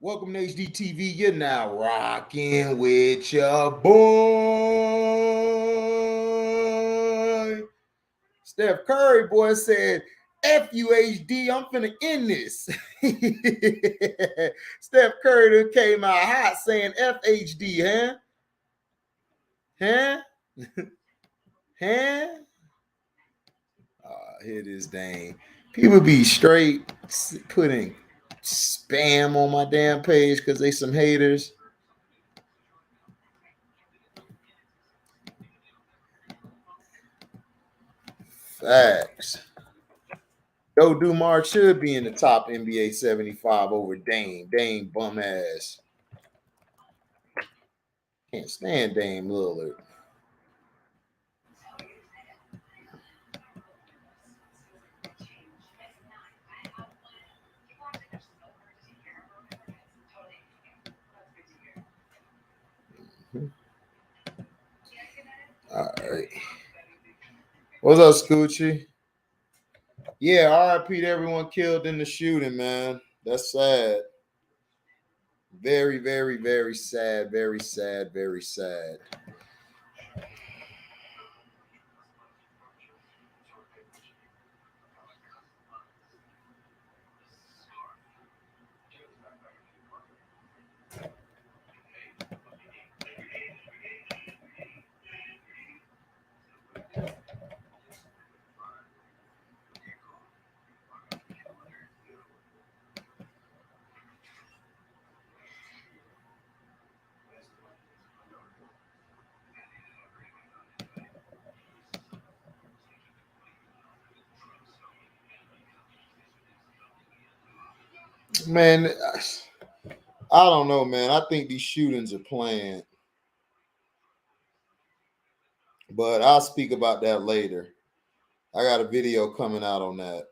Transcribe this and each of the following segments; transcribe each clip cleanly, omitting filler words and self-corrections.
Welcome to HDTV. You're now rocking with your boy. Steph Curry, boy, said, F you, HD, I'm finna end this. Steph Curry done came out hot saying FHD, huh? Huh? Huh? Here this dang. People be straight putting spam on my damn page because they some haters. Facts. Yo, Dumars should be in the top NBA 75 over Dame. Dame bum ass. Can't stand Dame Lillard. All right. What's up, Scoochie? Yeah, RIP to everyone killed in the shooting, man. That's sad. Very, very, very sad. Very sad. Very sad. Man, I don't know, man. I think these shootings are planned. But I'll speak about that later. I got a video coming out on that.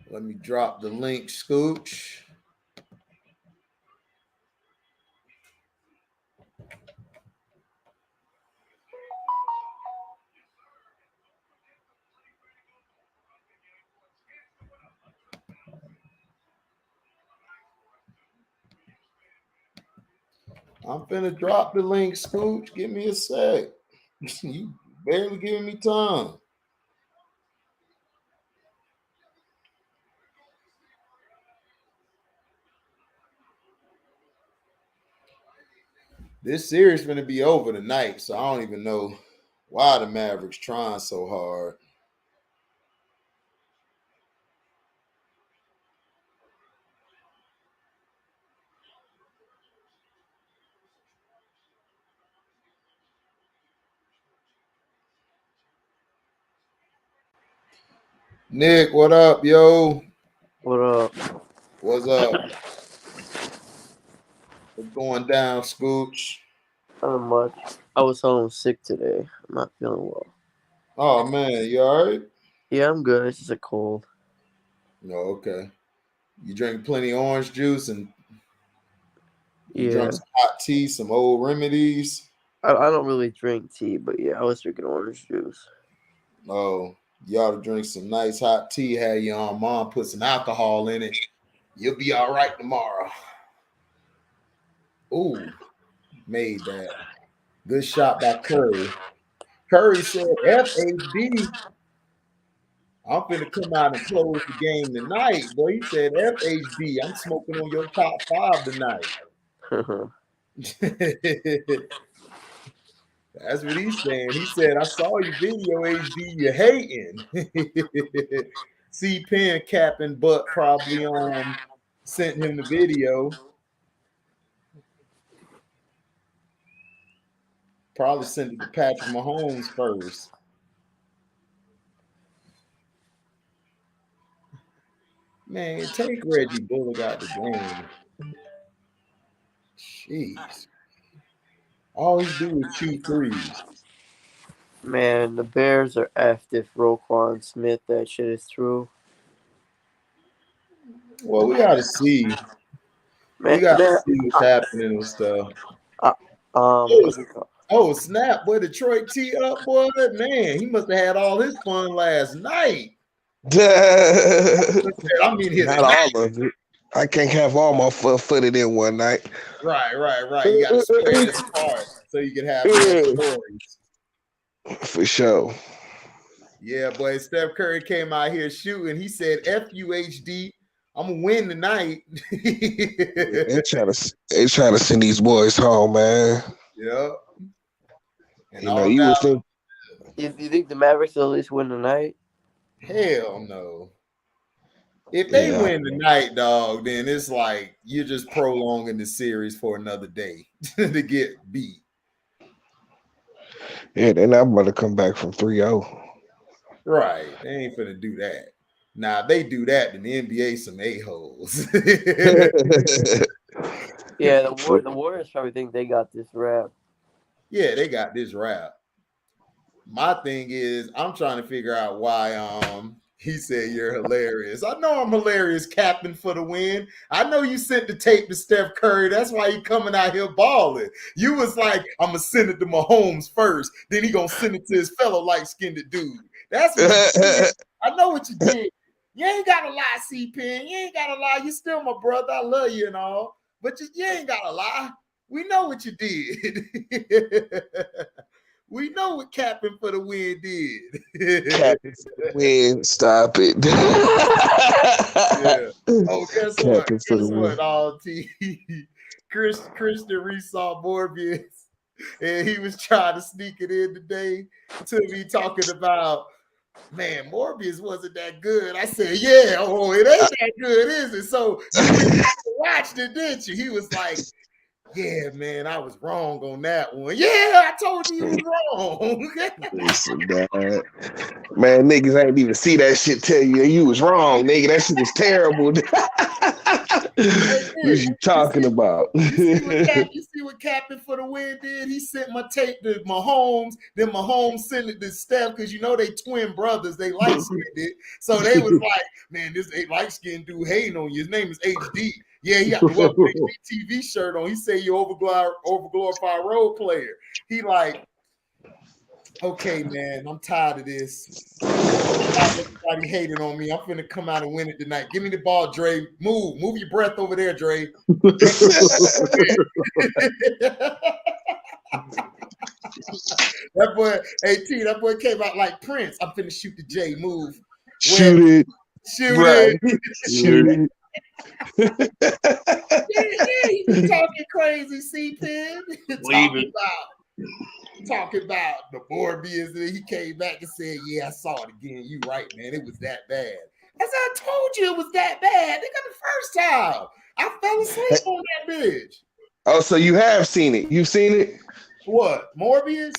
Let me drop the link, Scooch. I'm finna drop the link, Scooch. Give me a sec. You barely giving me time. This series gonna be over tonight, so I don't even know why the Mavericks trying so hard. Nick, what up, yo? What up? What's up? What's going down, Scooch? Not much. I was home sick today. I'm not feeling well. Oh man, you all right? Yeah, I'm good. It's just a cold. No, okay. You drink plenty of orange juice and you Yeah. drunk some hot tea, some old remedies. I don't really drink tea, but yeah, I was drinking orange juice. Oh, you ought to drink some nice hot tea. Have your mom put some alcohol in it. You'll be all right tomorrow. Ooh, made that. Good shot by Curry. Curry said, FHD, I'm finna come out and close the game tonight. Boy, he said, FHD, I'm smoking on your top 5 tonight. That's what he's saying. He said, I saw your video, HD, you're hating. C Pen capping butt probably sent him the video. Probably sent it to Patrick Mahomes first. Man, take Reggie Bullock out the game. Jeez. All he do is shoot threes. Man, the Bears are effed if Roquan Smith, that shit is true. Well, we got to see. Man, We got to see what's happening and stuff. Oh, snap. Boy, Detroit tee up, boy. Man, he must have had all his fun last night. I mean, here Not tonight. all of it. I can't have all my footed in one night. Right. You got to spread this apart so you can have more stories. For sure. Yeah, boy. Steph Curry came out here shooting. He said, "FUHD, I'm gonna win tonight." They trying to send these boys home, man. Yeah. And You know, all you now, would think. You think the Mavericks will at least win tonight? hell no. If they Yeah, win tonight, dog, then it's like you're just prolonging the series for another day to get beat. yeah, they're not about to come back from 3-0. Right. They ain't finna do that. Now, if they do that, then the NBA some a-holes. Yeah, the Warriors probably think they got this wrap. Yeah, they got this rap. My thing is, I'm trying to figure out why he said you're hilarious. I know I'm hilarious, Captain for the win. I know you sent the tape to Steph Curry. That's why he coming out here balling. You was like, I'm gonna send it to Mahomes first, then he gonna send it to his fellow light-skinned dude. That's what you did. I know what you did. You ain't gotta lie, C-Pen. You ain't gotta lie. You still my brother. I love you and all. But you ain't gotta lie. We know what you did. We know what Captain for the win did. Captain for the win. Stop it. Yeah. Oh, guess what? Captain for the Guess win. what? All Christian resaw Morbius, and he was trying to sneak it in today to me talking about, man, Morbius wasn't that good. I said, yeah, oh, it ain't that good, is it? So you watched it, didn't you? He was like, yeah, man, I was wrong on that one. Yeah, I told you was wrong. Listen, man, niggas ain't even see that shit. Tell you was wrong, nigga. That shit was terrible. What you talking about? You see what Captain for the win did? He sent my tape to Mahomes. Then Mahomes sent it to Steph because you know they twin brothers. They light skinned it, so they was like, man, this light skinned dude hating on you. His name is HD. Yeah, he got the Welcome TV shirt on. He say you overglorified role player. He like, okay, man, I'm tired of this. Everybody hating on me. I'm finna come out and win it tonight. Give me the ball, Dre. Move your breath over there, Dre. That boy, that boy came out like Prince. I'm finna shoot the J. Move. Shoot it. Yeah, he was talking crazy, C-Pen. Talking about the Morbius, and he came back and said, yeah, I saw it again. You right, man. It was that bad. I said, I told you it was that bad. They got the first time. I fell asleep on that bitch. Oh, so you have seen it. You've seen it? What? Morbius?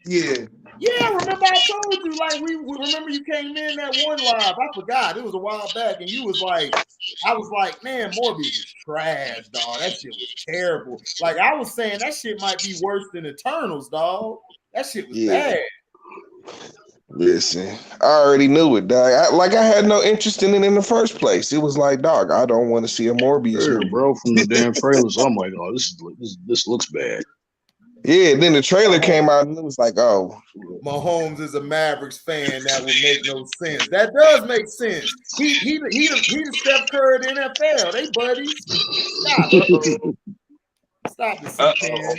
Yeah. Yeah, remember I told you, like, we remember you came in that one live. I forgot. It was a while back, and you was like, I was like, man, Morbius is trash, dog. That shit was terrible. Like, I was saying that shit might be worse than Eternals, dog. That shit was bad. Listen, I already knew it, dog. I had no interest in it in the first place. It was like, dog, I don't want to see a Morbius movie. Bro, from the damn trailers, I'm like, oh, this looks bad. Yeah, then the trailer came out and it was like, oh. Mahomes is a Mavericks fan. That would make no sense. That does make sense. He the Steph Curry of the NFL. They buddies. Stop the C-Pen.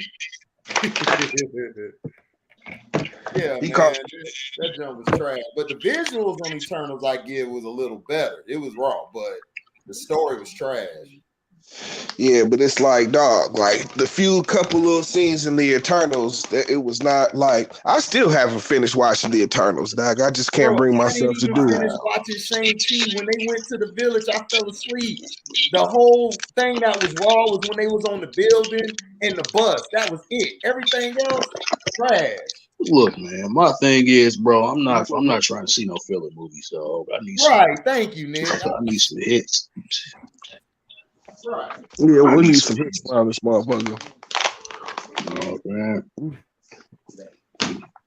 Yeah, man. That jump was trash. But the visuals on Eternals I give was a little better. It was raw, but the story was trash. Yeah, but it's like, dog, like the few couple little scenes in the Eternals, it was not like, I still haven't finished watching the Eternals, dog. I just can't bring myself to do it. I finished watching Shang-Chi. When they went to the village, I fell asleep. The whole thing that was raw was when they was on the building and the bus. That was it. Everything else, trash. Look, man, my thing is, bro, I'm not trying to see no filler movies, dog. I need thank you, Nick. I need some hits. Right. Yeah, we need some hits around this motherfucker. Oh, man.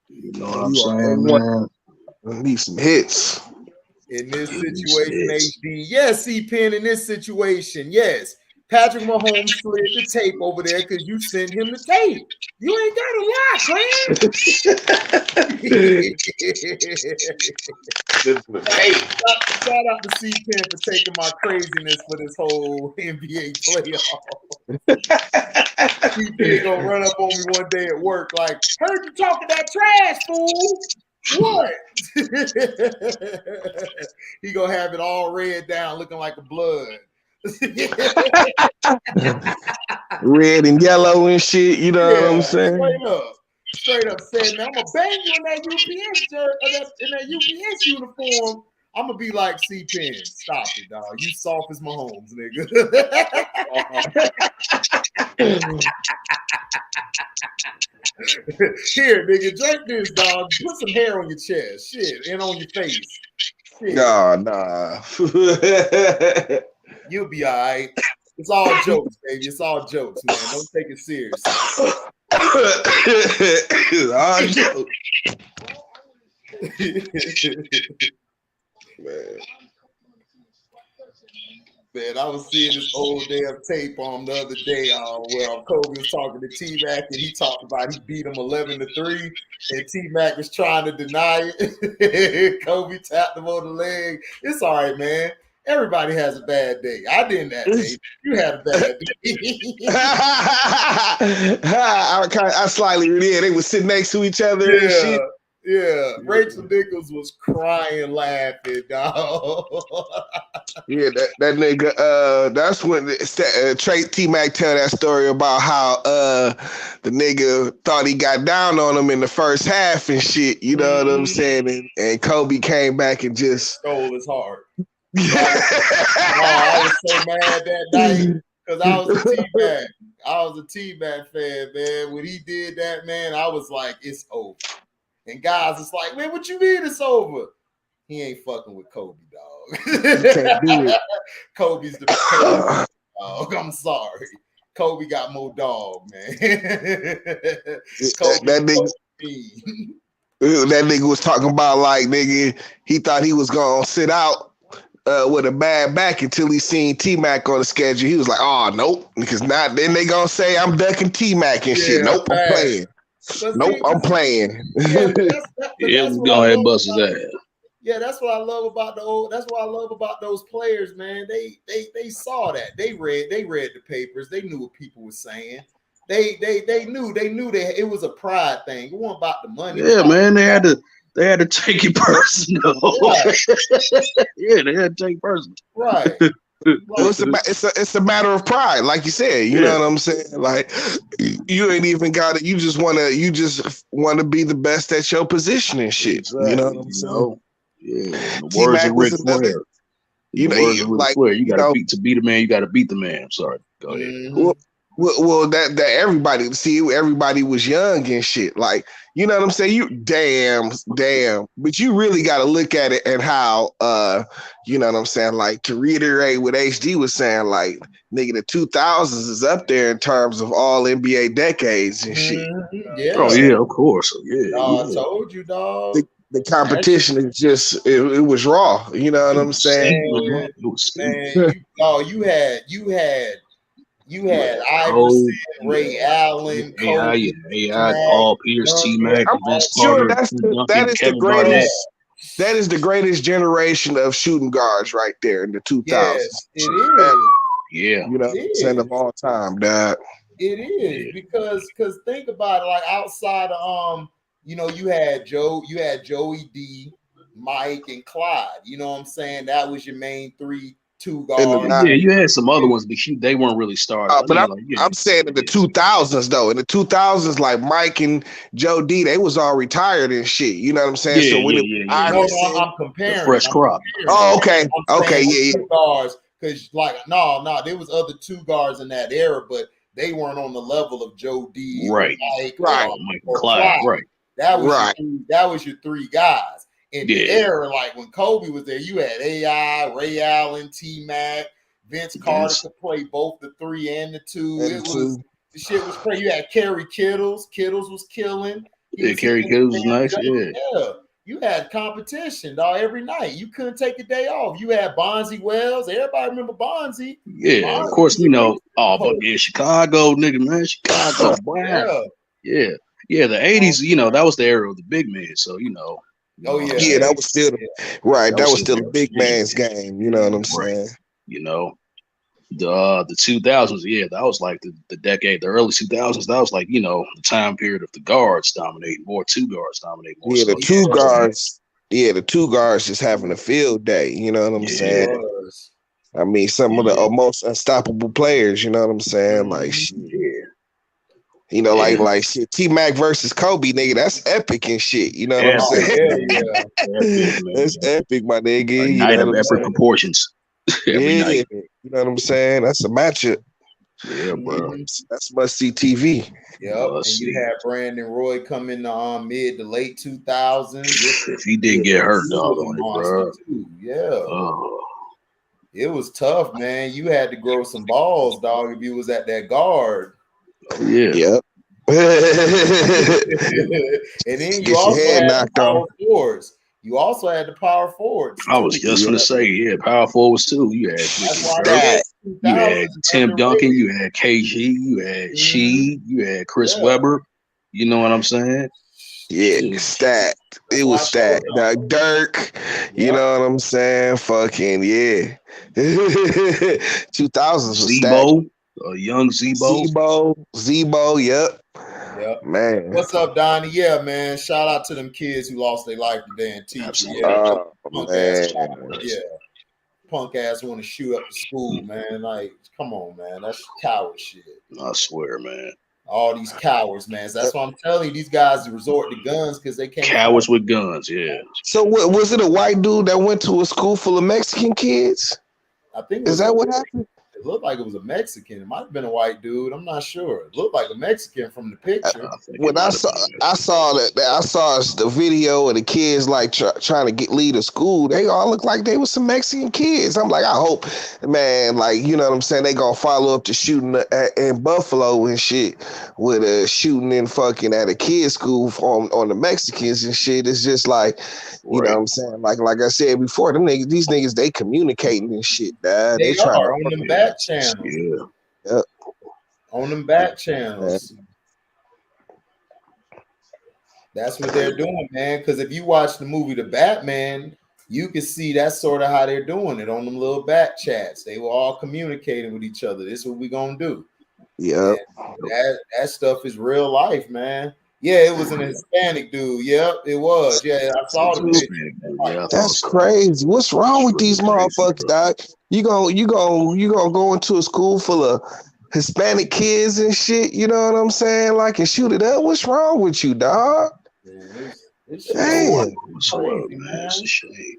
You know what I'm saying, man? We need some hits. In this situation, HD. Yes, C-Pen, in this situation, yes. Patrick Mahomes slid the tape over there because you sent him the tape. You ain't got to lie, Cran. Shout out to C-Pen for taking my craziness for this whole NBA playoff. C-Pen gonna run up on me one day at work like, heard you talking that trash, fool. What? He gonna have it all red down, looking like a blood. Red and yellow and shit, you know what I'm saying? Straight up said, man, I'm gonna bang you in that UPS shirt, in that UPS uniform. I'm gonna be like C-Pen. Stop it, dog. You soft as Mahomes, nigga. Here, nigga, drink this, dog. Put some hair on your chest, shit, and on your face. Shit. Nah. You'll be all right. It's all jokes, baby. It's all jokes, man. Don't take it serious. It's all jokes. Man, I was seeing this old damn tape on the other day where Kobe was talking to T-Mac and he talked about he beat him 11-3 and T-Mac was trying to deny it. Kobe tapped him on the leg. It's all right, man. Everybody has a bad day. I didn't that day. You had a bad day. I slightly did. They were sitting next to each other and shit. Yeah, Rachel Nichols was crying, laughing, dog. Yeah, that nigga. That's when Trey T-Mac tell that story about how the nigga thought he got down on him in the first half and shit. You know what I'm saying? And Kobe came back and just stole his heart. I was so mad that night because I was a T-Mac. I was a T-Mac fan, man. When he did that, man, I was like, it's over. And guys, it's like, man, what you mean it's over? He ain't fucking with Kobe, dog. Kobe's the dog. I'm sorry. Kobe got more dog, man. That nigga was talking about like, nigga, he thought he was gonna sit out with a bad back until he seen T-Mac on the schedule. He was like, oh, nope. Because now then they gonna say I'm ducking T-Mac and shit. Nope, I'm playing. I'm playing. Yeah, we're gonna have bust his ass. Yeah, that's what I love about that's what I love about those players, man. They saw that. They read the papers. They knew what people were saying. They knew that it was a pride thing. It wasn't about the money. Yeah, man, they had to take it personal. Right. Yeah, they had to take it personal. Right. Well, it's a matter of pride, like you said. You know what I'm saying? Like you ain't even got it. You just wanna be the best at your position and shit. Exactly. You know what I'm saying? Yeah. The words of Ric Flair. You gotta beat the man. You gotta beat the man. I'm sorry. Go ahead. Mm-hmm. Well, that everybody was young and shit. Like, you know what I'm saying? You damn. But you really got to look at it and how, you know what I'm saying? Like, to reiterate what HD was saying, like, nigga, the 2000s is up there in terms of all NBA decades and shit. Mm-hmm. Yeah. Oh yeah, of course. Yeah. I told you, dog. The competition is just it was raw. You know what I'm saying? You had Iverson, Ray Allen, Kobe, Paul Pierce, T-Mac, I'm sure that is the greatest generation of shooting guards right there in the 2000s. Yes, it is. Yeah, you know what I'm saying, of all time, dad. It is because think about it, like outside of you had Joey D, Mike, and Clyde. You know what I'm saying? That was your main two guards. Yeah, you had some other ones, but they weren't really starting. But I'm saying in the 2000s, though. In the 2000s, like Mike and Joe D, they was all retired and shit. You know what I'm saying? Yeah, so when I'm comparing the fresh crop. Oh, okay. Two guards, because no, there was other two guards in that era, but they weren't on the level of Joe D, right? Mike, Mike and Clyde, right? That was your three guys. In the era, like when Kobe was there, you had AI, Ray Allen, T-Mac, Vince Carter could play both the 3 and the 2. The shit was crazy. You had Kerry Kittles. Kittles was killing. Kerry Kittles was nice. Yeah. you had competition, dog, every night. You couldn't take a day off. You had Bonzi Wells. Everybody remember Bonzi. Yeah, Bonzi of course, was a great but yeah, Chicago, nigga, man, Chicago, boy. Yeah. Yeah, the 80s, that was the era of the big man. So, Oh, yeah. Yeah, that was still right. That was still a big man's game. You know what I'm saying? The 2000s, yeah, that was like the decade, the early 2000s. That was like, the time period of the guards dominating more, two guards dominating more. Yeah, the two guards. Yeah, the two guards just having a field day. You know what I'm saying? I mean, some of the most unstoppable players. You know what I'm saying? Like, shit. Like shit. T-Mac versus Kobe, nigga. That's epic and shit. You know what I'm saying? Epic, that's epic, my nigga. A night of epic proportions. Every night. You know what I'm saying? That's a matchup. Yeah, bro. That's must see TV. Yep. And you had Brandon Roy come in the mid to late 2000s. If he didn't get hurt, dog, on it, bro. Yeah. It was tough, man. You had to grow some balls, dog, if you was at that guard. Oh, yeah. Yep. And then you also had the power forwards. You also had the power forwards. I was just gonna say, power forwards too. You had Tim Duncan, you had KG, you had Sheed, you had Chris Webber. You know what I'm saying? Yeah, stacked. It was stacked. Dirk, you know what I'm saying? Fucking yeah. 2000s was Zebo, young Zebo. Zebo, yep. Yep. Man. What's up, Donnie? Yeah, man. Shout out to them kids who lost their life today and teaching. Punk ass want to shoot up the school, man. Like, come on, man. That's coward shit. I swear, man. All these cowards, man. That's why I'm telling you, these guys resort to guns because they can't. Cowards with guns, yeah. So what was it? A white dude that went to a school full of Mexican kids? I think is that what happened? It looked like it was a Mexican. It might have been a white dude. I'm not sure. It looked like a Mexican from the picture. When I saw the video of the kids like trying to lead a school, they all look like they were some Mexican kids. I'm like, I hope, man, like, you know what I'm saying? They gonna follow up the shooting in Buffalo and shit with a shooting in fucking at a kid's school on the Mexicans and shit. It's just like, you know what I'm saying? Like I said before, these niggas, they communicating and shit, dad. They trying are on them back channels. Yeah. On them back channels. That's what they're doing, man. Because if you watch the movie The Batman, you can see that's sort of how they're doing it on them little back chats. They were all communicating with each other. This is what we're gonna do. Yeah. That stuff is real life, man. Yeah, it was an Hispanic dude. Yep, it was. Yeah, I saw the picture. That's crazy. What's wrong with these motherfuckers, dog? You gonna go into a school full of Hispanic kids and shit, you know what I'm saying? Like, and shoot it up. What's wrong with you, dog? It's crazy, man. It's a shame.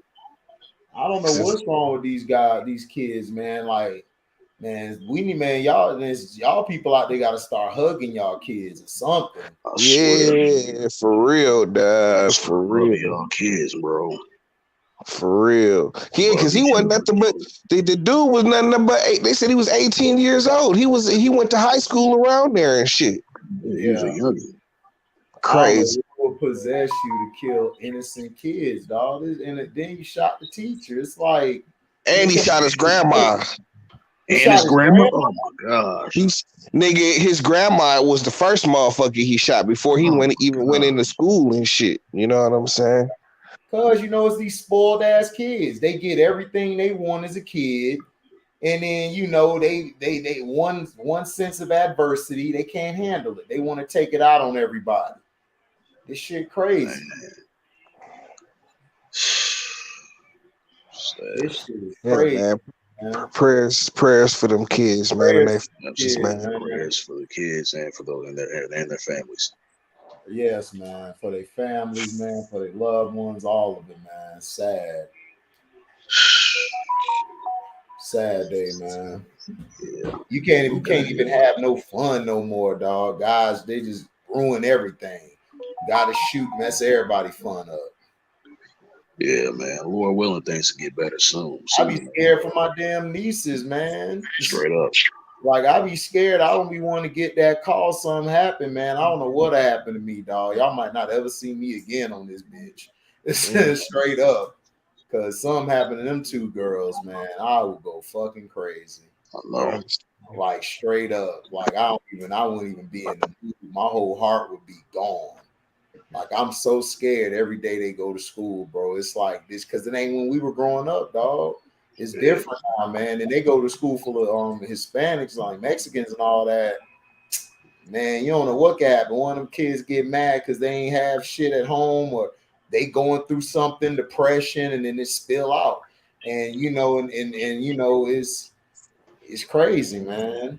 I don't know what's wrong with these guys, these kids, man. Like, man, y'all people out there gotta start hugging y'all kids or something. Yeah, for real, dog. For real, y'all kids, bro. For real. Yeah, because he wasn't nothing but the dude was nothing but they said he was 18 years old. He went to high school around there and shit. He was a youngin'. Crazy. What will possess you to kill innocent kids, dog? And then you shot the teacher. It's like, and he shot his grandma. And his grandma? Oh my gosh. His grandma was the first motherfucker he shot before he went into school and shit. You know what I'm saying? Because, it's these spoiled ass kids. They get everything they want as a kid. And then, they one sense of adversity, they can't handle it. They want to take it out on everybody. This shit crazy. This shit is crazy. Man. Prayers for them kids, man. Prayers for the kids and for those and their families. Yes, man. For their families, man. For their loved ones, all of it, man. Sad. Sad day, man. Yeah. You can't even have no fun no more, dog. Guys, they just ruin everything. Gotta shoot, mess everybody fun up. Yeah, man. Lord willing, things will get better soon. I be scared for my damn nieces, man. Straight up. Like, I be scared. I don't be wanting to get that call, something happened, man. I don't know what happened to me, dog. Y'all might not ever see me again on this bitch. Straight up. Cause something happened to them two girls, man. I would go fucking crazy. I know. Like straight up. Like I wouldn't even be in the mood. My whole heart would be gone. Like I'm so scared every day they go to school, bro. It's like this because it ain't when we were growing up, dog. It's different now, man. And they go to school full of Hispanics, like Mexicans and all that. Man, you don't know what happened. One of them kids get mad because they ain't have shit at home, or they going through something, depression, and then it spill out. And you know, and you know, it's crazy, man.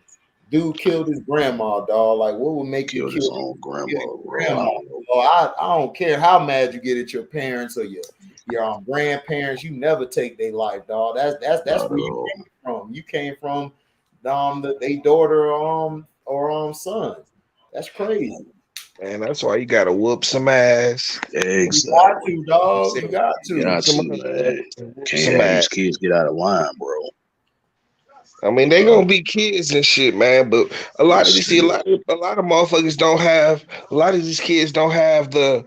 Dude killed his grandma, dog. Like, what would make you Killed his kill own grandma, grandma? bro. I don't care how mad you get at your parents or your grandparents. You never take their life, dog. That's where you came from. You came from they daughter or son. That's crazy. And that's why you gotta whoop some ass. Exactly. You got to, dog. You got to. You got to, man. Can't have these kids get out of line, bro. I mean, they gonna be kids and shit, man. But a lot of motherfuckers don't have. A lot of these kids don't have the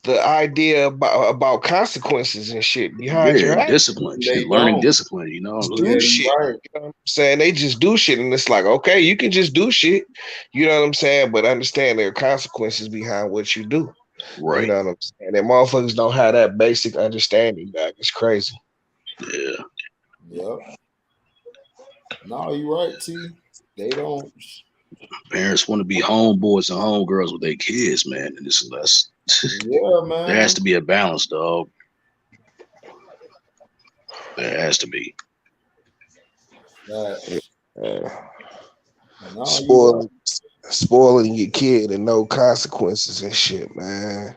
idea about consequences and shit behind your action. Discipline, shit, learning discipline. You know, do shit. Right. You know what I'm saying? They just do shit, and it's like, okay, you can just do shit. You know what I'm saying? But understand there are consequences behind what you do. Right. You know what I'm saying? And motherfuckers don't have that basic understanding, dog. It's crazy. Yeah. Yep. No, you're right, T. They don't. Parents want to be homeboys and homegirls with their kids, man, and it's less. Yeah, man. There has to be a balance, dog. There has to be. Spoiling your kid and no consequences and shit, man.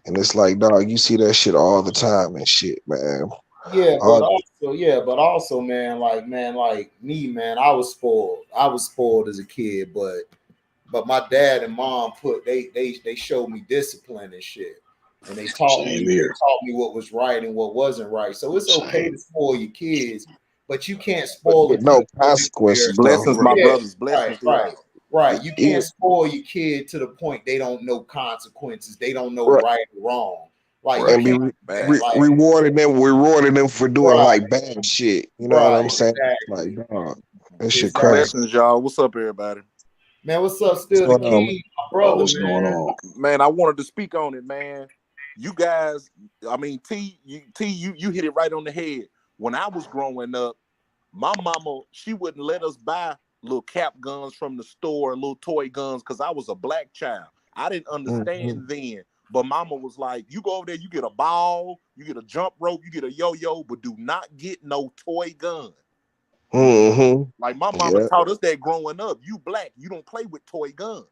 And it's like, dog, you see that shit all the time and shit, man. Yeah, but also, man, like me, man, I was spoiled. I was spoiled as a kid, but my dad and mom they showed me discipline and shit. And they taught me what was right and what wasn't right. So it's okay to spoil your kids, but you can't spoil it. No consequences. Blessings, my brothers. Blessings. Right. You can't spoil your kid to the point they don't know consequences. They don't know right or wrong. Like and be rewarding them for doing like bad shit. You know what I'm saying? Exactly. Like, dog, that shit crazy. Blessings, y'all. What's up, everybody? Man, what's up? Still the king, my brother. What's going on? Man, I wanted to speak on it, man. You guys, I mean, T, you hit it right on the head. When I was growing up, my mama, she wouldn't let us buy little cap guns from the store, little toy guns, because I was a black child. I didn't understand then. But mama was like, you go over there, you get a ball, you get a jump rope, you get a yo-yo, but do not get no toy gun. Like my mama taught us that growing up. You black, you don't play with toy guns.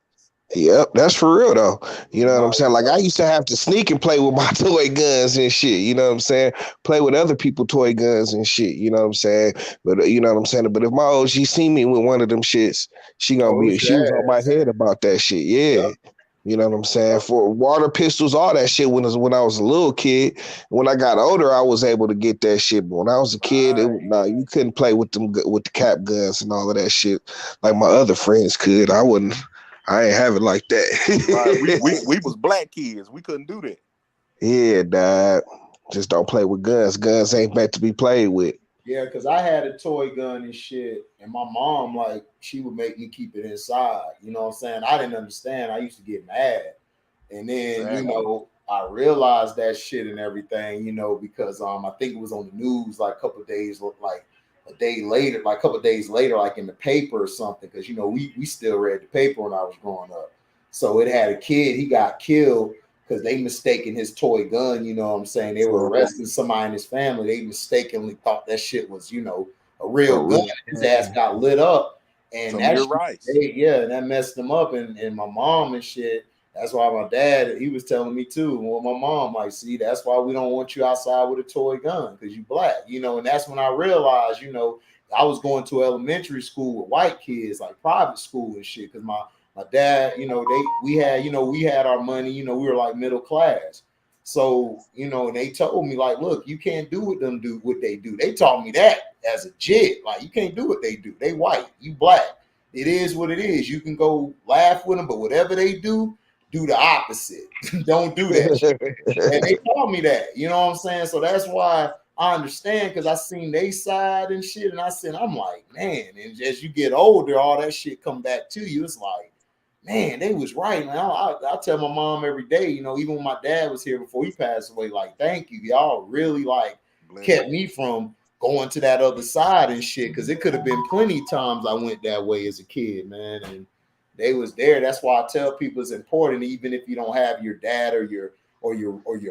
Yep, that's for real though. You know what I'm saying? Like I used to have to sneak and play with my toy guns and shit. You know what I'm saying? Play with other people's toy guns and shit. You know what I'm saying? But you know what I'm saying? But if my OG see me with one of them shits, she was on my head about that shit. Yeah. Yep. You know what I'm saying? For water pistols, all that shit when I was a little kid. When I got older, I was able to get that shit. But when I was a kid, you couldn't play with the cap guns and all of that shit like my other friends could. I ain't have it like that. We was black kids. We couldn't do that. Yeah, dad. Just don't play with guns. Guns ain't meant to be played with. Yeah, because I had a toy gun and shit, and my mom, like, she would make me keep it inside. You know what I'm saying? I didn't understand. I used to get mad. And then, you know, I realized that shit and everything, you know, because I think it was on the news like a couple of days, like a day later, like a couple of days later, like in the paper or something, because, you know, we still read the paper when I was growing up. So it had a kid, he got killed because they mistaken his toy gun, you know what I'm saying? They were arresting somebody in his family. They mistakenly thought that shit was, you know, a real gun. His ass got lit up. And that messed him up. And my mom and shit, that's why my dad, he was telling me too. Well, my mom, like, see, that's why we don't want you outside with a toy gun, because you black, you know. And that's when I realized, you know, I was going to elementary school with white kids, like private school and shit, because my dad, you know, we had our money, you know, we were like middle class. So, you know, and they told me, like, look, you can't do what they do. They taught me that as a jit. Like, you can't do what they do. They white, you black. It is what it is. You can go laugh with them, but whatever they do, do the opposite. Don't do that shit. And they told me that, you know what I'm saying? So that's why I understand, because I seen they side and shit, and I'm like, man, and as you get older, all that shit come back to you. It's like, man, they was right, man. I tell my mom every day, you know, even when my dad was here before he passed away, like, thank you. Y'all really, like, kept me from going to that other side and shit, because it could have been plenty times I went that way as a kid, man, and they was there. That's why I tell people it's important, even if you don't have your dad or your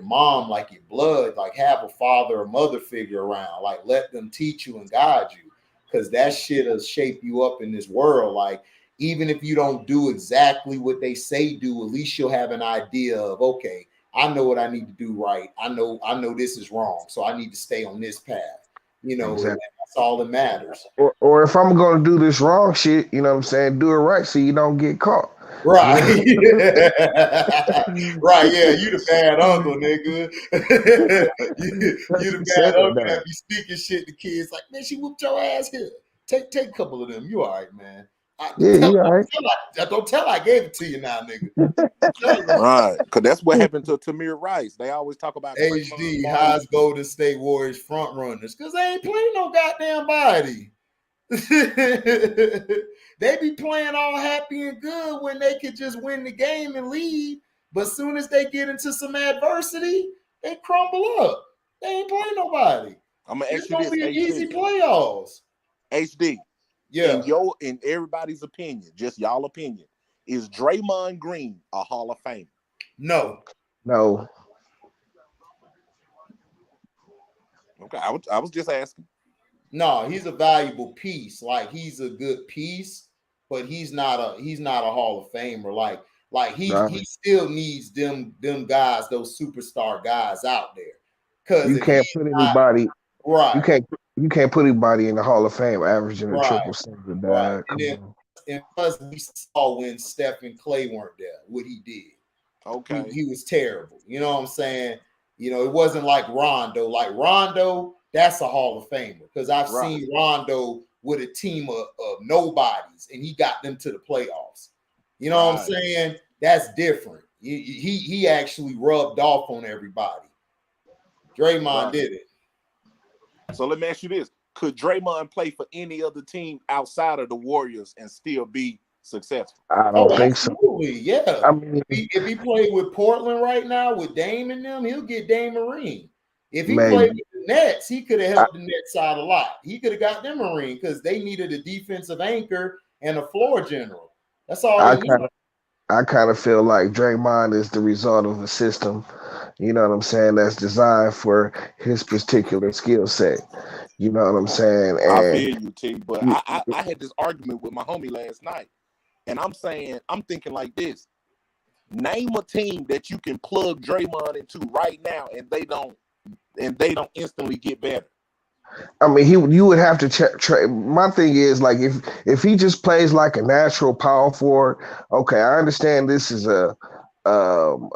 mom, like your blood, like have a father or mother figure around, like let them teach you and guide you, because that shit will shape you up in this world. Like, even if you don't do exactly what they say do, at least you'll have an idea of, okay, I know what I need to do right. I know this is wrong, so I need to stay on this path. You know, exactly. That's all that matters. Or if I'm going to do this wrong shit, you know what I'm saying, do it right so you don't get caught. Right. Right, yeah, you the bad uncle, nigga. you the bad uncle that be speaking shit to kids like, man, she whooped your ass here. Take a couple of them. You all right, man. Don't tell I gave it to you now, nigga. Right, because that's what happened to Tamir Rice. They always talk about HD, how's Golden State Warriors front runners? Because they ain't playing no goddamn body. They be playing all happy and good when they could just win the game and lead. But as soon as they get into some adversity, they crumble up. They ain't playing nobody. I'm gonna ask you this: be an easy playoffs. HD, yeah. In everybody's opinion, just y'all opinion, is Draymond Green a Hall of Famer? No. Okay, I was just asking. No, he's a valuable piece. Like, he's a good piece, but he's not a Hall of Famer. Like he still needs them guys, those superstar guys out there. Because you can't put anybody right. You can't put anybody in the Hall of Fame averaging a triple single. Right. And plus we saw when Steph and Clay weren't there, what he did. Okay. He was terrible. You know what I'm saying? You know, it wasn't like Rondo. Like Rondo, that's a Hall of Famer, because I've seen Rondo with a team of nobodies, and he got them to the playoffs. You know what I'm saying? That's different. He actually rubbed off on everybody. Draymond did it. So let me ask you this: could Draymond play for any other team outside of the Warriors and still be successful? I don't think absolutely. So. Yeah. I mean, if he played with Portland right now with Dame and them, he'll get Dame a ring. If he played with the Nets, he could have helped the Nets out a lot. He could have got them a ring because they needed a defensive anchor and a floor general. That's all they needed. I kind of feel like Draymond is the result of a system, you know what I'm saying, that's designed for his particular skill set. You know what I'm saying? And I feel you, T. But I had this argument with my homie last night, and I'm thinking like this: name a team that you can plug Draymond into right now, and they don't instantly get better. I mean, you would have to check. My thing is, like, if he just plays like a natural power forward, okay, I understand this is a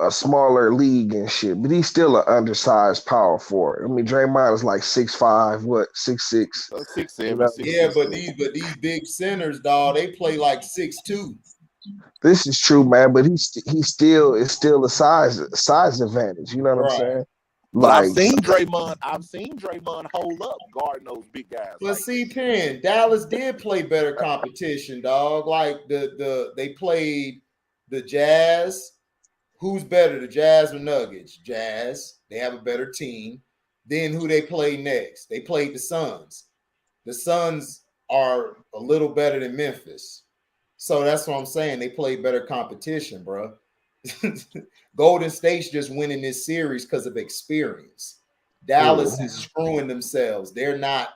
smaller league and shit, but he's still an undersized power forward. I mean, Draymond is like 6'5", 6'6", 6'7". Yeah, but these big centers, dog, they play like 6'2". This is true, man, but he still a size advantage. You know what I'm saying? But I've seen Draymond hold up guarding those big guys. But see, Penn, Dallas did play better competition, dog. Like they played the Jazz. Who's better, the Jazz or Nuggets? Jazz. They have a better team. Then who they play next? They played the Suns. The Suns are a little better than Memphis. So that's what I'm saying. They play better competition, bro. Golden State's just winning this series because of experience. Dallas is screwing themselves. They're not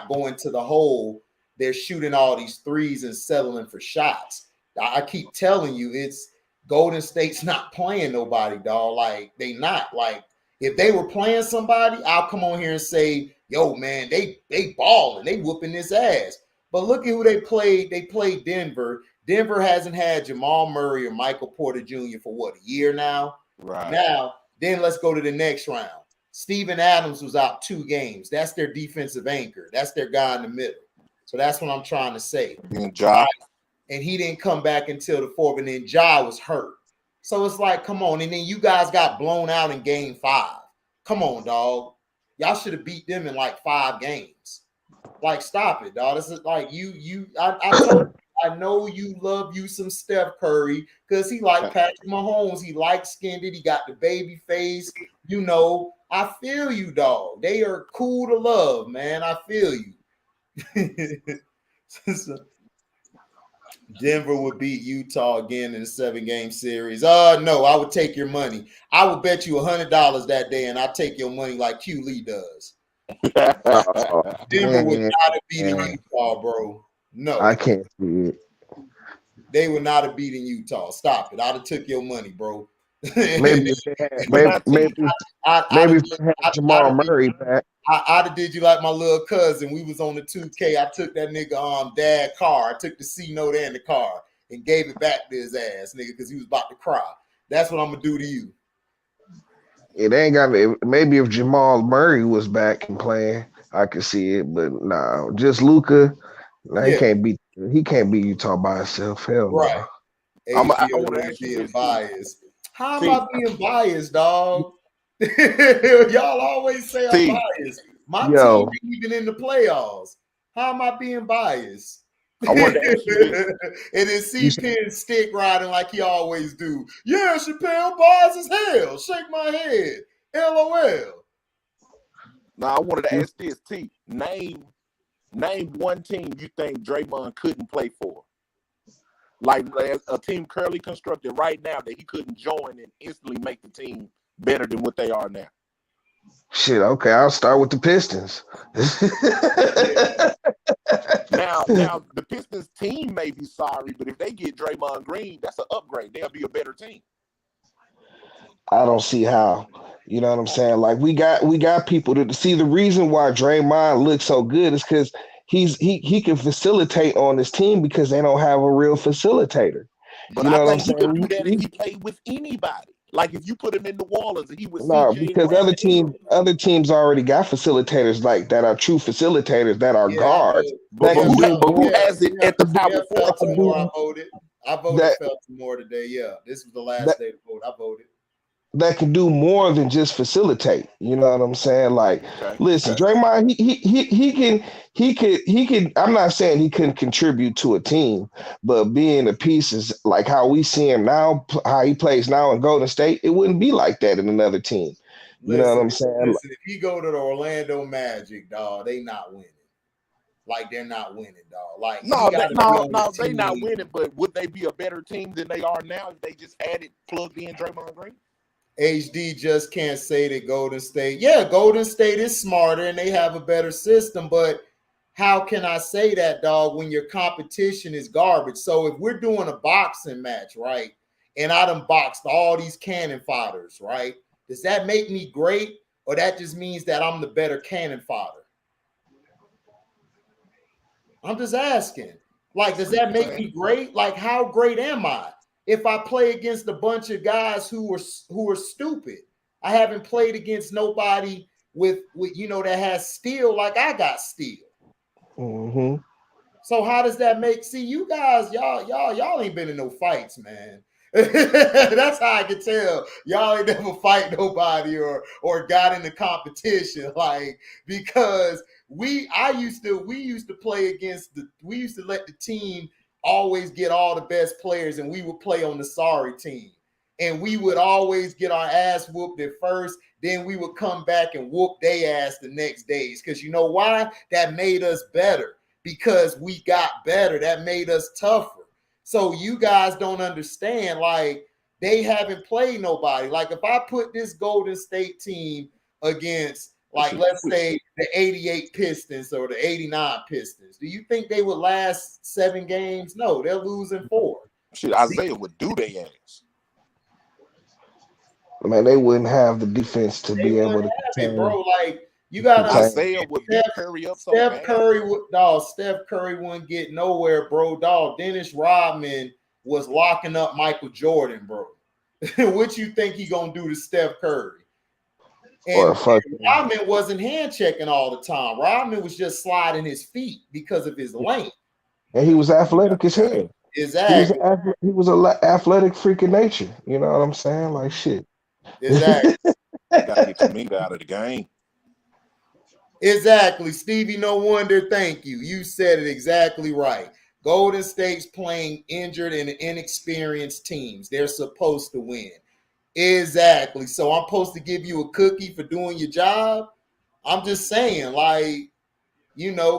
going to the hole. They're shooting all these threes and settling for shots. I keep telling you, it's Golden State's not playing nobody, dog. Like, they not. Like, if they were playing somebody, I'll come on here and say, yo, man, they balling. They whooping this ass. But look at who they played. They played Denver. Denver hasn't had Jamal Murray or Michael Porter Jr. for what, a year now? Right. Now, then let's go to the next round. Steven Adams was out 2 games. That's their defensive anchor. That's their guy in the middle. So that's what I'm trying to say. And Ja. And he didn't come back until the 4th, and then Ja was hurt. So it's like, come on. And then you guys got blown out in game 5. Come on, dog. Y'all should have beat them in like 5 games. Like, stop it, dog. This is like I told you, I know you love you some Steph Curry because he like Patrick Mahomes. He like skinned it. He got the baby face. You know, I feel you, dog. They are cool to love, man. I feel you. Denver would beat Utah again in a 7-game series. No, I would take your money. I would bet you $100 that day, and I'll take your money like Q Lee does. Denver would not have beaten Utah, bro. No, I can't see it. They would not have beaten Utah. Stop it. I'd have took your money, bro. Maybe if they had Jamal Murray back. I'd have did you like my little cousin. We was on the 2K. I took that nigga dad car. I took the C note and the car and gave it back to his ass, nigga, because he was about to cry. That's what I'm gonna do to you. It ain't got maybe if Jamal Murray was back and playing, I could see it, but no, just Luka. No, he can't beat Utah by himself. Hell right. No. I want to being biased. How am I being biased, dog? Y'all always say I'm biased. My team ain't even in the playoffs. How am I being biased? I want to ask you this. And then C-Pen stick riding like he always do. Yeah, Chappelle biased as hell. Shake my head. LOL. Now I wanted to ask this, T. Name one team you think Draymond couldn't play for. Like a team currently constructed right now that he couldn't join and instantly make the team better than what they are now. Shit, okay, I'll start with the Pistons. Now the Pistons team may be sorry, but if they get Draymond Green, that's an upgrade. They'll be a better team. I don't see how. You know what I'm saying? Like we got people to see. The reason why Draymond looks so good is because he can facilitate on this team because they don't have a real facilitator. But you know what I'm saying? He could do that if he played with anybody. Like if you put him in New Orleans and he was because other teams already got facilitators like that are true facilitators that are guards. But who has it at the power forward? I voted Feltimore today. Yeah, this was the last day to vote. I voted. That can do more than just facilitate. You know what I'm saying? Like, listen, Draymond, he can. I'm not saying he couldn't contribute to a team, but being a piece is like how we see him now, how he plays now in Golden State. It wouldn't be like that in another team. You know what I'm saying? Listen, if you go to the Orlando Magic, dog, they not winning. Like they're not winning, dog. Like no, they not winning. But would they be a better team than they are now if they just plugged in Draymond Green? HD just can't say that Golden State. Yeah, Golden State is smarter and they have a better system, but how can I say that, dog, when your competition is garbage? So if we're doing a boxing match, right, and I done boxed all these cannon fighters, right, does that make me great, or that just means that I'm the better cannon fighter? I'm just asking. Like, does that make me great? Like, how great am I? If I play against a bunch of guys who are stupid, I haven't played against nobody with that has steel like I got steel. Mm-hmm. So how does that make? See, you guys, y'all ain't been in no fights, man. That's how I can tell y'all ain't never fight nobody or got in the competition, like because we used to play against we used to let the team always get all the best players, and we would play on the sorry team. And we would always get our ass whooped at first. Then we would come back and whoop their ass the next days. Because you know why? That made us better. Because we got better. That made us tougher. So you guys don't understand. Like, they haven't played nobody. Like, if I put this Golden State team against, like, let's say the 88 Pistons or the 89 Pistons, do you think they would last 7 games? No, they're losing 4. Shit, Isaiah would do their ass. Man, they wouldn't have the defense to be able to contain, bro. Like, you got Isaiah would beat Curry up so bad. Steph Curry wouldn't get nowhere, bro. Dog, Dennis Rodman was locking up Michael Jordan, bro. What you think he gonna do to Steph Curry? And Rodman wasn't hand checking all the time. Rodman was just sliding his feet because of his length. And he was athletic as hell. Exactly. He was an athletic freak of nature. You know what I'm saying? Like shit. Exactly. Gotta get Kaminga out of the game. Exactly. Stevie, no wonder. Thank you. You said it exactly right. Golden State's playing injured and inexperienced teams. They're supposed to win. Exactly. So I'm supposed to give you a cookie for doing your job? I'm just saying, like,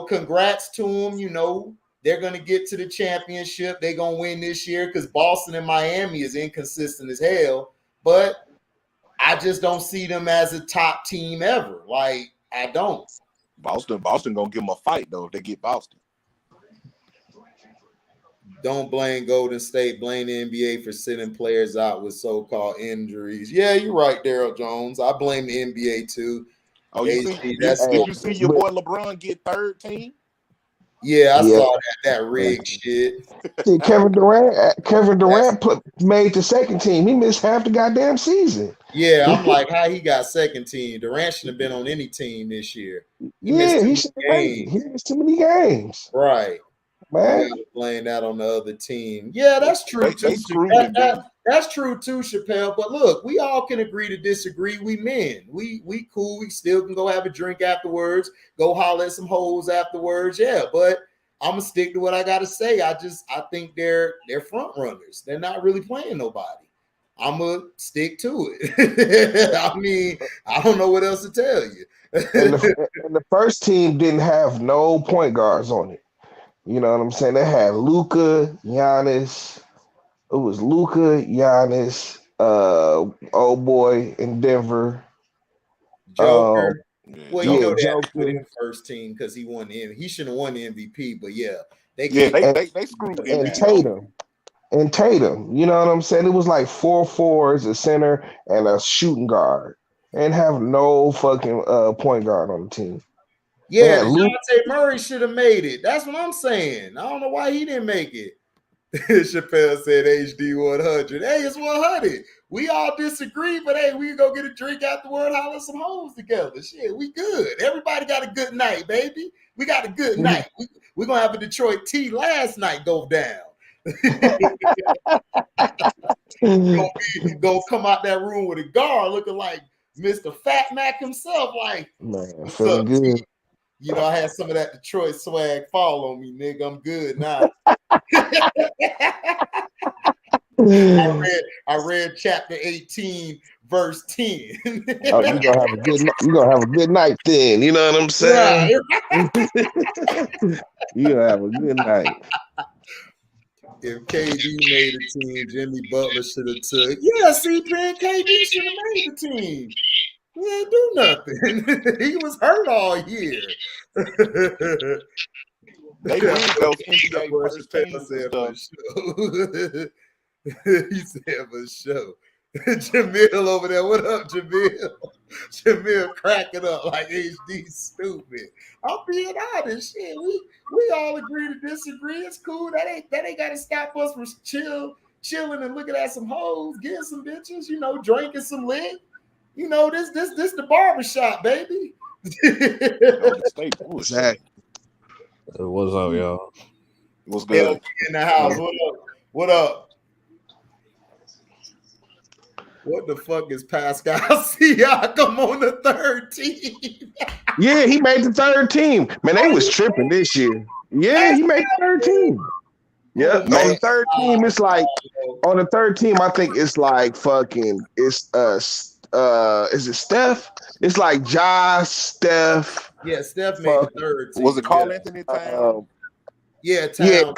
congrats to them. They're going to get to the championship. They're going to win this year because Boston and Miami is inconsistent as hell. But I just don't see them as a top team ever. Like, I don't. Boston gonna give them a fight though if they get Boston. Don't blame Golden State. Blame the NBA for sending players out with so-called injuries. Yeah, you're right, Daryl Jones. I blame the NBA too. Oh, did you see your boy LeBron get third team? Yeah, I saw that rig shit. See, Kevin Durant made the second team. He missed half the goddamn season. Yeah, I'm like, how he got second team? Durant shouldn't have been on any team this year. He should have made it. He missed too many games. Right. Man. You gotta blame that on the other team. Yeah, that's true too. That's true too, Chappelle. But look, we all can agree to disagree. We men. We cool. We still can go have a drink afterwards, go holler at some hoes afterwards. Yeah, but I'm gonna stick to what I gotta say. I think they're front runners. They're not really playing nobody. I'm gonna stick to it. I mean, I don't know what else to tell you. and the first team didn't have no point guards on it. You know what I'm saying? They had LUKA, Giannis. It was LUKA, Giannis, old boy in Denver. Joker. They Joker. put him first team because he won the MVP. He shouldn't have won the MVP, but yeah, they screwed him. And Tatum. You know what I'm saying? It was like 4 forwards, a center, and a shooting guard, and have no fucking point guard on the team. Yeah, Dejounte Murray should have made it. That's what I'm saying. I don't know why he didn't make it. Chappelle said HD 100. Hey, it's 100. We all disagree, but hey, we can go get a drink afterward, holler some hoes together. Shit, we good. Everybody got a good night, baby. We got a good night. We're going to have a Detroit tea last night go down. Go come out that room with a guard looking like Mr. Fat Mac himself. Like, man, feeling good. I had some of that Detroit swag fall on me, nigga. I'm good now. I read chapter 18, verse 10. Oh, you're gonna have a good night then. You know what I'm saying? Right. You're gonna have a good night. If KD made a team, Jimmy Butler should have took. Yeah, see, man, KD should have made the team. He didn't do nothing. He was hurt all year. They read those NBA first teams and stuff. He said for sure. Jamil over there. What up, Jamil? Jamil cracking up like HD stupid. I'm being honest. Shit, we all agree to disagree. It's cool. That ain't gotta stop us from chilling and looking at some hoes, getting some bitches, drinking some lit. This the barbershop, baby. Exactly. What's up, y'all? What's good? In the house. What up? What the fuck is Pascal Siakam on the third team? Yeah, he made the third team. Man, they was tripping this year. Yeah, he made the third team. Yeah, on the third team, it's like on the third team, I think it's like fucking is it Steph? It's like Ja, Steph. Yeah, Steph made the third team. Was it Carl Anthony Towns? Yeah, Towns.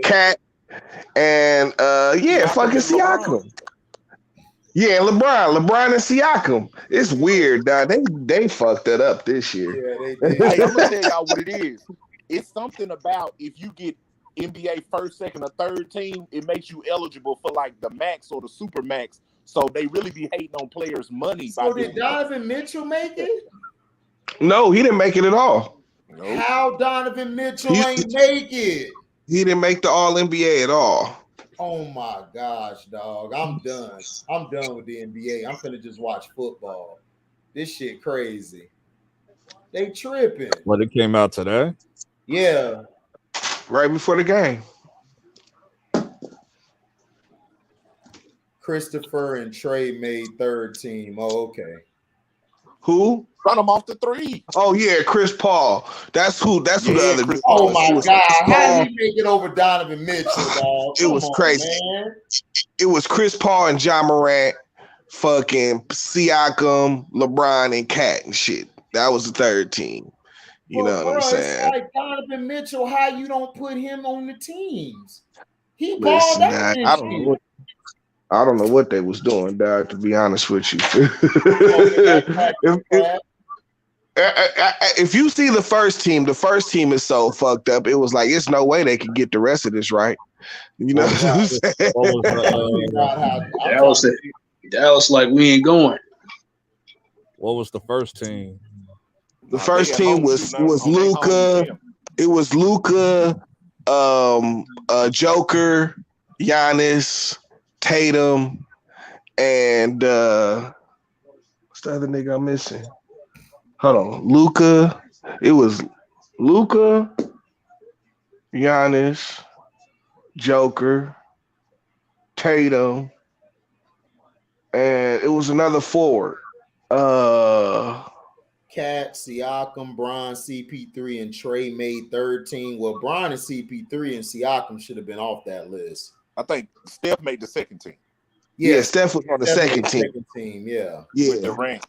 Cat. And fucking Siakam. Yeah, LeBron and Siakam. It's weird, dog. They fucked that up this year. Yeah, they did. Hey, I'm gonna tell y'all what it is. It's something about if you get NBA first, second, or third team, it makes you eligible for like the max or the super max. So they really be hating on players' money. So did Donovan Mitchell make it? No, he didn't make it at all. Nope. How Donovan Mitchell ain't make it? He didn't make the All NBA at all. Oh my gosh, dog. I'm done. I'm done with the NBA. I'm finna just watch football. This shit crazy. They tripping. What, it came out today? Yeah. Right before the game. Christopher and Trey made third team. Oh, okay. Who? Run them off the three. Oh yeah, Chris Paul. That's who the other Chris dude Oh was. my It was God! Chris How Paul. did he make it over Donovan Mitchell, dog? It was crazy. Man. It was Chris Paul and John Morant, fucking Siakam, LeBron, and Cat and shit. That was the third team. You know what I'm saying? It's like Donovan Mitchell. How you don't put him on the teams? He balled Listen, out. dog, I don't know what they was doing, dog. To be honest with you, if you see the first team is so fucked up. It was like it's no way they could get the rest of this right. You know what I'm saying? Dallas like we ain't going. What was the first team? The first team was LUKA. It was LUKA, Joker, Giannis, Tatum, and what's the other nigga I'm missing? Hold on, LUKA. It was LUKA, Giannis, Joker, Tatum, and it was another forward. Cat, Siakam, Bron, CP3, and Trey made third team. Well, Bron and CP3 and Siakam should have been off that list. I think Steph made the second team. Yeah, Steph was on the second team. Yeah. With Durant.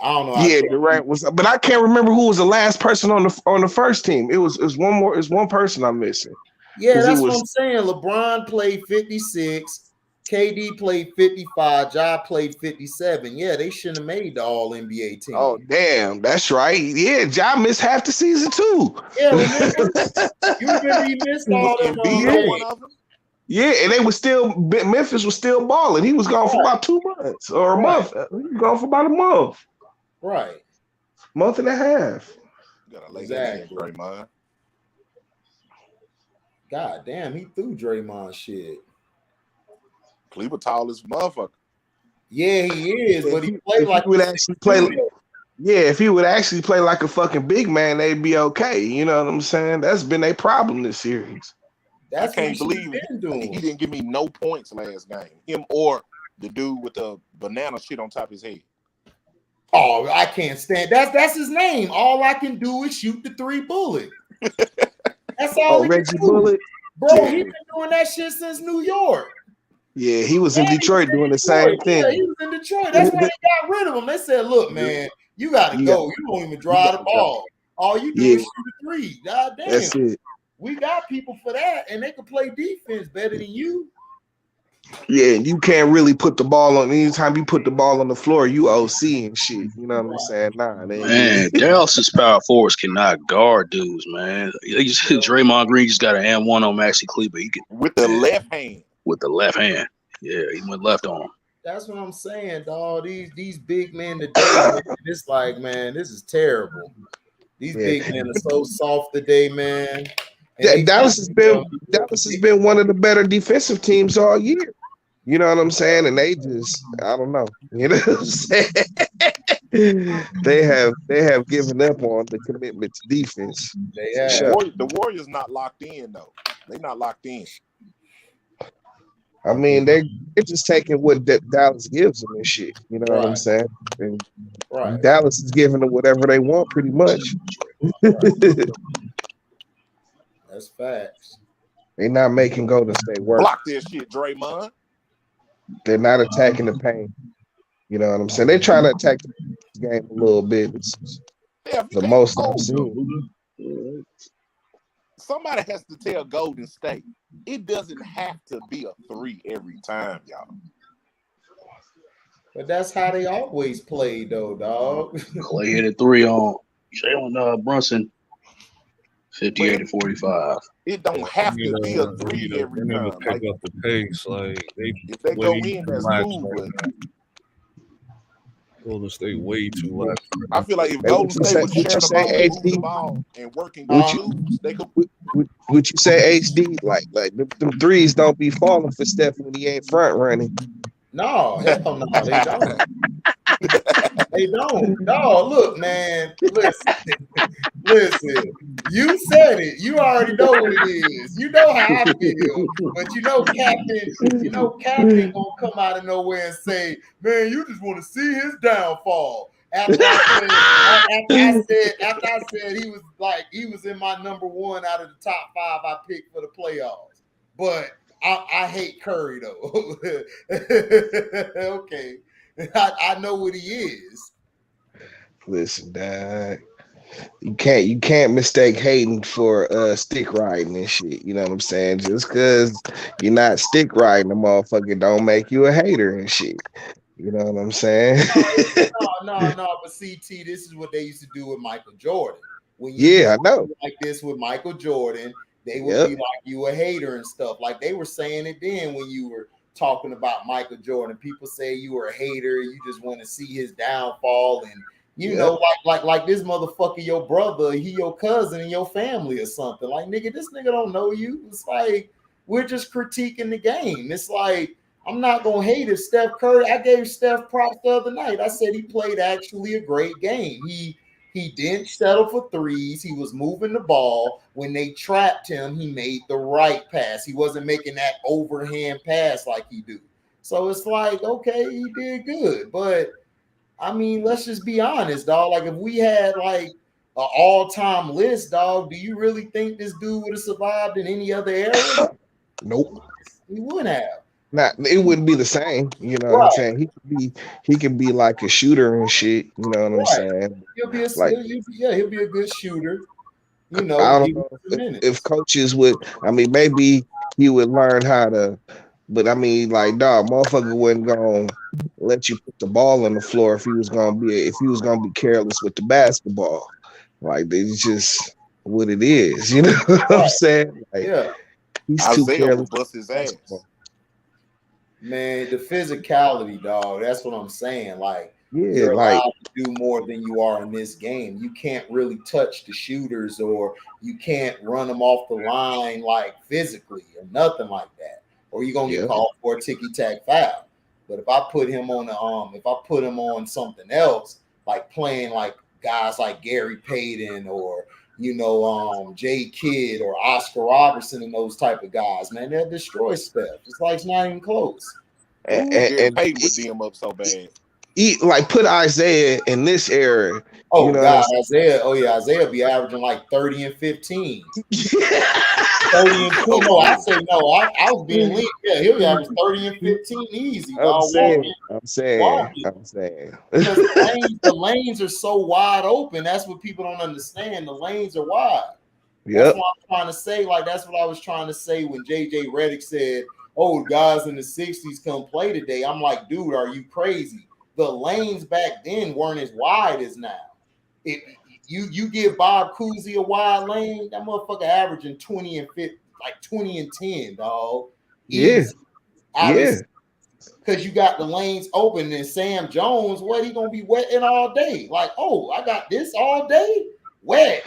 I don't know. Yeah, Durant was, but I can't remember who was the last person on the first team. It was one more. It's one person I'm missing. Yeah, that's what I'm saying. LeBron played 56. KD played 55. Ja played 57. Yeah, they shouldn't have made the All NBA team. Oh, damn. That's right. Yeah, Ja missed half the season, too. Yeah, remember? You remember he missed all them. Yeah, and they were still, Memphis was still balling. He was gone for about 2 months or a month. He was gone for about a month. Right. Month and a half. You gotta lay that in, Draymond. God damn, he threw Draymond shit. Cleaver tall as motherfucker. Yeah, he is, but he played like he would actually play. Yeah, if he would actually play like a fucking big man, they'd be okay. You know what I'm saying? That's been a problem this series. That's I can't believe he didn't give me no points last game. Him or the dude with the banana shit on top of his head. Oh, I can't stand. That's his name. All I can do is shoot the 3 bullet. That's all. Reggie Bullet, bro. He's been doing that shit since New York. Yeah, he was in Detroit doing the same thing. Yeah, he was in Detroit. That's why they got rid of him. They said, "Look, man, you got to go. You don't even drive the ball. All you do is shoot a 3. God damn. That's it. We got people for that, and they can play defense better than you. Yeah, and you can't really put the ball on. Anytime you put the ball on the floor, you OC and shit. You know what I'm saying? Nah, man, Dallas's power forwards cannot guard dudes, man. Draymond Green just got an and one on Maxi Kleber. He can with the left hand. With the left hand, yeah, he went left on him. That's what I'm saying, dog. These big men today, it's like, man, this is terrible. These big men are so soft today, man. Dallas has been one of the better defensive teams all year. You know what I'm saying? And they just, I don't know. You know what I'm saying? they have given up on the commitment to defense. They have. The Warriors not locked in though. They're not locked in. I mean, they're just taking what Dallas gives them and shit. You know what I'm saying? And Dallas is giving them whatever they want, pretty much. That's facts. They're not making Golden State work. Block this shit, Draymond. They're not attacking the paint. You know what I'm saying? They're trying to attack the game a little bit. It's the most I've seen. Somebody has to tell Golden State it doesn't have to be a 3 every time, y'all. But that's how they always play, though, dog. Clay hit a 3 on Jalen Brunson, 58-45. It don't have to be a 3 every time. Pick up the pace, like if they go in, that's cool. But Golden State way too lax. I feel like if Golden State was sharing the ball and working they could. Would you say HD like them threes don't be falling for Steph when he ain't front running? No, hell no, they don't. They don't. No, look, man. Listen. You said it. You already know what it is. You know how I feel. But Captain gonna come out of nowhere and say, man, you just want to see his downfall. After I said he was in my number one out of the top 5 I picked for the playoffs. But I hate Curry though. Okay. I know what he is. Listen, dad. You can't mistake hating for stick riding and shit. You know what I'm saying? Just because you're not stick riding, the motherfucker don't make you a hater and shit. You know what I'm saying? No. But CT, this is what they used to do with Michael Jordan. When I know. Like this with Michael Jordan, they would be like you a hater and stuff. Like they were saying it then when you were talking about Michael Jordan. People say you were a hater, you just want to see his downfall, and you know, like this motherfucker, your brother, he your cousin in your family or something. Like, nigga, this nigga don't know you. It's like we're just critiquing the game. It's like I'm not gonna hate if Steph Curry. I gave Steph props the other night. I said he played actually a great game. He didn't settle for threes. He was moving the ball. When they trapped him, he made the right pass. He wasn't making that overhand pass like he do. So it's like, okay, he did good. But, I mean, let's just be honest, dog. Like, if we had, like, an all-time list, dog, do you really think this dude would have survived in any other era? Nope. He wouldn't have. It wouldn't be the same. You know what I'm saying? He could be like a shooter and shit. You know what I'm saying? He'll be a good shooter. You know, I don't know if coaches would. I mean, maybe he would learn how to. But I mean, like, dog, motherfucker wasn't gonna let you put the ball on the floor if he was gonna be careless with the basketball. Like, it's just what it is. You know what I'm saying? Like, he's too careless. Bust his ass. Man, the physicality, dog. That's what I'm saying. Like, you're allowed to do more than you are in this game. You can't really touch the shooters, or you can't run them off the line like physically, or nothing like that. Or you're gonna get called for a ticky-tack foul. But if I put him on something else, like playing like guys like Gary Payton or Jay Kidd or Oscar Robertson and those type of guys, man, they'll destroy Steph. It's like it's not even close. And Payton would DM up so bad. Like, put Isaiah in this era. Oh, God, Isaiah. Oh, yeah, Isaiah be averaging like 30 and 15. 30 and 20. No, I was being lean. Yeah, he'll be averaging 30 and 15 easy. I'm saying. Because the lanes are so wide open. That's what people don't understand. The lanes are wide. That's what I'm trying to say. Like, that's what I was trying to say when JJ Redick said, oh, guys in the 60s come play today. I'm like, dude, are you crazy? The lanes back then weren't as wide as now. If you give Bob Cousy a wide lane, that motherfucker averaging 20 and 50, like 20 and 10, dog. Easy. Because you got the lanes open, and Sam Jones, what he gonna be wetting all day? Like, oh, I got this all day, wet.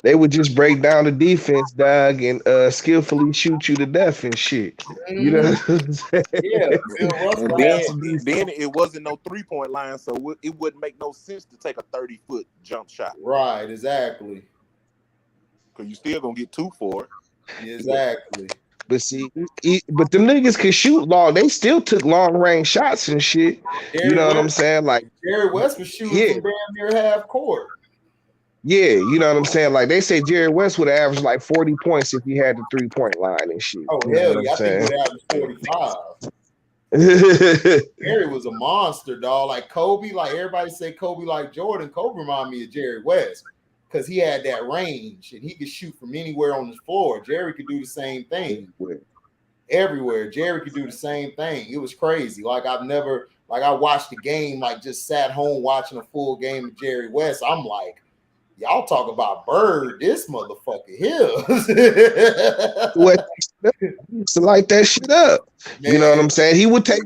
They would just break down the defense, dog, and skillfully shoot you to death and shit. You know what I'm saying? Then it wasn't no 3-point line, so it wouldn't make no sense to take a 30-foot jump shot. Right, exactly. Because you still gonna get 2 for it. Exactly. But see, but them niggas could shoot long. They still took long range shots and shit. You know what I'm saying? Like, Jerry West was shooting from damn near half court. Yeah, you know what I'm saying? Like, they say Jerry West would average like 40 points if he had the 3-point line and shit. Oh, hell yeah. I think he would average 45. Jerry was a monster, dog. Like Kobe, like everybody say Kobe like Jordan. Kobe reminded me of Jerry West because he had that range and he could shoot from anywhere on the floor. Jerry could do the same thing. Everywhere. Jerry could do the same thing. It was crazy. Like, I watched the game, like just sat home watching a full game of Jerry West. I'm like, y'all talk about Bird, this motherfucker here. To light that shit up. Man. You know what I'm saying? He would take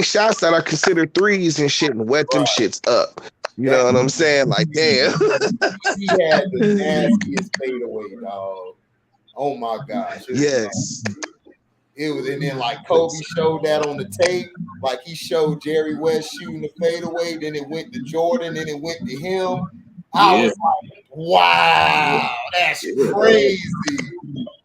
shots that are considered threes and shit and wet them shits up. You know what I'm saying? Like, damn. He had the nastiest fadeaway, dog. Oh my gosh. It was, and then like Kobe showed that on the tape. Like he showed Jerry West shooting the fadeaway, then it went to Jordan, then it went to him. I was like, wow, that's crazy.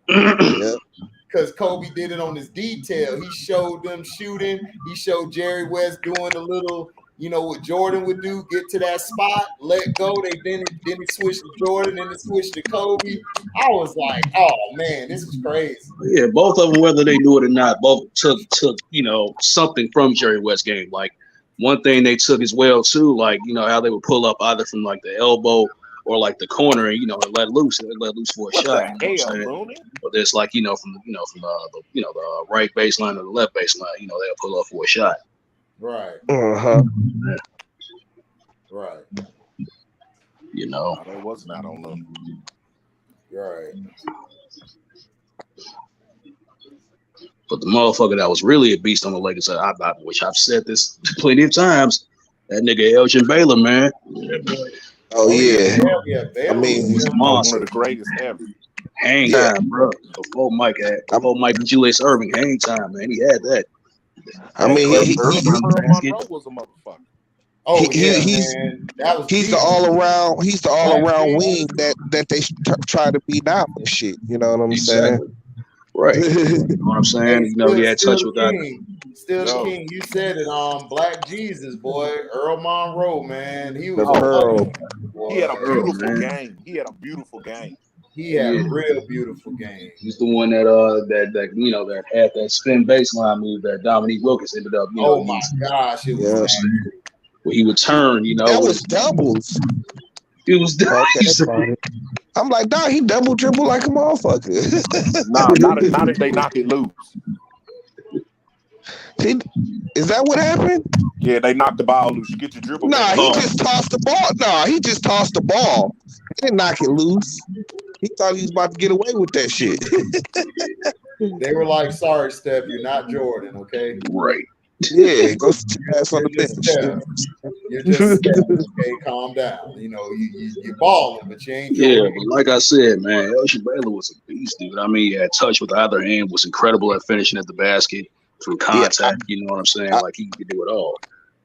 Because Kobe did it on his detail. He showed them shooting. He showed Jerry West doing the little, you know, what Jordan would do, get to that spot, let go. Then it switched to Jordan, then it switched to Kobe. I was like, oh man, this is crazy. Yeah, both of them, whether they knew it or not, both took you know, something from Jerry West's game. Like one thing they took as well too, like, you know, how they would pull up either from like the elbow or like the corner, and, you know, and let loose for a shot. You know, but there's like, you know, from the right baseline or the left baseline, you know, they'll pull up for a shot. Right. Right. You know, it was not on them. Right. But the motherfucker that was really a beast on the Lakers, which I've said this plenty of times, that nigga Elgin Baylor, man. Oh yeah. I mean, he's one of the greatest ever. Hang time, bro. Before Mike and Julius Irving, hang time, man. He had that. I mean, Monroe was a motherfucker. Oh he's the all around. He's the all around wing that they try to beat out and shit. You know what I'm saying? Right. You know what I'm saying? You know, he had touch with that. Still the king. You said it. Black Jesus, boy. Earl Monroe, man. He was he had a beautiful game. He had a beautiful game. He had a real beautiful game. He's the one that you know, that had that spin baseline move that Dominique Wilkins ended up. You know, oh my gosh, it was where he would turn. You know, that was doubles. It was doubles. I'm like, dog, he double dribble like a motherfucker. Not if they knock it loose. Is that what happened? Yeah, they knocked the ball loose. You get your dribble. He just tossed the ball. He just tossed the ball. He didn't knock it loose. He thought he was about to get away with that shit. They were like, sorry, Steph, you're not Jordan, okay? Right. Yeah, go sit your ass on the bench. You're just Steph, okay? Calm down. You know, you're balling, but you ain't Jordan. Yeah, but like I said, man, Elgin Baylor was a beast, dude. I mean, he had touch with either hand, was incredible at finishing at the basket through contact. You know what I'm saying? Like, he could do it all.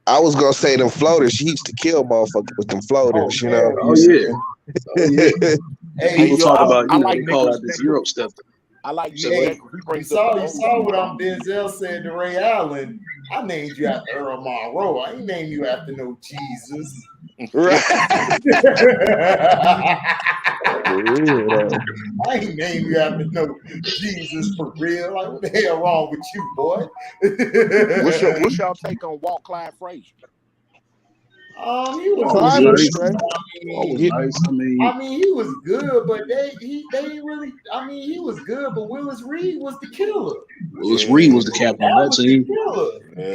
I was gonna say them floaters. He used to kill motherfuckers with them floaters. You know? Oh yeah. Hey, people talk about, you know, they call out this Euro stuff. I like you saw what Denzel said to Ray Allen. I named you after Earl Monroe. I ain't named you after no Jesus. Right. I ain't named you after no Jesus for real. Like, what the hell wrong with you, boy? What's y'all take on Walt Clyde Frazier? He was nice. I mean, he was good, but they really. I mean, he was good, but Willis Reed was the killer. Willis Reed was the captain on that team.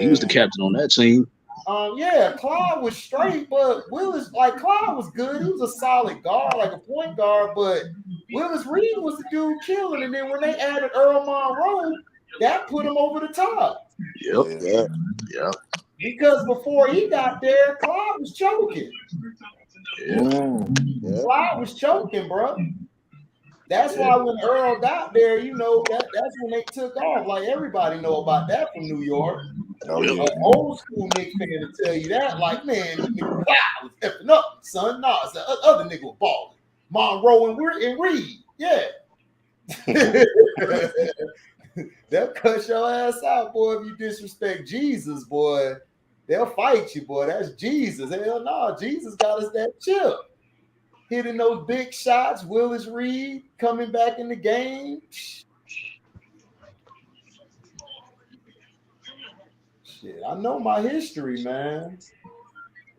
He was the captain on that team. Clyde was straight, but Clyde was good. He was a solid guard, like a point guard, but Willis Reed was the dude killing. And then when they added Earl Monroe, that put him over the top. Yep. Because before he got there, Clyde was choking. Clyde was choking, bro. That's why when Earl got there, you know, that's when they took off. Like, everybody know about that from New York. Old school Knicks fan to tell you that. Like, man, Clyde was effing up, son. Nah, it's the other nigga was balling. Monroe and Reed. Yeah. They'll cut your ass out, boy, if you disrespect Jesus, boy. They'll fight you, boy. That's Jesus. Hell no, Jesus got us that chip. Hitting those big shots, Willis Reed coming back in the game. Shit, I know my history, man.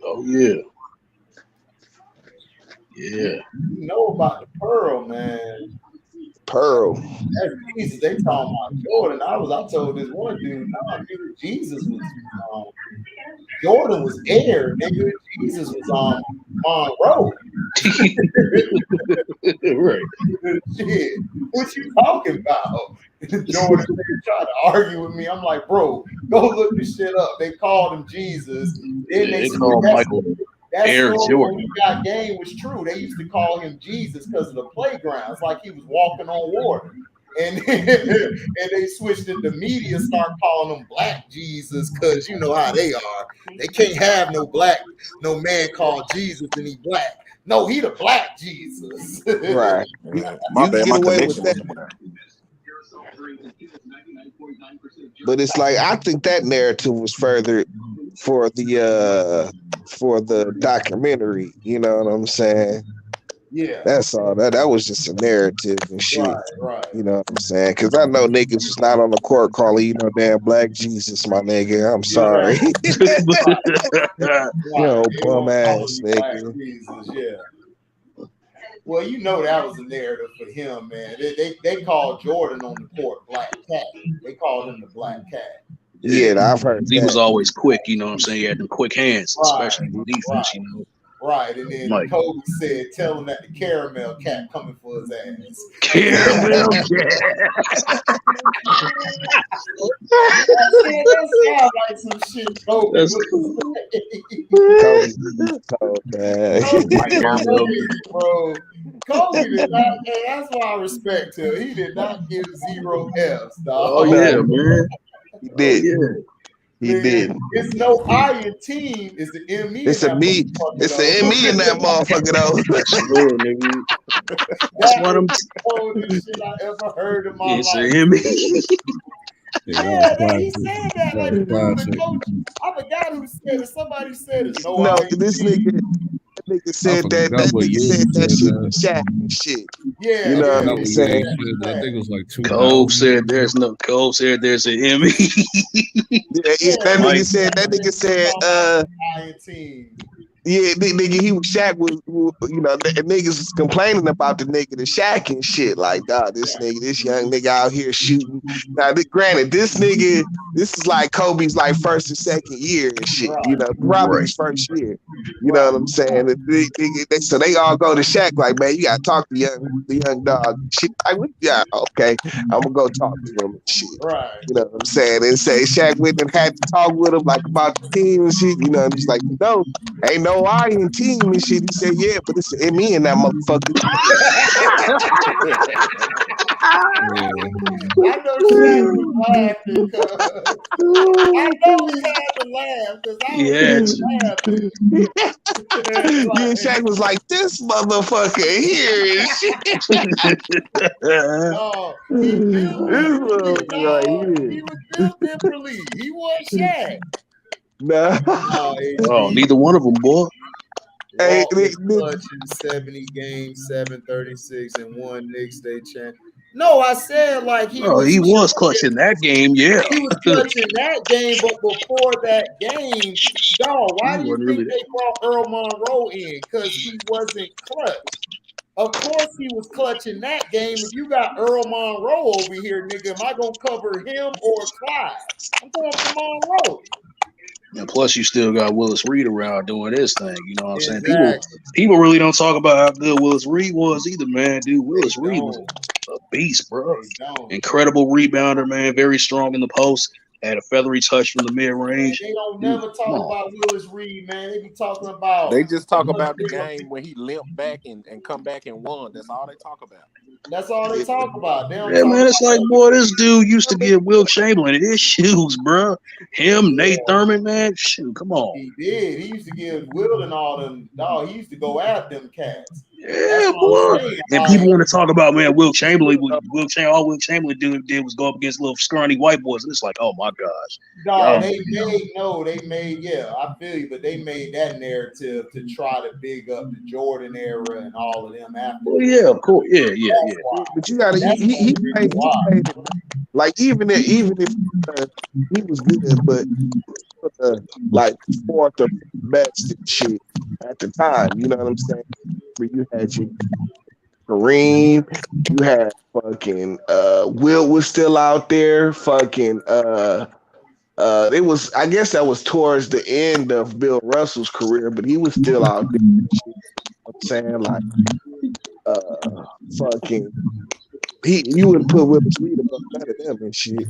Oh, yeah. Yeah. You know about the Pearl, man. Pearl. That's Jesus. They talking about Jordan. I told this one dude, nah, nigga, Jesus was Jordan was air, nigga. Jesus was Monroe. Right. Shit. What you talking about? Jordan tried to argue with me. I'm like, bro, go look this shit up. They called him Jesus. Then they called Michael Air Jordan. When he got game was true. They used to call him Jesus because of the playground. It's like he was walking on water. And and they switched it. The media start calling them Black Jesus because you know how they are. They can't have no man called Jesus and he black. No, he the Black Jesus. Right. My You can bad, get my away with connection that. was bad. But it's like I think that narrative was further for the documentary. You know what I'm saying? Yeah. That's all. That was just a narrative and shit. Right. You know what I'm saying? Because I know niggas was not on the court calling, damn Black Jesus, my nigga. I'm sorry. Yo, bum ass nigga. Jesus, yeah. Well, you know that was a narrative for him, man. They called Jordan on the court Black Cat. They called him the Black Cat. Yeah, I've heard He that. was always quick, you know what I'm saying? He had them quick hands, especially in defense, you know. Right, and then Like- Kobe said, "Tell him that the caramel cat coming for his ass." Caramel cat. That sounds like some shit Kobe That's would Kobe told that. say. Bro, Kobe did not, and that's why I respect him. He did not give 0 F's, dog. Oh yeah, man. He did. Oh, yeah. He did. It's no I in team. It's the ME. It's a me. It's an ME in that motherfucker though. That's real, nigga. That's what I'm- the coldest shit I ever heard in my It's life. a him. Yeah, he said that. Like the dude, the coach. I forgot who said it. Somebody said it. No, No, I ain't this seen nigga. That nigga said that. forgot That what nigga year said he that said shit that. to Shaq and shit. Yeah, You know yeah, what I'm That was saying? I think it was like 2000. Cole said there's no. Cole said there's an Emmy. Yeah, that Mike. nigga said. That nigga said. I team. Yeah, nigga, he was Shaq was, the niggas was complaining about the nigga, the Shaq and shit. Like, dog, this young nigga out here shooting. Now, granted, this is like Kobe's like first or second year and shit. Probably his first year. You know what I'm saying? So they all go to Shaq like, man, you gotta talk to the young dog. Shit, like, yeah, okay, I'm gonna go talk to him and shit. Right. You know what I'm saying? And say Shaq went and had to talk with him like about the team and shit. You know, and he's like, ain't no I in team and shit. He said, yeah, but it's me and that motherfucker. I know Shaq was laughing because I know he had to laugh because I was laughing. Yeah, Shaq was like, this motherfucker here and shit. No, he built differently. He was built differently. He was Shaq. Nah. Oh, neither one of them, boy. Hey, clutching 70 games, 736, and 1 Knicks Day champ. No, I said like he was clutching that game, yeah. He was clutching that game, but before that game, dog, why do you think they brought Earl Monroe in? Because he wasn't clutch. Of course he was clutching that game. If you got Earl Monroe over here, nigga, am I gonna cover him or Clyde? I'm going for Monroe. And plus, you still got Willis Reed around doing his thing. You know what I'm saying? Exactly. People really don't talk about how good Willis Reed was either, man. Dude, Willis Reed was a beast, bro. Incredible rebounder, man. Very strong in the post. Had a feathery touch from the mid range. They don't never talk about Willis Reed, man. They be talking about. They just talk about the game when he limped back and come back and won. That's all they talk about. That's all they talk about. They don't yeah, man. It's like, boy, this dude used to give Will Chamberlain his shoes, bro. Him, Nate Thurman, man. Shoot, come on. He did. He used to give Will and all them. Dog, he used to go after them cats. Yeah, boy. And people want to talk about, man, Will Chamberlain. All Will Chamberlain did was go up against little scrawny white boys, and it's like, oh my gosh. No, they made, I feel you, but they made that narrative to try to big up the Jordan era and all of them after. Well, yeah, of course, yeah. But you gotta, he played, like even if he was good, but like fourth or best and shit at the time. You know what I'm saying? Where you had your Kareem, you had fucking Wilt was still out there. Fucking it was, I guess that was towards the end of Bill Russell's career, but he was still out there. You know what I'm saying, like fucking you wouldn't put Willis Reed above none of them and shit.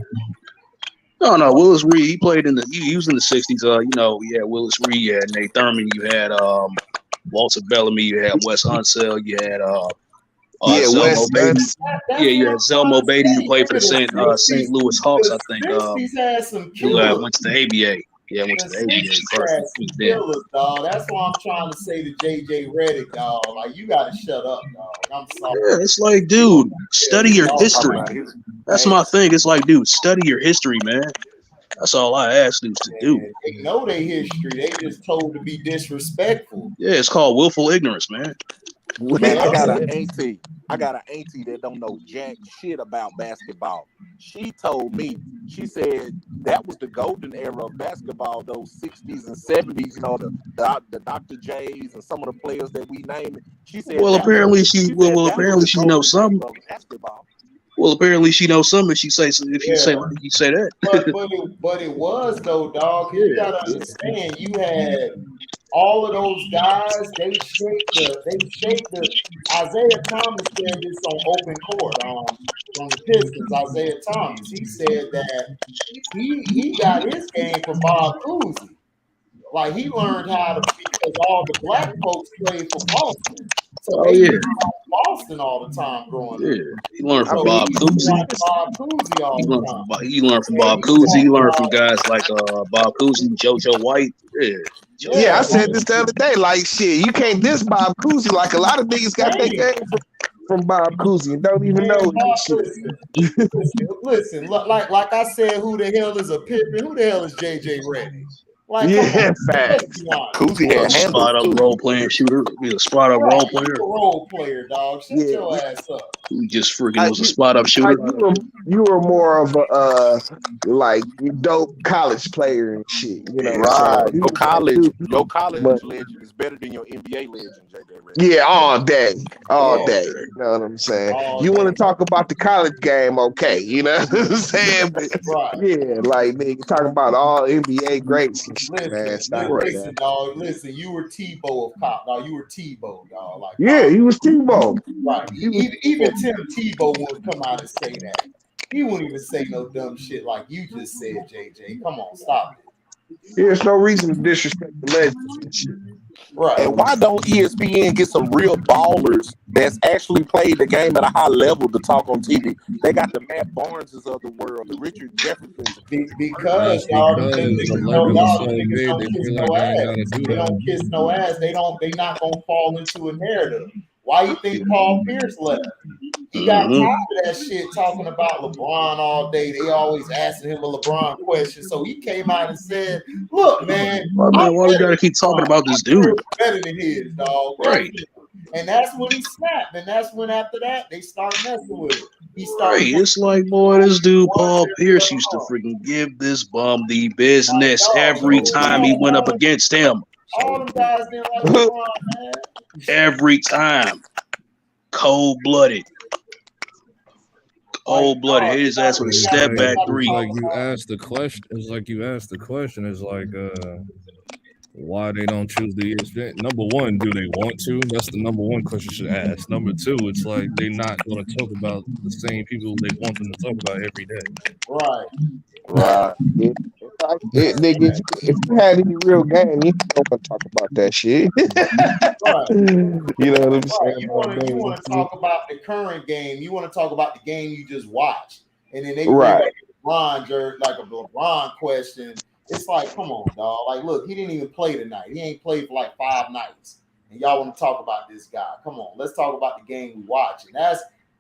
No, Willis Reed, he played he was in the 60s. You had Willis Reed, you had Nate Thurman, you had Walter Bellamy, you had Wes Unseld, you had Yeah, Zelmo West. Beatty. That's Yeah, you what had I'm Zelmo trying to Beatty who say. played for the The St. 60s, Louis Hawks, I the think. 60s had some Who killers. went to the ABA. Yeah, went to The the ABA 60s first. had some killers, dog. That's why I'm trying to say to JJ Redick, dog. Like, you got to shut up, dog. I'm sorry. Yeah, it's like, dude, study your Talk history. about his That's my thing. It's like, dude, study your history, man. That's all I ask dudes to do. Man, they know their history. They just told to be disrespectful. Yeah, it's called willful ignorance, man. Man, I got Yeah. an auntie. I got an auntie that don't know jack shit about basketball. She told me, she said that was the golden era of basketball, those 60s and 70s, you know, the Dr. J's and some of the players that we named. She said Well, that apparently was, she said well that apparently was the she knows golden something. era of basketball. Well, apparently she knows something. If you say that. But it was though, dog. You gotta understand, you had all of those guys. They shaped the. Isaiah Thomas said this on Open Court. From the Pistons, Isaiah Thomas. He said that he got his game from Bob Cousy. Like, he learned how to, because all the black folks played for Boston. So they used to watch Boston all the time growing up. He learned from So Bob he used to Cousy. watch Bob Cousy all He the learned time. from Bob Cousy. He learned from guys like Bob Cousy, JoJo White. Yeah, I said this the other day. Like, shit, you can't diss Bob Cousy. Like, a lot of niggas got their game from Bob Cousy and don't even know that shit. Listen, like I said, who the hell is a Pippen? Who the hell is JJ Redick? Like, Yeah, facts. Cousy had handles spot up too. role playing shooter. Be a spot up role player. Role player, dog. Shut your ass up. Who just freaking was a spot up shooter. You were more of a like dope college player and shit. You know, Right. Your college but, legend is better than your NBA legend, JJ Redick. yeah, all day. You know what I'm saying? You want to talk about the college game, okay? You know what I'm saying? But, yeah, like, nigga, talking about all NBA greats and shit, man. Stop Listen, dog. Listen, you were Tebow of cop, dog. You were Tebow, dog. Like, yeah, he was Tebow. Right. Even Tim Tebow wouldn't come out and say that. He wouldn't even say no dumb shit like you just said, JJ. Come on, stop it. There's no reason to disrespect the legends and shit. Right. And why don't ESPN get some real ballers that's actually played the game at a high level to talk on TV? They got the Matt Barneses of the world, the Richard Jeffersons. Because y'all don't kiss no ass. They don't kiss no ass. They not gonna fall into a narrative. Why you think Paul Pierce left? He got tired of that shit talking about LeBron all day. They always asking him a LeBron question. So he came out and said, look, man, why we gotta keep talking about this dude? Better than his, dog. Right. And that's when he snapped. And that's when after that they started messing with it. It's like, boy, this dude Paul Pierce used to freaking give this bum the business every time he went up against him. All them guys didn't like LeBron, man. Every time. Cold-blooded. Hit his ass with a step back three. Like you asked the question. It's like you asked the question. It's like why they don't choose the ESPN. Number one, do they want to? That's the number one question you should ask. Number two, it's like they're not going to talk about the same people they want them to talk about every day. Right. Nigga, if you had any real game, you don't want to talk about that shit. You know what I'm saying? You want to talk about the current game. You want to talk about the game you just watched. And then they bring up LeBron, like a LeBron question. It's like, come on, dog. Like, look, he didn't even play tonight. He ain't played for like 5 nights. And y'all want to talk about this guy. Come on, let's talk about the game we watch. And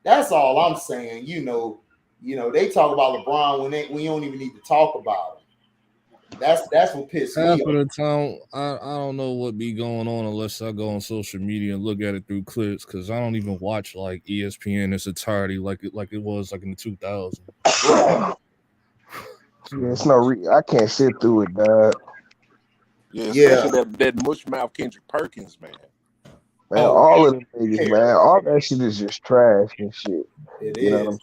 that's all I'm saying. You know, they talk about LeBron when we don't even need to talk about him. That's what pissed me off. Half of the time, I don't know what be going on unless I go on social media and look at it through clips, because I don't even watch like ESPN in its entirety like it was like in the 2000s. It's no I can't sit through it, dog. Yeah. That mushmouth Kendrick Perkins, man. Man, all of them niggas, man, all that shit is just trash and shit. You know what I'm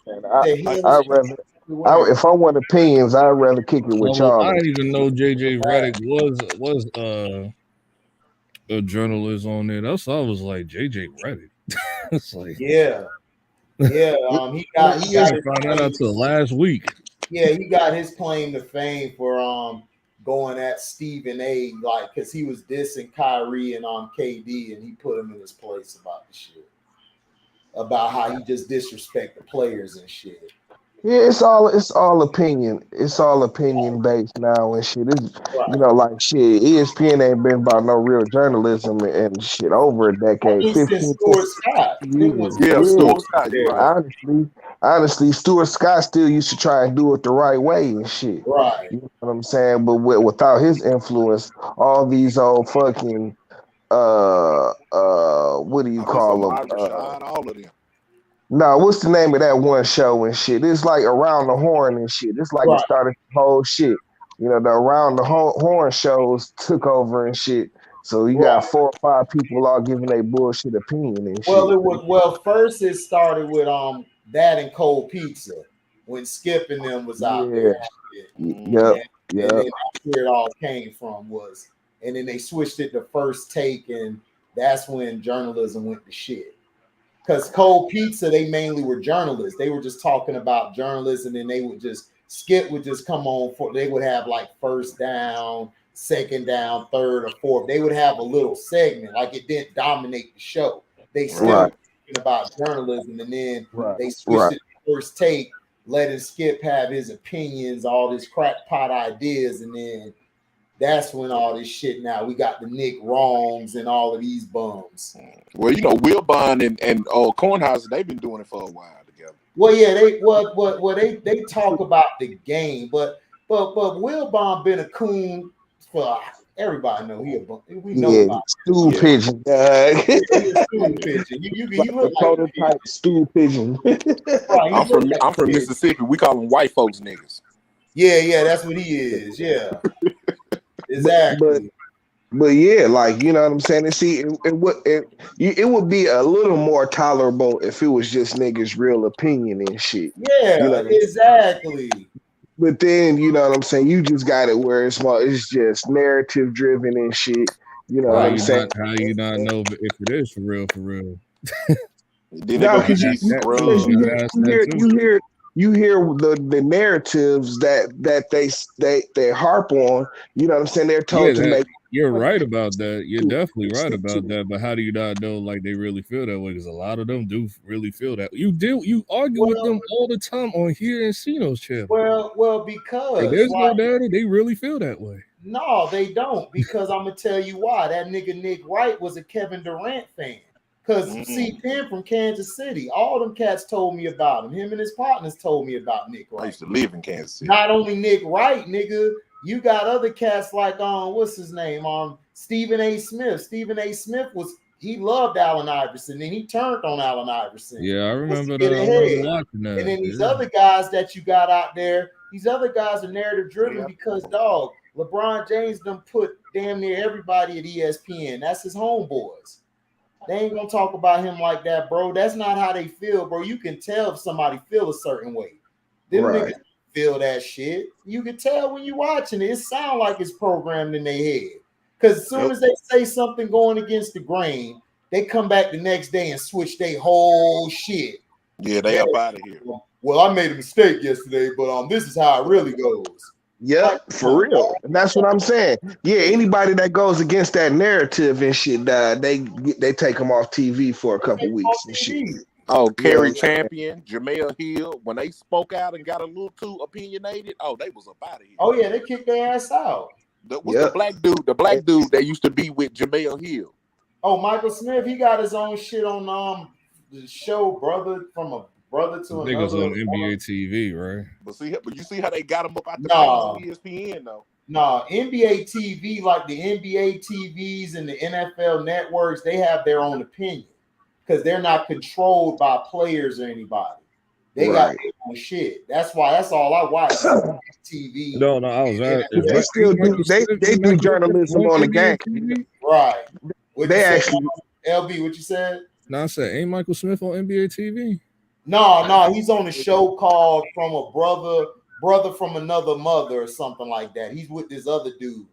saying? If I want opinions, I'd rather kick it with y'all. I didn't even know JJ Redick was a journalist on there. That's why I was like, JJ Redick. It's like, yeah. He got found that out till last week. Yeah, he got his claim to fame for going at Stephen A. like because he was dissing Kyrie and KD, and he put him in his place about the shit. about how he just disrespect the players and shit. Yeah, it's all opinion. It's all opinion based now and shit. It's Right. like shit. ESPN ain't been about no real journalism and shit over a I decade, mean, since 15, Stuart Scott, I think years. was Yeah, Yeah. Stuart Scott, you're right. Honestly, Stuart Scott still used to try and do it the right way and shit. right. You know what I'm saying? But without his influence, all these old fucking what do you Alyssa call them? Rashad, all of them. No, what's the name of that one show and shit? It's like Around the Horn and shit. It's like it Right. started the whole shit. You know, the Around the Horn shows took over and shit. So you got 4 or 5 people all giving their bullshit opinion and Well, shit. first it started with that and Cold Pizza when Skip and them was out there. Yep. And then that's where it all came from was, and then they switched it to First Take, and that's when journalism went to shit. Because Cold Pizza, they mainly were journalists. They were just talking about journalism, and they would just Skip would just come on for. They would have like first down, second down, third or fourth. They would have a little segment, like it didn't dominate the show. They still were talking about journalism, and then they switched it to First Take, letting Skip have his opinions, all this crackpot ideas, and then that's when all this shit. Now we got the Nick Wrongs and all of these bums. Well, you know, Wilbon and Kornheiser, they've been doing it for a while together. Well, yeah, they talk about the game, but Wilbon been a coon for everybody. Know we know about stool pigeon. Stool pigeon. You look like prototype stool pigeon. Right, I'm from Mississippi. We call them white folks niggas. Yeah, that's what he is. Yeah, exactly. But yeah, like, you know what I'm saying? And see, it would be a little more tolerable if it was just niggas' real opinion and shit. Yeah, you know exactly. But then, you know what I'm saying? You just got it where it's just narrative driven and shit. You know what I'm saying? How you not know if it is for real, for real? No, because you hear the narratives that they harp on. You know what I'm saying? They're told to make. You're right about that. You're definitely right about that. But how do you not know like they really feel that way? Because a lot of them do really feel that. You argue with them all the time on here and Cino's channel. Well, because there's no data, they really feel that way. No, they don't. Because I'm gonna tell you why. That nigga Nick Wright was a Kevin Durant fan. Because C. Penn from Kansas City, all them cats told me about him. Him and his partners told me about Nick Wright. I used to live in Kansas City. Not only Nick Wright, nigga, you got other cats like what's his name? Stephen A. Smith. Stephen A. Smith he loved Allen Iverson, and he turned on Allen Iverson. Yeah, I remember that. I remember watching that. And then these other guys that you got out there, these other guys are narrative driven because LeBron James done put damn near everybody at ESPN. That's his homeboys. They ain't gonna talk about him like that, bro. That's not how they feel, bro. You can tell if somebody feel a certain way. Them niggas feel that shit. You can tell when you watching it. It sound like it's programmed in their head. Because as soon as they say something going against the grain, they come back the next day and switch their whole shit. Yeah, they up out of here. Well, I made a mistake yesterday, but this is how it really goes. Yeah, for real. And that's what I'm saying. Yeah, anybody that goes against that narrative and shit, they take them off TV for a couple weeks and shit. Oh, Kerry Champion, Jamel Hill, when they spoke out and got a little too opinionated, they was up out of here. Oh yeah, they kicked their ass out. The black dude? The black dude that used to be with Jamel Hill. Oh, Michael Smith, he got his own shit on the show, brother to niggas another. On NBA TV, right? But you see how they got him up out the on ESPN though. No, NBA TV, like the NBA TVs and the NFL networks, they have their own opinion because they're not controlled by players or anybody. They got their own shit. That's all I watch. TV. No, I was right. They do journalism on the game. Right. They actually LB, what you said? No, I said, ain't Michael Smith on NBA TV? No, he's on a show called From a Brother from Another Mother or something like that. He's with this other dude.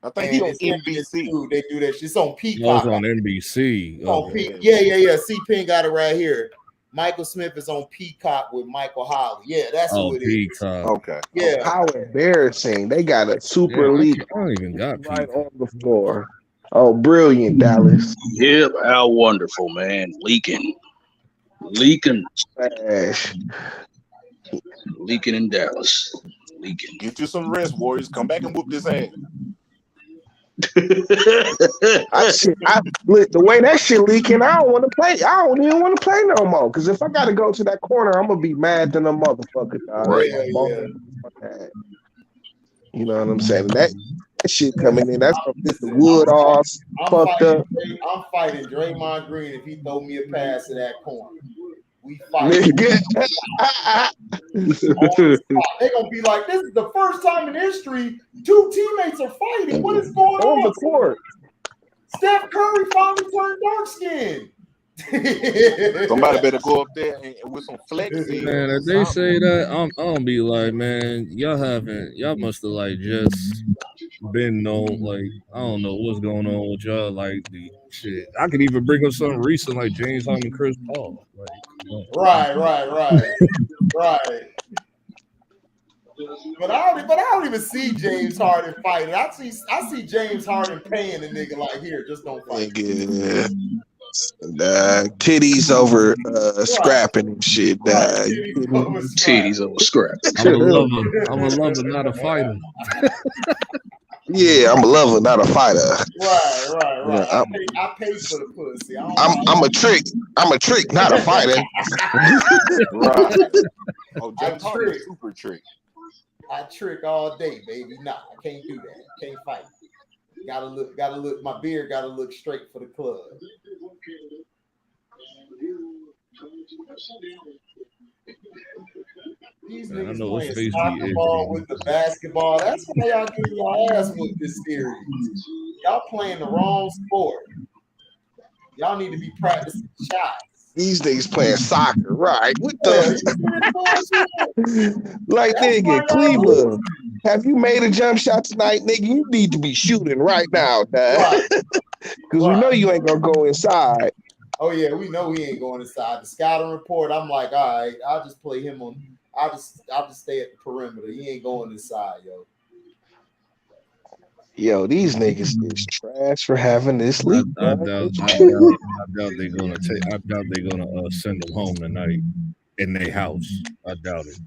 I think he's on NBC. They do that shit. It's on Peacock. It's on NBC. Yeah. C-Pen got it right here. Michael Smith is on Peacock with Michael Holly. Yeah, that's who it Peacock. is. Okay. Yeah. How embarrassing. They got a super league I don't even got right on the floor. Oh, brilliant, Dallas. Yep, how wonderful, man. Leaking. Leaking Trash. in Dallas. Leaking. Get you some rest, Warriors. Come back and whoop this ass. Look, the way that shit leaking, I don't want to play. I don't even want to play no more. Because if I got to go to that corner, I'm gonna be mad than a motherfucker. Dog. Right. Yeah. You know what I'm saying? That shit coming in, that's gonna get the wood all fucked up. I'm fighting Draymond Green if he throw me a pass to that corner. We fight. They're gonna be like, this is the first time in history 2 teammates are fighting. What is going on on? The court? Steph Curry finally turned dark skin. Somebody better go up there and with some flexing. Man, if they say that, I'm gonna be like, man, y'all must have like just been known, like, I don't know what's going on with y'all, like the shit. I could even bring up something recent like James Harden and Chris Paul. Like, Right. But I don't even see James Harden fighting. I see James Harden paying the nigga like, here, just don't fight. Titties over scrapping and shit. Titties over scrap. I'm a lover, not a fighter. Yeah, I'm a lover, not a fighter. Right. Yeah, I pay for the pussy. I'm a trick. I'm a trick, not a fighter. Right. Oh, James Harden is super trick. I trick all day, baby. Nah, I can't do that. Can't fight. Gotta look. My beard gotta look straight for the club. These Man, I niggas know what's playing face soccer ball with the basketball. That's why y'all getting y'all ass with this series. Y'all playing the wrong sport. Y'all need to be practicing shots. These niggas playing soccer, right? What the? Like, nigga, Cleveland, have you made a jump shot tonight, nigga? You need to be shooting right now, dad. Because we know you ain't gonna go inside. Oh yeah, we know he ain't going inside. The scouting report, I'm like, all right, I'll just play him on. I'll just stay at the perimeter. He ain't going inside, yo. Yo, these niggas is trash for having this league. I doubt they're gonna send them home tonight in their house. I doubt it.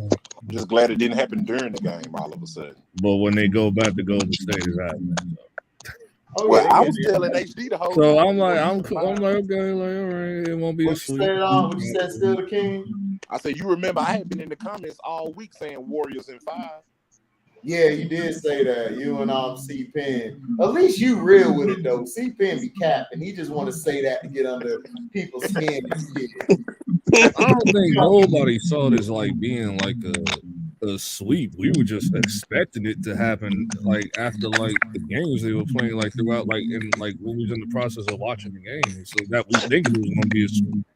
I'm just glad it didn't happen during the game all of a sudden. But when they go back to Golden State, it's happening. Oh, well, yeah, I was telling HD the whole So time. I'm like, okay, like, all right, it won't be a sweep. What you said, still the king? I said, you remember I had been in the comments all week saying Warriors in 5. Yeah, you did say that. You and C Pen. At least you real with it though. C Pen be capping. He just want to say that to get under people's skin and shit. I don't think nobody saw this like being like a sweep. We were just expecting it to happen like after like the games they were playing like throughout like in like when we was in the process of watching the game. So that we think it was gonna be a sweep.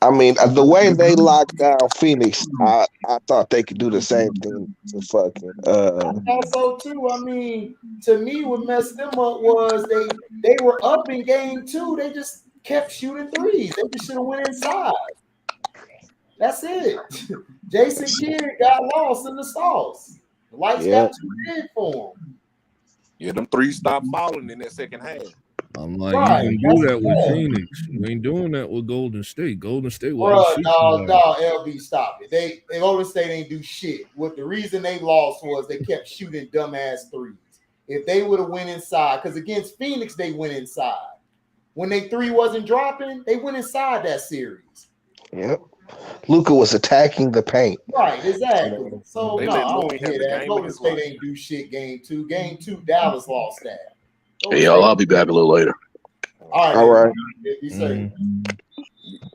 I mean, the way they locked down Phoenix, I thought they could do the same thing to fucking. I thought so too. I mean, to me, what messed them up was they were up in game 2. They just kept shooting threes. They just should have went inside. That's it. Jason Kidd got lost in the sauce. The lights got too big for him. Yeah, them threes stopped falling in that second half. I'm like, you can do that with Phoenix. You ain't doing that with Golden State. Golden State was no, LB, stop it. They Golden State ain't do shit. What the reason they lost was they kept shooting dumbass threes. If they would have went inside, because against Phoenix they went inside. When they 3 wasn't dropping, they went inside that series. Yep. LUKA was attacking the paint. Right, exactly. So They no, let I don't Louis have hear the that. game Golden in his State life. ain't do shit game 2. Game 2, Dallas lost that. Hey, y'all, I'll be back a little later. All right.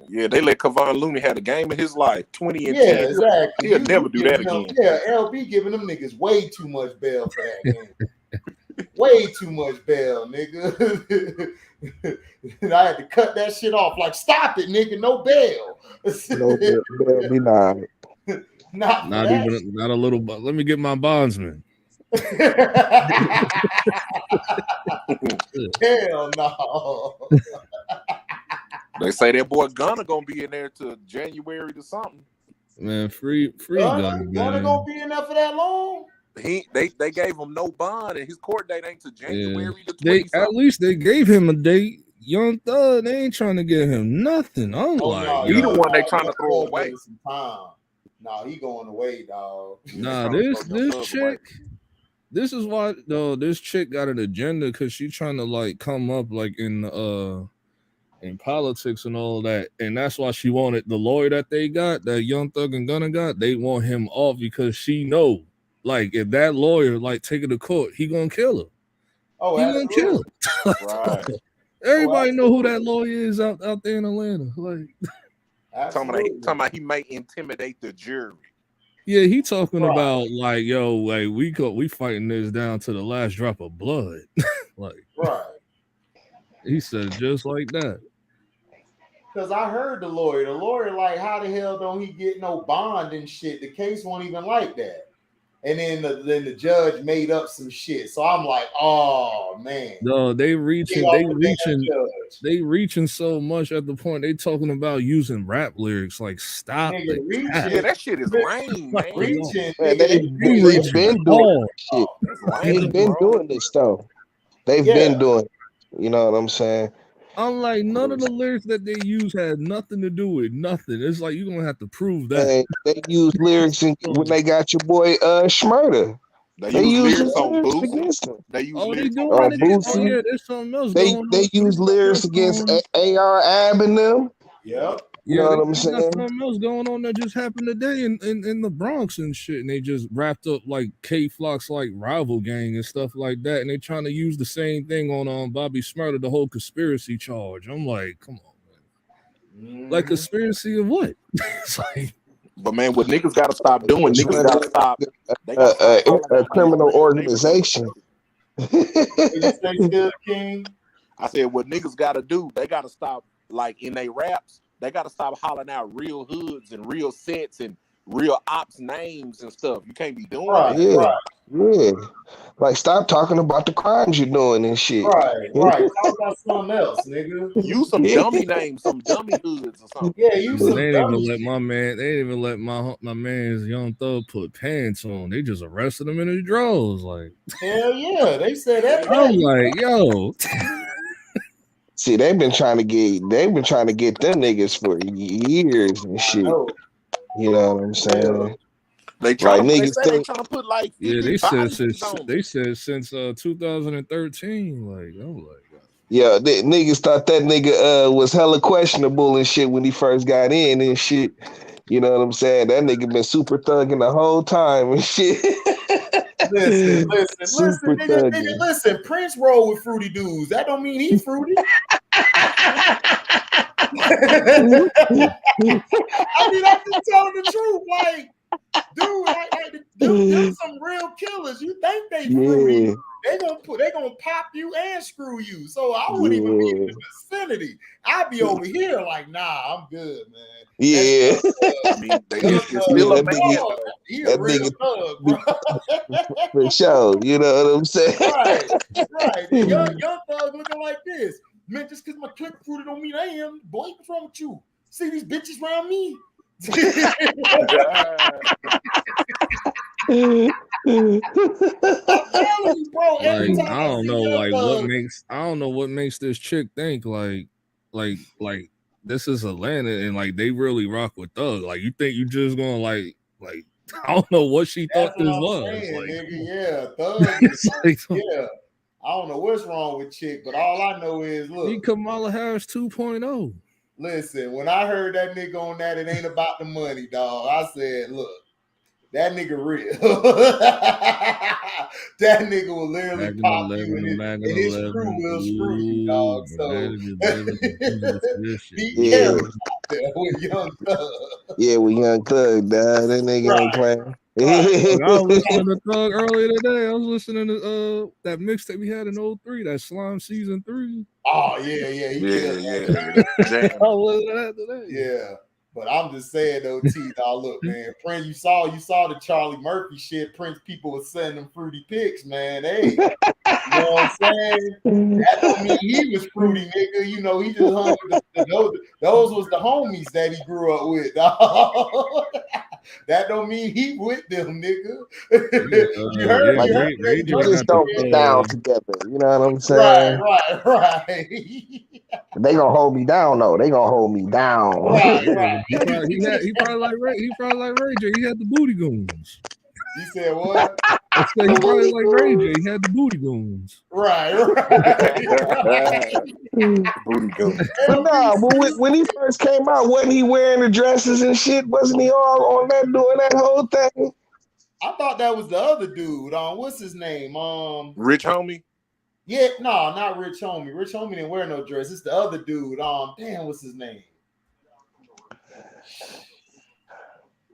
Yeah, they let Kevon Looney have the game of his life, 20 and 10. Yeah, exactly. He'll never do that again. Yeah, LB giving them niggas way too much bail for that game. Way too much bail, nigga. I had to cut that shit off. Like, stop it, nigga. No bail. No bail, be not. Not a little. Let me get my bondsman. Hell no. They say that boy Gunner gonna be in there to January to something. Man, free Gunner. Gunner gonna be in there for that long? They gave him no bond, and his court date ain't to January the 20th. At least they gave him a date. Young Thug, they ain't trying to give him nothing. I'm like, he the one they trying to throw away. Some time. No, he going away, dog. Nah, this chick. This is why though this chick got an agenda because she trying to like come up like in politics and all that, and that's why she wanted the lawyer that they got, that Young Thug and Gunna got. They want him off because she know, like, if that lawyer like take her to court, he gonna kill her. Oh, he gonna kill her. Right. Everybody know who that lawyer is out there in Atlanta. Like, talking about he may intimidate the jury. Yeah, he talking about like, yo, like we fighting this down to the last drop of blood. Like, right. He said just like that. Because I heard the lawyer. The lawyer, like, how the hell don't he get no bond and shit? The case won't even like that. And then the judge made up some shit. So I'm like, oh man. No, they reaching so much at the point they talking about using rap lyrics. Like, stop it. Yeah, that shit is lame, man. They've been doing shit. They've been doing this though. They've been doing it. You know what I'm saying? I'm like, none of the lyrics that they use had nothing to do with nothing. It's like you're gonna have to prove that. They use lyrics when they got your boy Schmurda. They use lyrics on Boosie. They use lyrics on Boosie. Yeah, there's something else. They use lyrics against AR Ab and them. Yep. You know what I'm saying? There's something else going on that just happened today in the Bronx and shit, and they just wrapped up like K-Flock's like rival gang and stuff like that, and they trying to use the same thing on Bobby Shmurda, the whole conspiracy charge. I'm like, come on, man. Like, conspiracy of what? It's like, but man, what niggas gotta stop doing, niggas gotta stop. A criminal organization. King? I said, what niggas gotta do, they gotta stop, like, in they raps. They got to stop hollering out real hoods and real sets and real ops names and stuff. You can't be doing that. Yeah. Like, stop talking about the crimes you're doing and shit. Right. Talk about something else, nigga. Use some dummy names, some dummy hoods or something. Yeah, use some they didn't even let my man. They didn't even let my man's Young Thug put pants on. They just arrested him in his drawers. Like, hell yeah, they said that. I'm like, yo. See, they've been trying to get them niggas for years and shit. You know what I'm saying? They trying to put like they said since 2013. Like, I'm like, yeah, niggas thought that nigga was hella questionable and shit when he first got in and shit. You know what I'm saying? That nigga been super thugging the whole time and shit. Listen, nigga, listen. Prince roll with fruity dudes. That don't mean he fruity. I mean, I'm just telling the truth. Like, dude, there's some real killers. You think they fruity? They gonna pop you and screw you. So I wouldn't even be in the vicinity. I'd be over here like, nah, I'm good, man. Yeah. I mean, they still a man. He a real thug, bro. For sure. You know what I'm saying? Right. Young thug looking like this. Man, just because my clip fruity don't mean I am. Boy, what's wrong with you? See these bitches around me? Bro, like, I don't know, like what makes this chick think like this is Atlanta and like they really rock with Thug. Like, you think you just gonna like I don't know what she thought this was. Nigga, Thug. Yeah. I don't know what's wrong with chick, but all I know is, look, he Kamala Harris 2.0. Listen, when I heard that nigga on that, it ain't about the money, dog. I said, look, that nigga real. That nigga will literally pop you and his crew will screw you, dog. So be careful with Young Thug. Yeah, with Young Thug, dog. That nigga ain't playing. I was listening to Thug earlier today. I was listening to that mixtape we had in 03, that Slime Season 3. Oh, yeah. I was listening to that today. Yeah. But I'm just saying though, dog, look, man, Prince, you saw the Charlie Murphy shit. Prince people were sending them fruity pics, man. Hey, you know what I'm saying? That don't mean he was fruity, nigga. You know, he just hung with those was the homies that he grew up with, dog. That don't mean he with them, nigga. You heard you just don't get down together. You know what I'm saying? Right. They gonna hold me down though. They gonna hold me down. Right, Yeah, right. he probably like Ray J. He had the booty goons. You said what? I said he probably like Ray J. He had the booty goons. Right. Booty goon. But nah, when he first came out, wasn't he wearing the dresses and shit? Wasn't he all on that doing that whole thing? I thought that was the other dude. What's his name? Rich homie. Yeah, no, not Rich Homie. Rich Homie didn't wear no dress. It's the other dude. Damn, what's his name?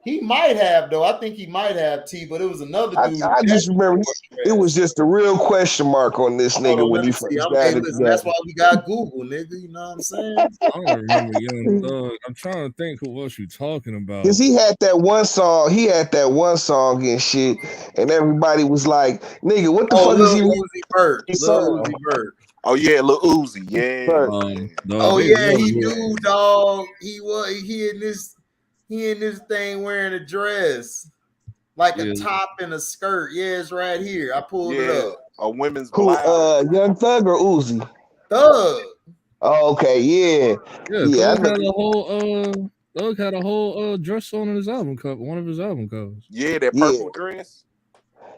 He might have though. I think he might have T, but it was another dude. I just remember it was just a real question mark on this nigga when he first got it. That's why we got Google, nigga. You know what I'm saying? I don't remember Young Thug. I'm trying to think who else you talking about. Because he had that one song. He had that one song and shit, and everybody was like, "Nigga, what the fuck is he?" Uzi Vert. Lil Uzi Vert. Oh yeah, Lil Uzi. Yeah. He do, dog. He in this thing wearing a dress, like a top and a skirt. Yeah, it's right here. I pulled it up. A women's Young Thug or Uzi? Thug. Oh, okay, yeah. Thug had a whole dress on in his album cover, one of his album covers. Yeah, that purple dress.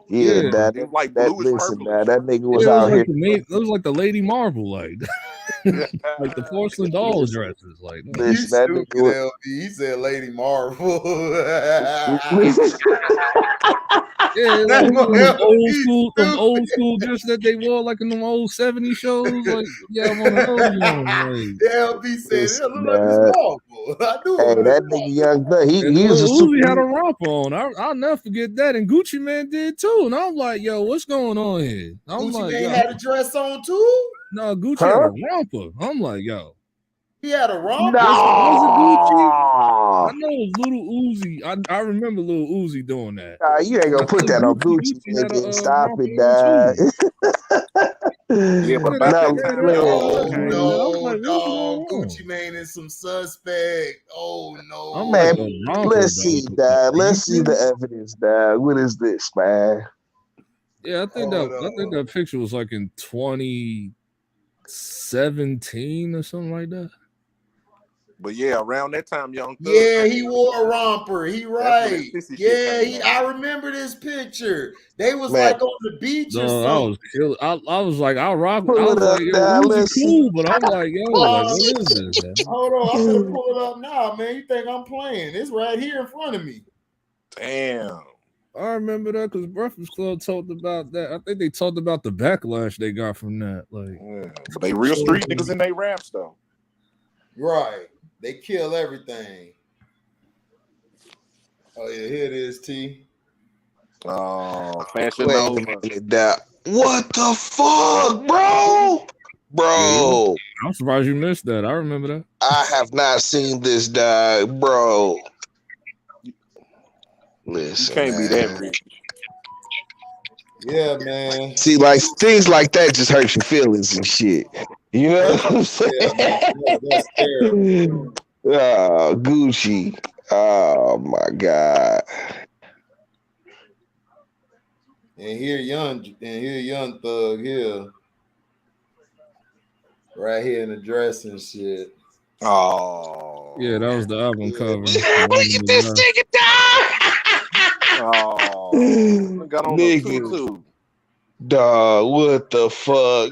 Yeah, that like bluish purple. That nigga was out here. It was like the Lady Marvel, like like the porcelain doll dresses. Like you stupid, LB. He said Lady Marvel. Yeah, like them old school dress that they wore like in them old 70s shows. Like, yeah, I'm on those ones. Like, LB said it look like Miss Marvel. I do. Hey, that nigga Young Thug, he was a Uzi had a romper on. I'll never forget that, and Gucci Man did too. And I'm like, yo, what's going on here? Gucci Man had a dress on too. No, Gucci had a romper. I'm like, yo. He had a romper. Was it Gucci? I know it was Little Uzi. I remember Little Uzi doing that. Nah, you ain't gonna put that on Gucci, nigga. Stop it, dog. Yeah, but no, Gucci Mane is some suspect. Oh no, man. Let's see, dog. Let's see the evidence, dog. What is this, man? Yeah, I think that picture was like in 2017 or something like that. But yeah, around that time, Young Thug. Yeah, he wore a romper. He right. Yeah, I remember this picture. They was like on the beach or something. I was like, I was like, yo, Uzi cool, but I'm like, yo, like, what is this? Man? Hold on, I'm gonna pull it up now, man. You think I'm playing? It's right here in front of me. Damn. I remember that because Breakfast Club talked about that. I think they talked about the backlash they got from that. Like, but they real street niggas in their raps though. Right. They kill everything. Oh yeah, here it is, T. Oh, Fashion Nova. What the fuck, bro? Bro. I'm surprised you missed that. I remember that. I have not seen this, dog, bro. Listen, you can't be that rich. Yeah, man. See, like things like that just hurt your feelings and shit. You know what I'm saying? Yeah, that's terrible. Oh, Gucci. Oh my God. And here young Thug here. Right here in the dress and shit. Oh. Yeah, that was the album cover. Get this nigga down. Oh. Got on the tutu. Dog, what the fuck?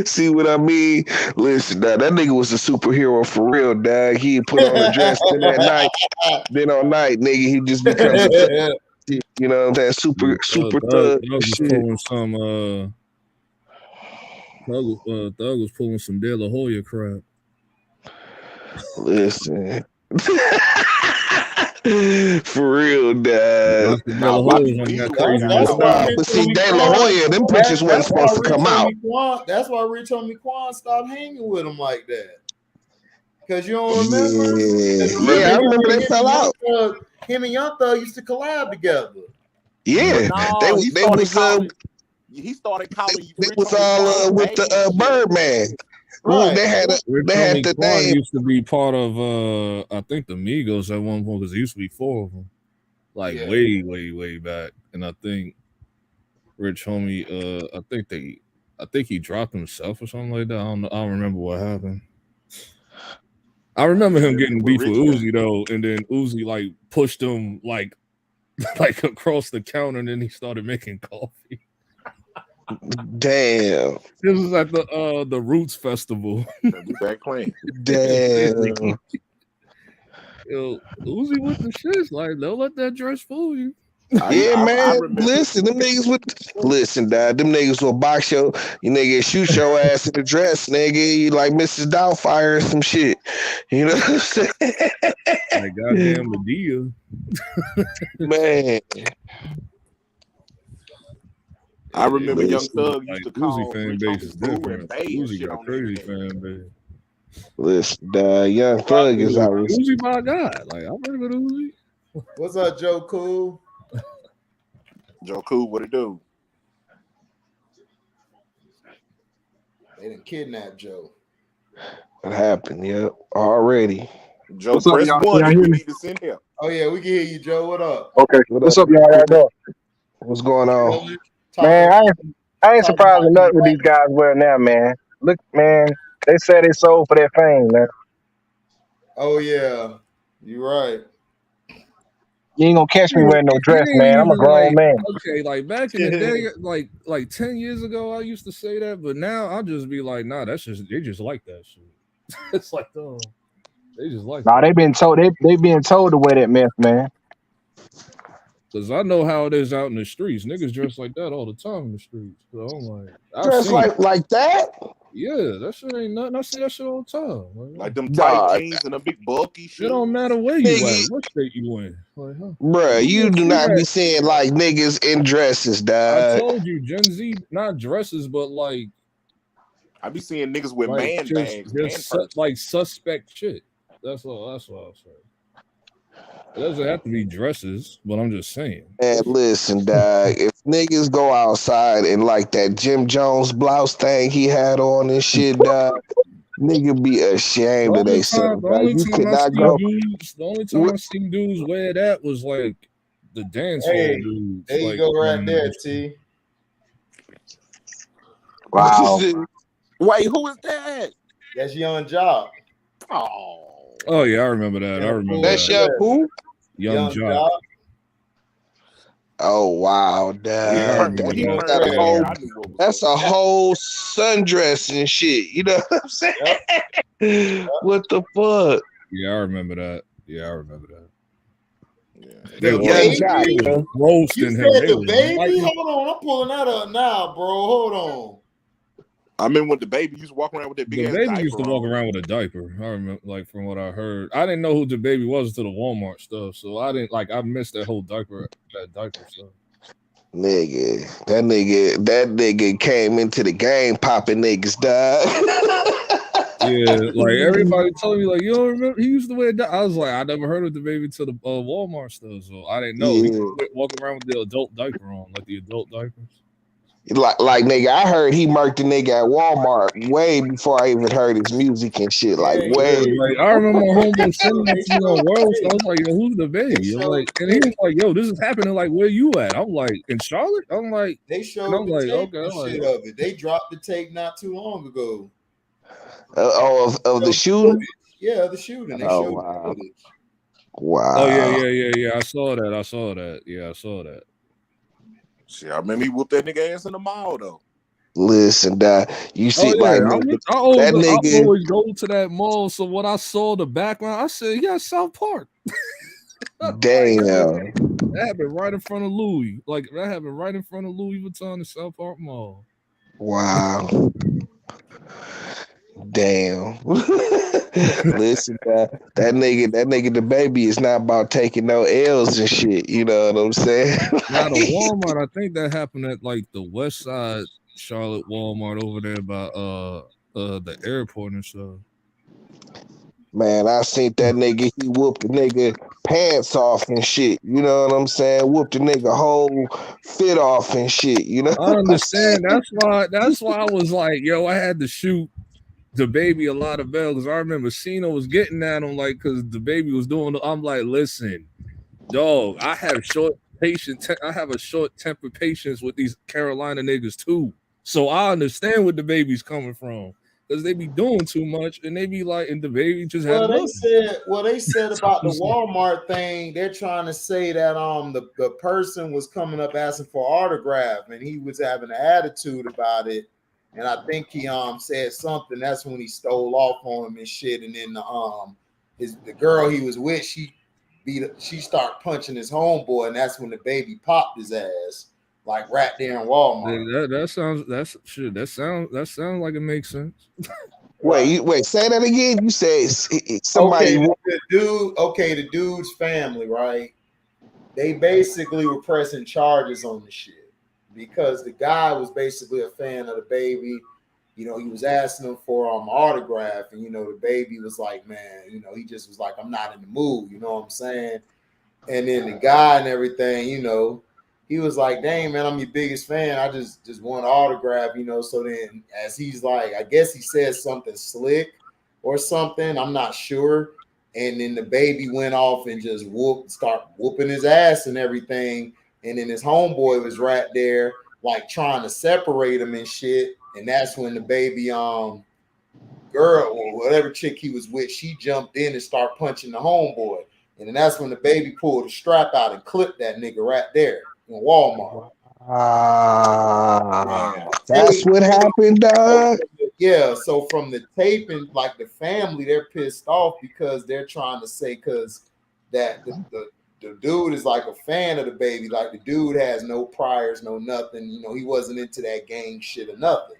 See what I mean? Listen, dog, that nigga was a superhero for real, dog. He put on a dress in that night. Then all night, nigga, he just becomes you know that super thug shit. Thug was pulling some De La Hoya crap. Listen. For real, dad. But see, De La Hoya, them pictures wasn't supposed to come out. That's why Rich Homie Quan stopped hanging with him like that. Because you don't remember? Yeah, I remember they fell out. Him and Young Thug used to collab together. Yeah, he started calling They was all with the Birdman. Right. They had the name. Used to be part of I think the Migos at one point because there used to be 4 of them, like way back. And I think Rich Homie, I think they I think he dropped himself or something like that. I don't remember what happened. I remember him getting beef with Uzi though, and then Uzi like pushed him like across the counter, and then he started making coffee. Damn. This was at the Roots Festival. Back playing. Damn. Yo, Uzi with the shits, like don't let that dress fool you. Yeah, man. Listen, them niggas listen, dad. Them niggas will box you nigga, shoot your ass in the dress, nigga. You like Mrs. Doubtfire or some shit. You know what I'm saying? Like goddamn Medea. Man. I remember Young Thug used to call Uzi fan base is different. Uzi got crazy fan base. Listen, Young Thug is out. Uzi my God. Like I'm ready with Uzi. What's up, Joe Cool? Joe Cool, what it do? They done kidnapped Joe. What happened? Yep, already. Joe, what's press up, one. You need to send here. Oh yeah, we can hear you, Joe. What up? Okay. What's up, y'all? How y'all doing? What's going on? Man, I ain't surprised with nothing with these guys wearing now, man. Look, man, they say they sold for their fame, man. Oh yeah, you're right. You ain't gonna catch me wearing no dress, man. I'm a grown man. Okay, like back in the day, like 10 years ago, I used to say that, but now I'll just be like, nah, that's just they just like that shit. It's like, oh, they just like. Nah, they being told they being told to wear that mess, man. Cause I know how it is out in the streets. Niggas dress like that all the time in the streets. So I'm like, dress like that? Yeah, that shit ain't nothing. I see that shit all the time. Like them tight jeans and them big bulky shit. It don't matter where you at, what state you in. Like, Bruh, you do not be seeing like niggas in dresses, dog. I told you, Gen Z, not dresses, but like I be seeing niggas with like, man bags, like suspect shit. That's all I was saying. It doesn't have to be dresses, but I'm just saying. And listen, dog, if niggas go outside and like that Jim Jones blouse thing he had on and shit, dog, nigga be ashamed of themselves. The only time I seen dudes wear that was like the dance hall dudes. There you go, right there, T. Wow. Wait, who is that? That's Young Jock. Oh yeah, I remember that. I remember that's Young who? Young Jock. Oh wow, dad. That's a whole sundress and shit. You know what I'm saying? Yep. What the fuck? Yeah, I remember that. Yeah, I remember that. Yeah. They were roasting him. The baby? Hold on, I'm pulling that up now, bro. Hold on. I mean, when the baby used to walk around with that big ass baby diaper used to walk around with a diaper. I remember, like from what I heard, I didn't know who the baby was until the Walmart stuff. So I didn't I missed that whole diaper stuff. Nigga, that nigga came into the game popping niggas, dog. Yeah, like everybody told me, like, you don't remember he used to wear that. I was like, I never heard of the baby till the Walmart stuff, so I didn't know. He walking around with the adult diaper on, like the adult diapers. Like nigga, I heard he murked the nigga at Walmart way before I even heard his music and shit. Like way. Like I remember my homeboy sending that to me on World. So I was like, yo, who's the baby? I'm like, and he was like, yo, this is happening. Like, where you at? I'm like, in Charlotte. I'm like, they showed the like, tape okay, shit of it. They dropped the tape not too long ago. Of the shooting. Yeah, the shooting. They showed the footage. Wow. Oh yeah. I saw that. Yeah, I saw that. Shit, I remember he whooped that nigga ass in the mall though. Listen, you see, I always go to that mall. So when I saw the background, I said, "Yeah, South Park." Damn, that happened right in front of Louis. Like that happened right in front of Louis Vuitton and South Park Mall. Wow. Damn. Listen, that nigga, the baby is not about taking no L's and shit. You know what I'm saying? Now the Walmart, I think that happened at like the West Side Charlotte Walmart over there by the airport and stuff. Man, I seen that nigga. He whooped the nigga pants off and shit. You know what I'm saying? Whooped the nigga whole fit off and shit. You know? I understand. That's why I was like, yo, I had to shoot the baby a lot of bells because I remember Cena was getting at him like because the baby was doing. I'm like, listen, dog, I have a short temper patience with these Carolina niggas too. So I understand where the baby's coming from. Because they be doing too much and they be like, and the baby just had enough. They said about the Walmart thing, they're trying to say that the person was coming up asking for autograph and he was having an attitude about it. And I think he said something. That's when he stole off on him and shit. And then the girl he was with, she started punching his homeboy, and that's when the baby popped his ass, like right there in Walmart. That sounds like it makes sense. Wait, say that again. You said somebody. The dude's family, right? They basically were pressing charges on the shit because the guy was basically a fan of the baby. You know, he was asking him for autograph, and the baby was like, man, he just was like, I'm not in the mood. You know what I'm saying? And then the guy and everything, he was like, dang, man, I'm your biggest fan. I just want an autograph, So then as he's like, I guess he said something slick or something. I'm not sure. And then the baby went off and just start whooping his ass and everything. And then his homeboy was right there, like trying to separate him and shit. And that's when the baby girl or whatever chick he was with, she jumped in and started punching the homeboy. And then that's when the baby pulled the strap out and clipped that nigga right there in Walmart. That's what happened, dog. Yeah, so from the tape and like the family, they're pissed off because they're trying to say because that the dude is like a fan of the baby. Like the dude has no priors, no nothing. He wasn't into that gang shit or nothing.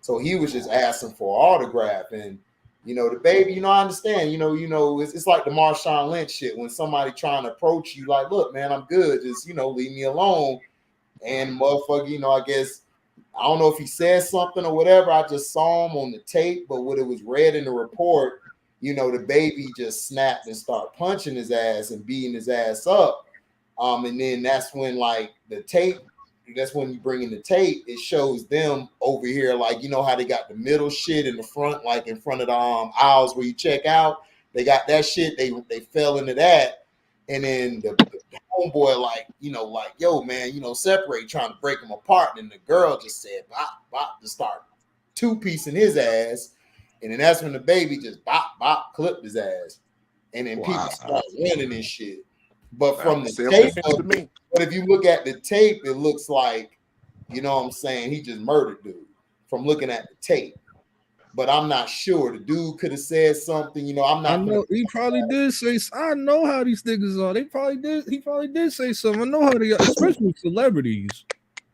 So he was just asking for an autograph. And the baby, I understand, it's like the Marshawn Lynch shit when somebody trying to approach you like, look, man, I'm good. Just, leave me alone. And motherfucker, I guess, I don't know if he said something or whatever. I just saw him on the tape, but when it was read in the report, the baby just snapped and started punching his ass and beating his ass up. And then that's when like the tape, that's when you bring in the tape, it shows them over here, like, how they got the middle shit in the front, like in front of the aisles where you check out. They got that shit. They fell into that. And then the homeboy, like, yo, man, separate, trying to break them apart. And the girl just said, bop, bop, to start two-piecing his ass. And then that's when the baby just bop, bop, clipped his ass. And then people start running and shit. But from the tape, but if you look at the tape, it looks like, what I'm saying, he just murdered dude from looking at the tape. But I'm not sure. The dude could have said something, I'm not. I know he probably did say. I know how these niggas are. He probably did say something. I know how they are, especially with celebrities.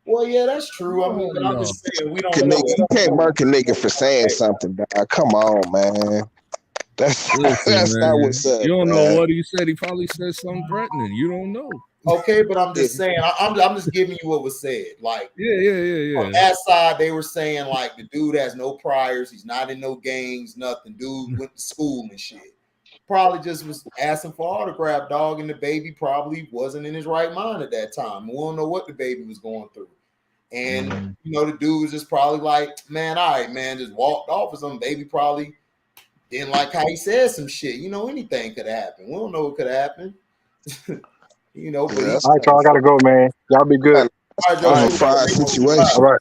Well, yeah, that's true. I mean, but I'm just saying we don't know. You can't mark a nigga for saying something, dog. Come on, man. That's man. not what's up. You don't know what he said. He probably said something threatening. You don't know. Okay, but I'm just saying. I'm just giving you what was said. Like, yeah. On that side, they were saying like the dude has no priors. He's not in no gangs, nothing. Dude went to school and shit. Probably just was asking for autograph, dog, and the baby probably wasn't in his right mind at that time. We don't know what the baby was going through. And the dude was just probably like, man, all right, man, just walked off or something. Baby probably didn't like how he said some shit. Anything could have happened. We don't know what could have happened. But all right, y'all, I gotta go, man. Y'all be good. Situation. All right.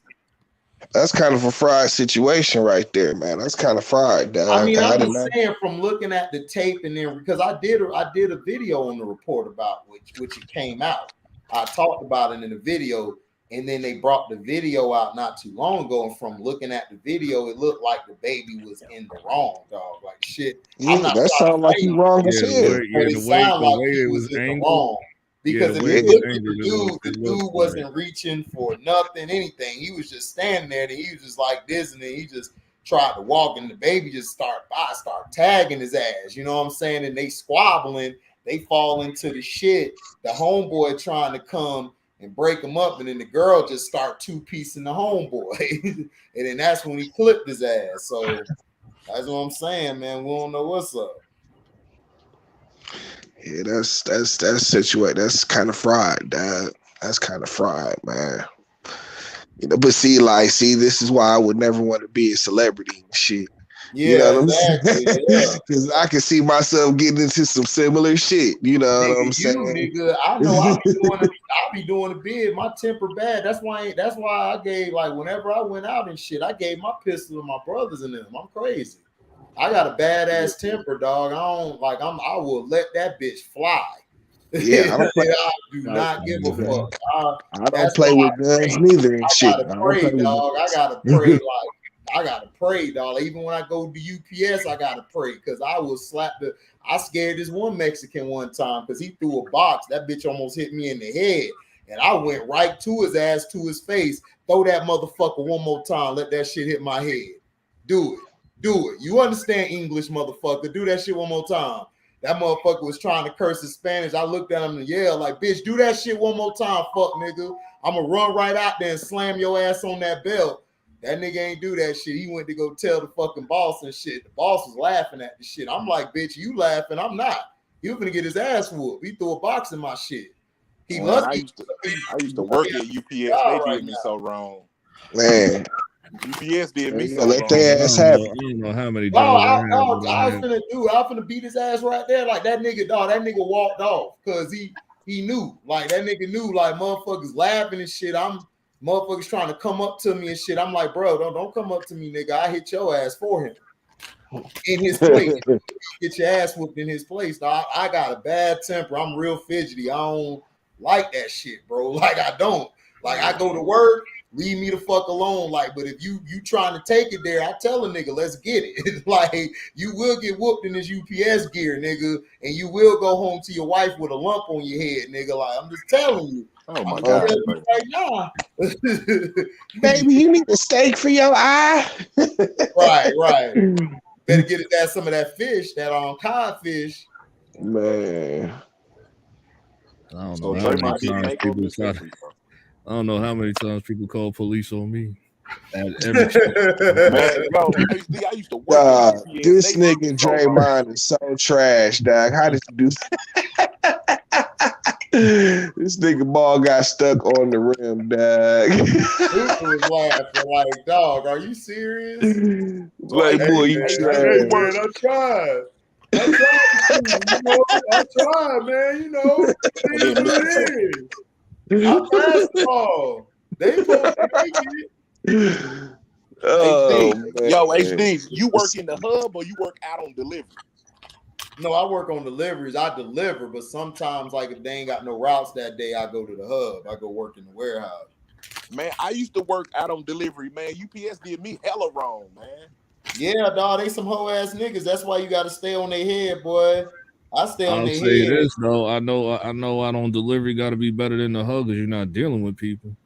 That's kind of a fried situation right there, man. That's kind of fried, dog. I mean, I'm just saying from looking at the tape and then because I did a video on the report about which it came out. I talked about it in the video, and then they brought the video out not too long ago. And from looking at the video, it looked like the baby was in the wrong, dog. Like shit. That sounds like he's wrong as hell. But it sounded like he was in the wrong. Because if you look at the dude wasn't reaching for nothing, anything. He was just standing there, and he was just like this, and then he just tried to walk, and the baby just start tagging his ass. You know what I'm saying? And they squabbling, they fall into the shit. The homeboy trying to come and break him up, and then the girl just start two-piecing the homeboy. And then that's when he clipped his ass. So that's what I'm saying, man. We don't know what's up. Yeah, that's situation. That's kind of fried, dog. That's kind of fried, man. But see, this is why I would never want to be a celebrity and shit. You know Yeah, what I'm exactly. saying? Yeah. Because I can see myself getting into some similar shit. You know what I'm Nigga, saying? I know I be doing a bid. My temper bad. That's why I gave, like, whenever I went out and shit, I gave my pistol to my brothers and them. I'm crazy. I got a badass temper, dog. I will let that bitch fly. Yeah, I don't play. I do I, not give a fuck. I don't That's play why with guns neither and I shit. gotta I don't pray, play with dog. guns. I gotta pray, dog. Even when I go to UPS, I gotta pray because I will slap the. I scared this one Mexican one time because he threw a box. That bitch almost hit me in the head, and I went right to his ass, to his face. Throw that motherfucker one more time. Let that shit hit my head. Do it. Do it. You understand English, motherfucker. Do that shit one more time. That motherfucker was trying to curse in Spanish. I looked at him and yelled like, bitch, do that shit one more time, fuck nigga. I'm gonna run right out there and slam your ass on that belt. That nigga ain't do that shit. He went to go tell the fucking boss and shit. The boss was laughing at the shit. I'm like, bitch, you laughing. I'm not. He was gonna get his ass whooped. He threw a box in my shit. He Man, lucky. I used to work at UPS. They did me so wrong. Man, UPS did me so let wrong. their I ass don't have know. I don't know how many No, jobs I I had. was finna beat his ass right there. Like that nigga, dog. That nigga walked off because he knew. Like that nigga knew. Like motherfuckers laughing and shit. Motherfuckers trying to come up to me and shit. I'm like, bro, don't come up to me, nigga. I hit your ass for him in his place. Get your ass whooped in his place. Dog. I got a bad temper. I'm real fidgety. I don't like that shit, bro. Like I don't. Like I go to work. Leave me the fuck alone. Like, but if you trying to take it there, I tell a nigga, let's get it. Like, you will get whooped in this UPS gear, nigga, and you will go home to your wife with a lump on your head, nigga. Like, I'm just telling you. Oh my I'm God, telling bro. you right now. baby, you need a steak for your eye. Right. Better get his ass some of that fish, that codfish. Man. I don't So know how many Draymond didn't times make on people this try. century, bro. I don't know how many times people call police on me. At every Man, yo, HD, I used to work at UPS. This They did me nigga so wrong. Draymond is so trash, dog. How did you do that? This nigga ball got stuck on the rim, dog. Luka was laughing like, dog, are you serious? So Like, boy, you you trash. work. I tried. I tried, man. You know, And then Mr. it is. I'm basketball. They supposed to make it. Oh, HD, man. yo, HD, you work in the hub or you work out on delivery? No, I work on deliveries. I deliver, but sometimes, like, if they ain't got no routes that day, I go to the hub. I go work in the warehouse. Man, I used to work out on delivery, man. UPS did me hella wrong, man. Yeah, dog, they some hoe ass niggas. That's why you got to stay on their head, boy. I stay on I'll their say head. this though. I know I don't delivery got to be better than the hug because you're not dealing with people.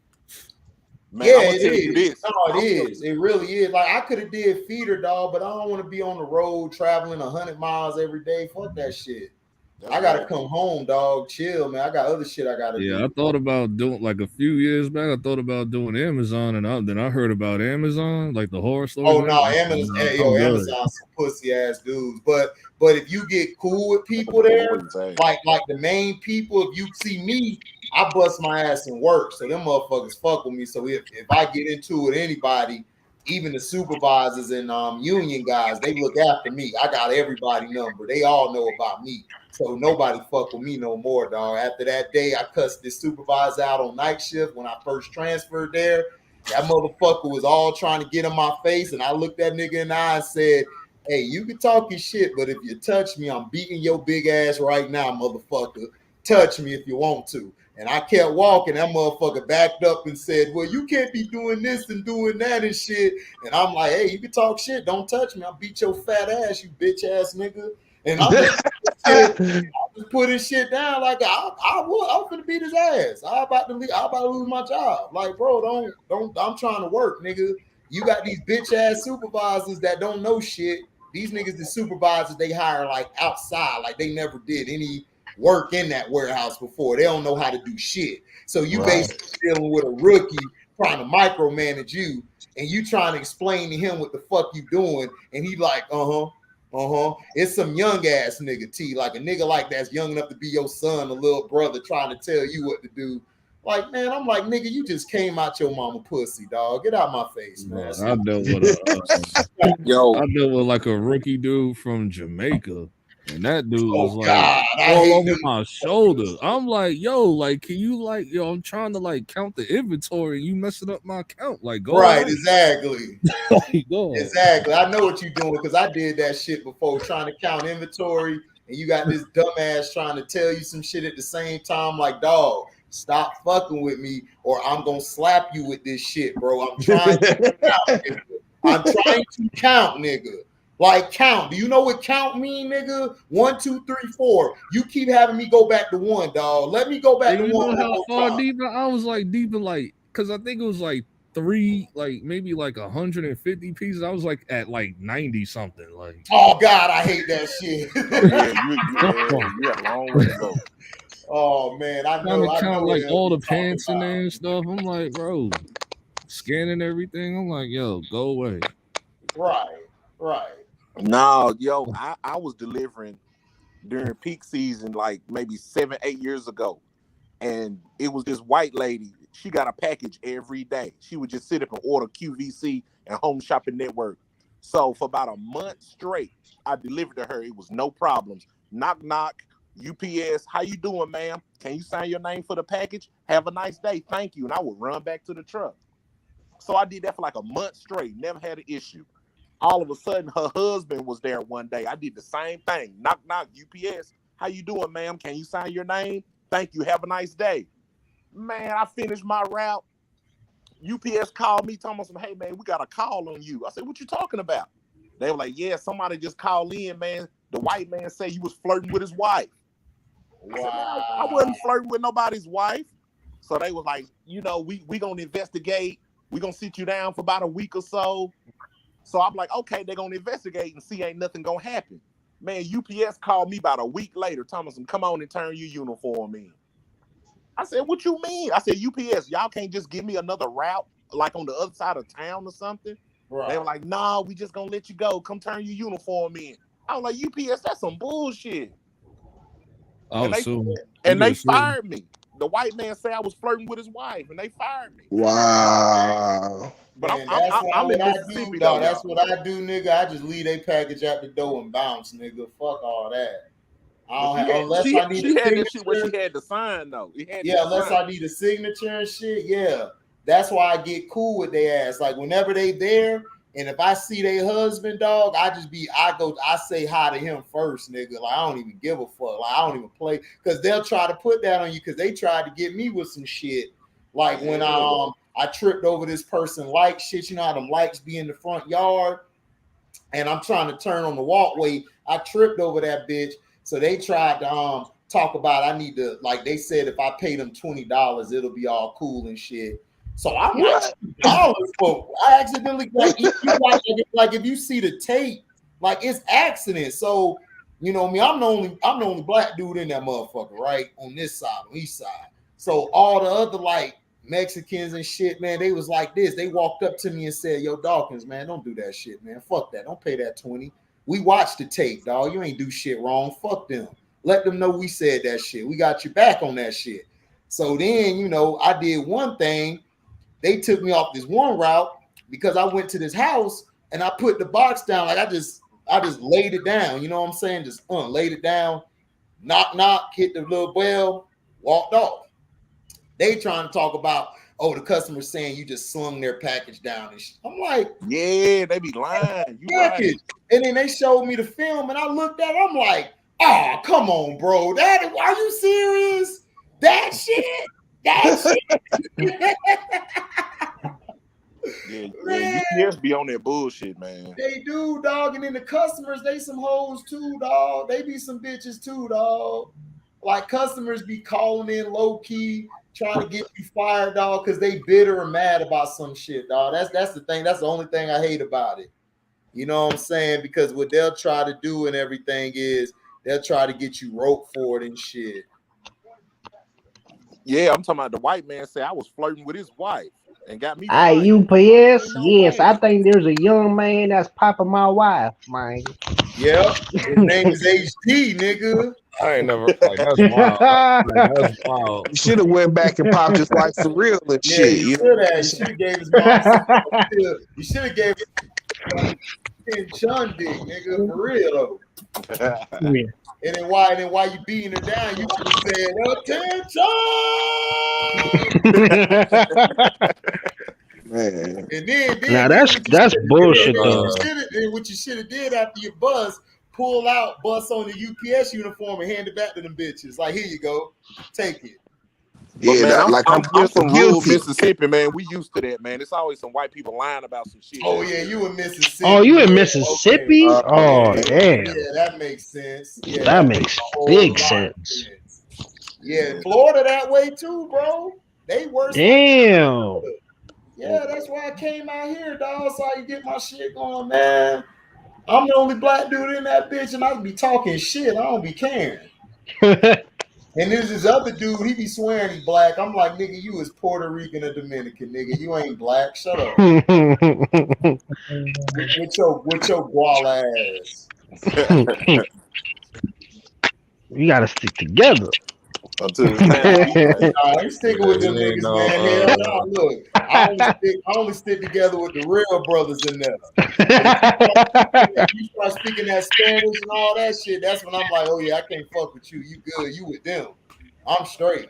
Man, Yeah, I'm gonna it tell you is. this. No, it is. It really is. Like I could have did feeder, dog, but I don't want to be on the road traveling 100 miles every day. Fuck that shit. That's I gotta right. come home, dog. Chill, man. I got other shit I gotta Yeah, do. I thought about doing like a few years back. I thought about doing Amazon, and then I heard about Amazon, like the horror stories. Oh no, Amazon Good. some pussy ass dudes. But if you get cool with people The there, boys, hey. like the main people, if you see me, I bust my ass in work. So them motherfuckers fuck with me. So if I get into it with anybody, even the supervisors and union guys, they look after me. I got everybody number. They all know about me. So nobody fuck with me no more, dog. After that day, I cussed this supervisor out on night shift when I first transferred there. That motherfucker was all trying to get in my face, and I looked that nigga in the eye and said, hey, you can talk your shit, but if you touch me, I'm beating your big ass right now, motherfucker. Touch me if you want to. And I kept walking. That motherfucker backed up and said, well, you can't be doing this and doing that and shit. And I'm like, hey, you can talk shit. Don't touch me. I'll beat your fat ass, you bitch ass nigga. And I'm just putting shit down like I'm finna beat his ass. I'm about to lose my job. Like, bro, don't. I'm trying to work, nigga. You got these bitch ass supervisors that don't know shit. These niggas, the supervisors, they hire like outside, like they never did any work in that warehouse before. They don't know how to do shit. So you basically dealing with a rookie trying to micromanage you, and you trying to explain to him what the fuck you doing, and he like, it's some young ass nigga T, like a nigga like that's young enough to be your son, a little brother, trying to tell you what to do. Like, man, I'm like, nigga, you just came out your mama pussy, dog. Get out my face, bro. Man, I dealt with Yo, I dealt with like a rookie dude from Jamaica, and that dude was Oh like God, I all hate over them. my shoulder. I'm like, yo, like, can you like, yo, I'm trying to like count the inventory. You messing up my count. Like, go Right, away. exactly. Like, go. Exactly. I know what you're doing because I did that shit before, trying to count inventory, and you got this dumbass trying to tell you some shit at the same time. Like, dog, stop fucking with me, or I'm gonna slap you with this shit, bro. I'm trying to count, nigga. I'm trying to count, nigga. Like, count. Do you know what count mean, nigga? 1, 2, 3, 4. You keep having me go back to 1, dog. Let me go back And to you 1 know how more far time. deep I was like deep in like, because I think it was like 3, like maybe like 150 pieces. I was like at like 90 something. Like, Oh God, I hate that shit. you got a long way to go. Oh man, I trying know. to I count know like what all the you're talking pants in there about. and stuff. I'm like, bro, scanning everything. I'm like, yo, go away. Right. No, yo, I was delivering during peak season, like maybe 7, 8 years ago. And it was this white lady. She got a package every day. She would just sit up and order QVC and Home Shopping Network. So for about a month straight, I delivered to her. It was no problems. Knock, knock. UPS, how you doing, ma'am? Can you sign your name for the package? Have a nice day. Thank you. And I would run back to the truck. So I did that for like a month straight. Never had an issue. All of a sudden, her husband was there one day. I did the same thing. Knock, knock. UPS, how you doing, ma'am? Can you sign your name? Thank you. Have a nice day. Man, I finished my route. UPS called me, talking about, hey, man, we got a call on you. I said, what you talking about? They were like, yeah, somebody just called in, man. The white man said you was flirting with his wife. I said, man, I wasn't flirting with nobody's wife. So they was like, you know, we going to investigate. We going to sit you down for about a week or so. So I'm like, okay, they're going to investigate and see ain't nothing going to happen. Man, UPS called me about a week later, Thomas, come on and turn your uniform in. I said, what you mean? I said, UPS, y'all can't just give me another route, like on the other side of town or something? Right. They were like, nah, we just gonna let you go. Come turn your uniform in. I was like, UPS, that's some bullshit. And they fired me. The white man said I was flirting with his wife, and they fired me. Wow. But I'm in Mississippi, though. That's what I do, nigga. I just leave a package at the door and bounce, nigga. Fuck all that. She had that shit where she had the sign, though. I need a signature and shit. Yeah, that's why I get cool with their ass. Like whenever they there, and if I see their husband, dog, I say hi to him first, nigga. Like I don't even give a fuck. Like I don't even play because they'll try to put that on you because they tried to get me with some shit. Like when I tripped over this person light shit. You know how them lights be in the front yard, and I'm trying to turn on the walkway. I tripped over that bitch. So they tried to talk about I need to, like they said if I pay them $20, it'll be all cool and shit. So I'm like dollars for I accidentally like if you see the tape, like it's accident. So you know me, I'm the only black dude in that motherfucker, right? On this side, on east side. So all the other like Mexicans and shit, man, they was like this. They walked up to me and said, yo, Dawkins, man, don't do that shit, man. Fuck that. Don't pay that 20. We watched the tape, dog. You ain't do shit wrong. Fuck them. Let them know we said that shit. We got you back on that shit. So then, you know, I did one thing. They took me off this one route because I went to this house and I put the box down. Like I just laid it down. You know what I'm saying? Just laid it down. Knock, knock, hit the little bell, walked off. They trying to talk about, oh, the customer saying you just slung their package down and shit. I'm like, yeah, they be lying. You right. And then they showed me the film and I looked at it. I'm like, oh, come on, bro. Are you serious? That shit? Yeah, UPS be on that bullshit, man. They do, dog. And then the customers, they some hoes too, dog. They be some bitches too, dog. Like customers be calling in low key, trying to get you fired, dog, because they bitter or mad about some shit, dog. That's the thing. That's the only thing I hate about it. You know what I'm saying? Because what they'll try to do and everything is they'll try to get you roped for it and shit. Yeah, I'm talking about the white man said I was flirting with his wife and got me. UPS, yes, I think there's a young man that's popping my wife, man. Yep, his name is HD, nigga. I ain't never like that's wild. Like, that's wild. You should have went back and popped his wife for real and Yeah, shit. you You should know? have. You should have gave his mom some. You should have gave him Chun dick, nigga, for real though. Yeah. And then why you beating her down? You should have said attention. Man. And then Now that's bullshit though. What you should have did after your buzz, pull out, bust on the UPS uniform and hand it back to them bitches. Like, here you go, take it. Yeah, But, man, I'm from rural guilty. Mississippi, man. We used to that, man. It's always some white people lying about some shit. Oh yeah, you in Mississippi? Oh, you in Mississippi? Okay. Oh yeah, damn. Yeah, that makes sense. Yeah, that makes big sense. Yeah, Florida that way too, bro. They worse. Damn. Yeah, that's why I came out here, dog. So I can get my shit going, man. I'm the only black dude in that bitch, and I be talking shit. I don't be caring. And there's this other dude, he be swearing he black. I'm like, nigga, you is Puerto Rican or Dominican, nigga. You ain't black. Shut up. with your gual ass. You gotta stick together. I ain't sticking with them niggas, man. Hell no, look. I only stick together with the real brothers in there. If you start speaking that Spanish and all that shit, that's when I'm like, oh yeah, I can't fuck with you. You good. You with them. I'm straight.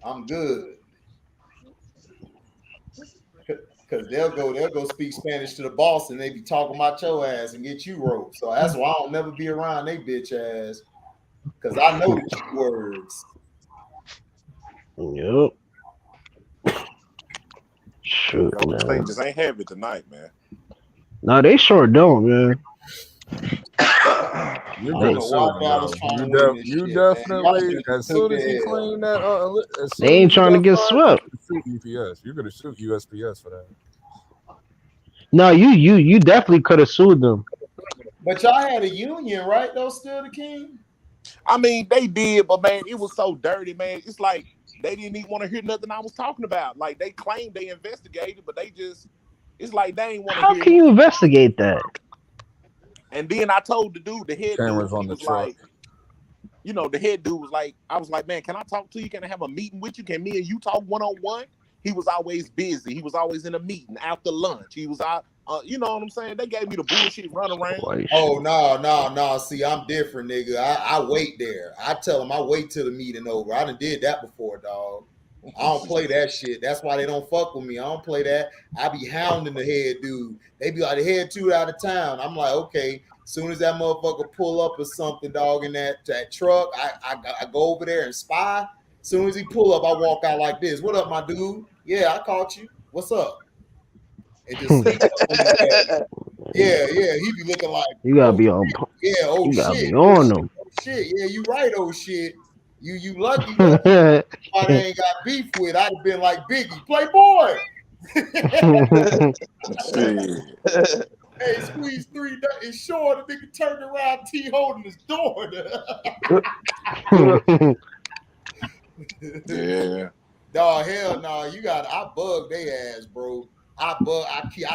I'm good. Cause they'll go speak Spanish to the boss and they be talking about your ass and get you roped. So that's why I don't never be around they bitch ass. Cause I know the key words. Yep. Shoot, They just ain't have it tonight, man. No, they sure don't, man. You definitely, as soon as you claim that, they ain't trying to get swept. UPS, you're gonna shoot USPS for that. No, you definitely could have sued them. But y'all had a union, right? Though, still the king. I mean, they did, but man, it was so dirty, man. It's like they didn't even want to hear nothing I was talking about. Like they claimed they investigated, but they just, it's like they ain't want to hear. How can you investigate that? And then I told the dude, the head Cameras dude, on he the was truck. like, you know, the head dude was like, I was like, man, can I talk to you? Can I have a meeting with you? Can me and you talk one-on-one? He was always busy. He was always in a meeting after lunch. He was out, you know what I'm saying? They gave me the bullshit run around. Oh, no. See, I'm different, nigga. I wait there. I tell them I wait till the meeting over. I done did that before, dog. I don't play that shit. That's why they don't fuck with me. I don't play that. I be hounding the head dude. They be like, the head dude out of town. I'm like, okay. As soon as that motherfucker pull up or something, dog, in that truck, I go over there and spy. As soon as he pull up, I walk out like this. What up, my dude? Yeah, I caught you. What's up? And just yeah. He be looking like you gotta be on. Yeah, you gotta shit. be on them. Oh, shit, yeah, you right. Oh shit, you lucky. I ain't got beef with. I'd have been like Biggie, Playboy. Hey, squeeze 3 is short. The nigga turned around, T holding his door. Yeah. Dog, hell no. I bug they ass, bro. I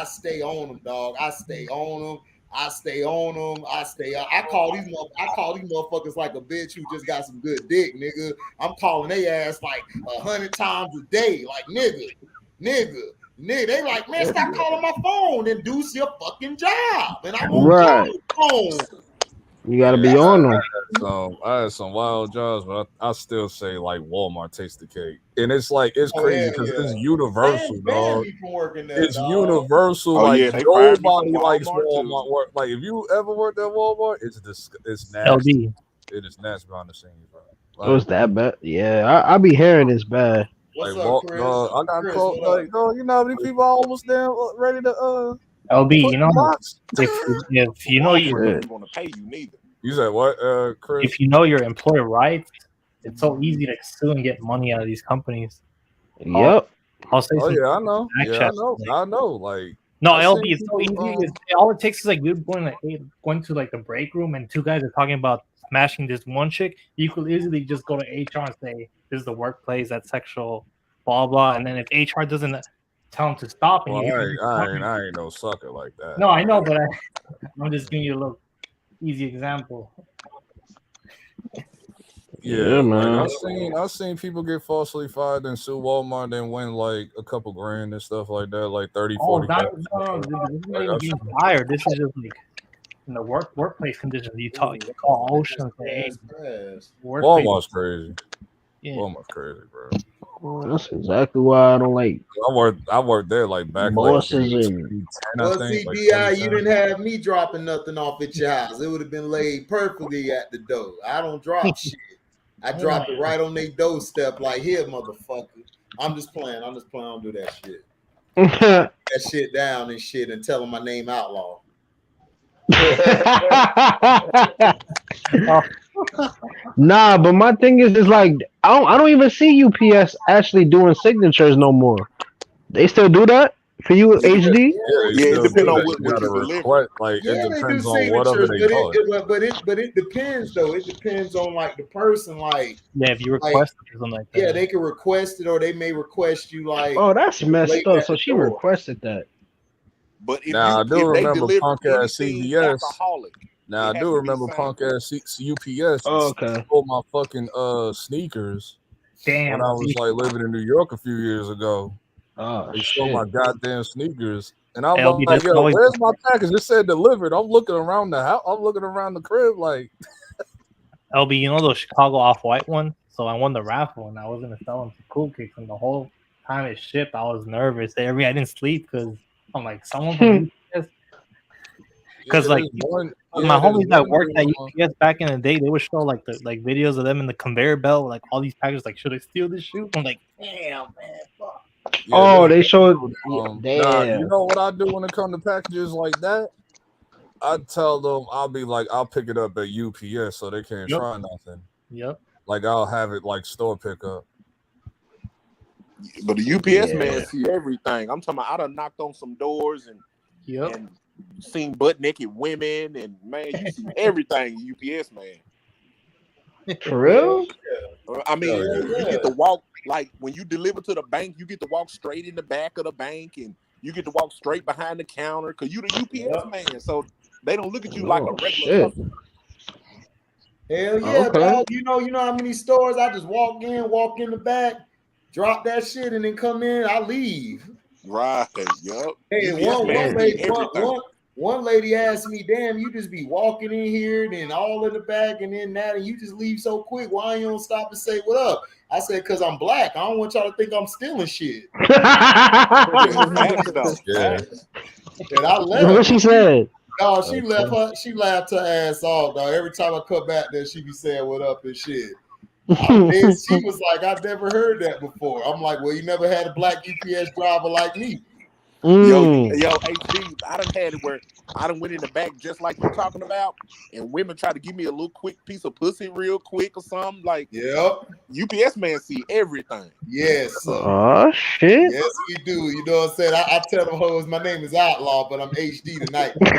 stay on them, dog. I stay on them. I call these motherfuckers like a bitch who just got some good dick, nigga. I'm calling they ass like 100 times a day. Like, nigga. They like, man, stop calling my phone and do your fucking job. And I won't call your phone. You gotta be on them. I had some wild jobs, but I still say like Walmart takes the cake, and it's like it's crazy because it's universal, dog. It's universal. Like nobody likes Walmart work. Like if you ever worked at Walmart, it's nasty. LD. It is nasty behind the scenes, bro. Like, it was that bad? Yeah, I be hearing this bad. What's like, up, Chris? I got called like, you know how many people are almost damn ready to LB, you know, if you know you're going to pay you neither. You said what, Chris? If you know your employer rights, it's so easy to sue and get money out of these companies. Yep. I'll say. Oh yeah, I know. Yeah, I know. Like no, LB, it's so easy. All it takes is like you going to like the break room and 2 guys are talking about smashing this one chick. You could easily just go to HR and say, "This is the workplace, that's sexual, blah blah." And then if HR doesn't tell them to stop, and I ain't no sucker like that. No, I know, but I'm just giving you a little easy example. Yeah, Yeah, like man. I've seen people get falsely fired and sue Walmart and win like a couple grand and stuff like that, like 30, Oh, 40. that, no, this is not even getting fired. This is just like in the workplace conditions. You call Ocean and say, hey, workplace. Walmart's crazy. Yeah. Walmart's crazy, bro. That's exactly why I don't like I worked there like back bosses like and 10, Well, I think. see, Like Di, you 2010. didn't have me dropping nothing off at your house. It would have been laid perfectly at the door. I don't drop shit. I drop it right on their doorstep, like, here, motherfucker. I'm just playing. I don't do that shit. That shit down and shit and tell them my name outlaw. Nah, but my thing is like I don't even see UPS actually doing signatures no more. They still do that for you, HD? Yeah, it depends on what you deliver. Request, like Yeah, it they depends do on whatever signatures, they call it. but it depends though. It depends on like the person, like if you request it or something like that. Yeah, they can request it, or they may request you like. Oh, that's messed late up. at So the she door. requested that. But if Now I do they remember deliver punk ass anything CVS. alcoholic, Now I do remember punk ass UPS. Oh, okay. Stole my fucking sneakers. Damn. When I was like living in New York a few years ago. Oh, they stole my goddamn sneakers. And I'm LB, like, yo, always... where's my package? It said delivered. I'm looking around the house. I'm looking around the crib like LB, you know those Chicago Off-White ones? So I won the raffle and I was gonna sell them to Cool Kicks, and the whole time it shipped, I was nervous. I didn't sleep because I'm like, someone from UPS. Because my homies that worked at UPS back in the day, they would show like the videos of them in the conveyor belt, like all these packages. Like, should I steal this shoe? I'm like, damn, man, fuck. Yeah, they showed. Damn. Nah, you know what I do when it comes to packages like that? I tell them I'll be like, I'll pick it up at UPS so they can't try nothing. Yep. Like I'll have it like store pickup. But the UPS man see everything. I'm talking about I done knocked on some doors and seen butt naked women, and man, you see everything, UPS man. For real? I mean, you get to walk, like when you deliver to the bank, you get to walk straight in the back of the bank, and you get to walk straight behind the counter because you the UPS man, so they don't look at you like a regular customer. Hell yeah, dog. You know how many stores I just walk in the back, drop that shit, and then come in, I leave. Right. Yep. Hey, one lady asked me, damn, you just be walking in here, then all in the back, and then that, and you just leave so quick. Why you don't stop and say what up? I said, because I'm black. I don't want y'all to think I'm stealing shit. And I left. What she said? No, she laughed her ass off, dog. Every time I come back there, she be saying what up and shit. And she was like, I've never heard that before. I'm like, well, you never had a black UPS driver like me. Yo, HD, I done had it where I done went in the back just like you talking about, and women try to give me a little quick piece of pussy real quick or something. Like, UPS man see everything. Yes. Oh, shit. Yes, we do. You know what I'm saying? I tell them hoes, my name is Outlaw, but I'm HD tonight. The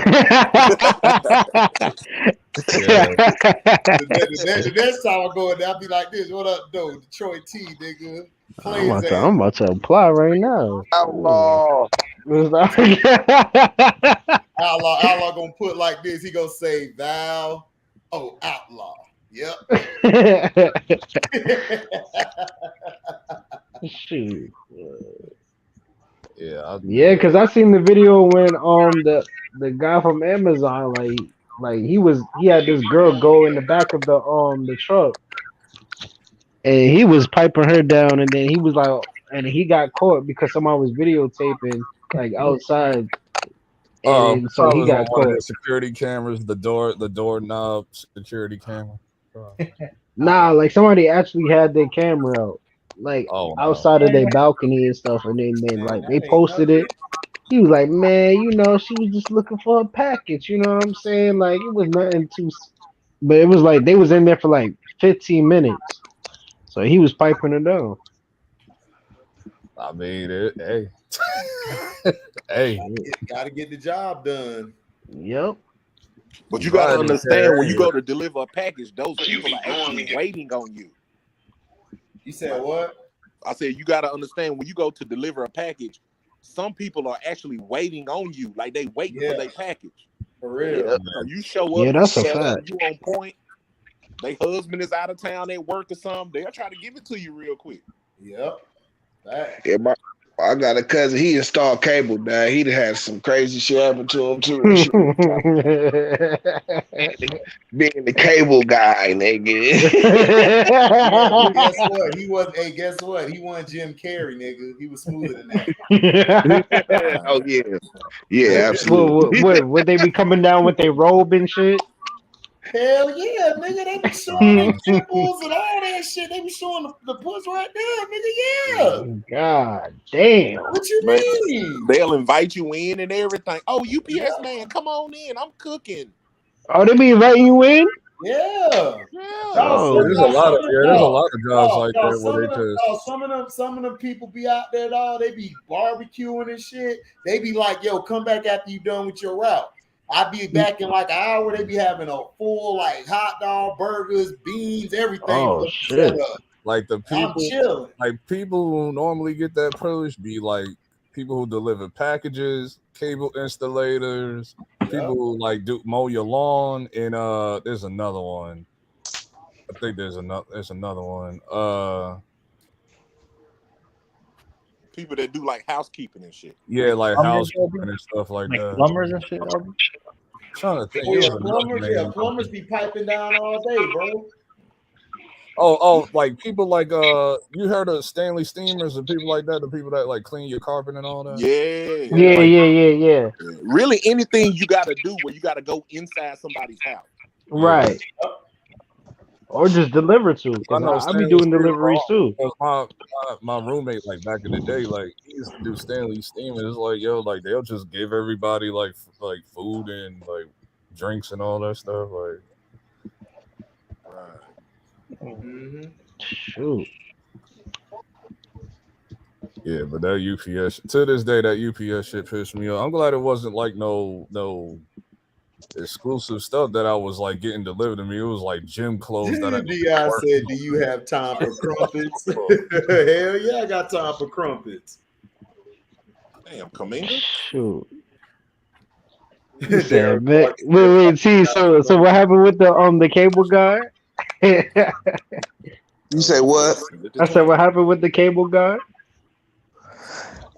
next time I go in there, I'll be like this. What up, though? Detroit T, nigga. I'm about to apply right now. Outlaw gonna put like this. He gonna say Val. Oh, Outlaw. Yep. Shoot. Yeah, because I seen the video when the guy from Amazon he had this girl go in the back of the truck, and he was piping her down, and then he was like, and he got caught because somebody was videotaping like outside, and so he got one of caught. the security cameras, the doorknob security camera. Nah, like somebody actually had their camera out, like outside of their balcony and stuff, and then like they posted it. He was like, man, she was just looking for a package. You know what I'm saying? Like it was nothing too, but it was like they was in there for like 15 minutes, so he was piping her down. I mean, hey, gotta get the job done. Yep. But you gotta understand, when you go to deliver a package, those people are actually waiting on you. You said what? I said you gotta understand, when you go to deliver a package, some people are actually waiting on you, like they waiting for their package. For real. Yep. So you show up, Yeah, that's a you fact. you on point. They husband is out of town at work or something. They'll try to give it to you real quick. Yep. That. Yeah, I got a cousin. He installed cable. Now he done had some crazy shit happen to him too. And shit. Being the cable guy, nigga. Yeah, guess what? He was. Hey, guess what? He wasn't Jim Carrey, nigga. He was smoother than that. Oh yeah, absolutely. Would they be coming down with their robe and shit? Hell yeah, nigga. They be showing their nipples and all that shit. They be showing the puss right there, nigga. Yeah. God damn. What you mean? They'll invite you in and everything. Oh, UPS man, come on in. I'm cooking. Oh, they be inviting you in? Yeah. Oh, there's a lot of jobs like that where they just some of them people be out there, dog. They be barbecuing and shit. They be like, yo, come back after you done with your route. I be back in like an hour. They be having a full like hot dog, burgers, beans, everything. Oh shit! Like the people who normally get that privilege be like people who deliver packages, cable installators, people who like mow your lawn, and there's another one. I think there's another one. People that do like housekeeping and shit. Yeah, like housekeeping and stuff like that. Plumbers and shit. I'm trying to think. Plumbers be piping down all day, bro. Oh, like people like you heard of Stanley Steamers and people like that, the people that like clean your carpet and all that. Yeah. Really, anything you got to do where you got to go inside somebody's house, right? Or just deliver to. I be doing deliveries too. My roommate, like back in the day, like he used to do Stanley Steamers. It's like, yo, like they'll just give everybody like food and like drinks and all that stuff. Like, shoot. Yeah, but that UPS to this day, that UPS shit pissed me off. I'm glad it wasn't like no exclusive stuff that I was like getting delivered to me. It was like gym clothes that I Dion said, do you have time for crumpets? Hell yeah, I got time for crumpets. Damn, Kaminga. Shoot. Wait, see, so what happened with the cable guy? You say what? I said, what happened with the cable guy?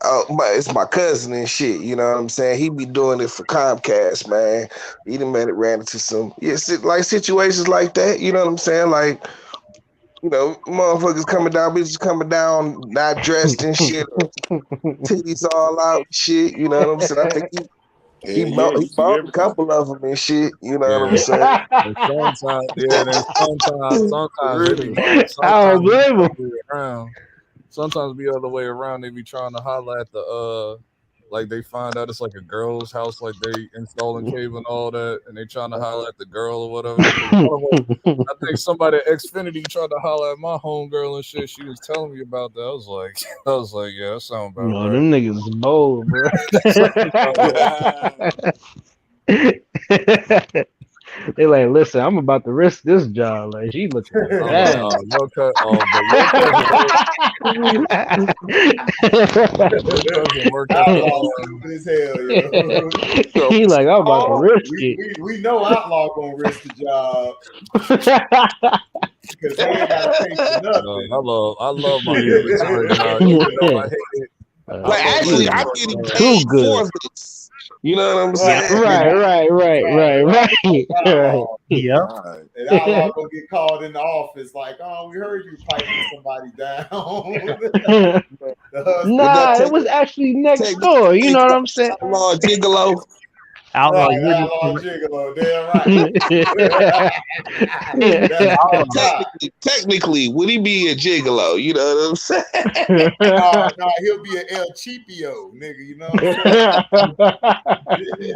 Oh, but it's my cousin and shit. You know what I'm saying? He be doing it for Comcast, man. He done ran into some like situations like that. You know what I'm saying? Like, you know, motherfuckers coming down, bitches coming down, not dressed and shit, titties all out, and shit. You know what I'm saying? I think he bought a couple of them and shit. You know what I'm saying? Sometimes the other way around. They be trying to holler at the like they find out it's like a girl's house, like they installing cable and all that, and they trying to holler at the girl or whatever. I think somebody at Xfinity tried to holler at my homegirl and shit. She was telling me about that. I was like, yeah, that sounds about right. Them niggas bold, bro. They like, listen, I'm about to risk this job. Like, she looking bad. He like, I'm about to risk it. We know Outlaw gonna risk the job. Because he ain't gotta pay for nothing. I love my inventory job. Like, actually, I'm getting paid for this. You know what I'm saying? Right. Yeah. And Outlaw gonna get called in the office like, oh, we heard you piping somebody down. Nah, it was actually next door. You know what I'm saying? Outlaw Gigolo. Outlaw Gigolo, damn right. Technically, would he be a gigolo? You know what I'm saying? No, he'll be an El Cheapio, nigga. You know what I'm saying?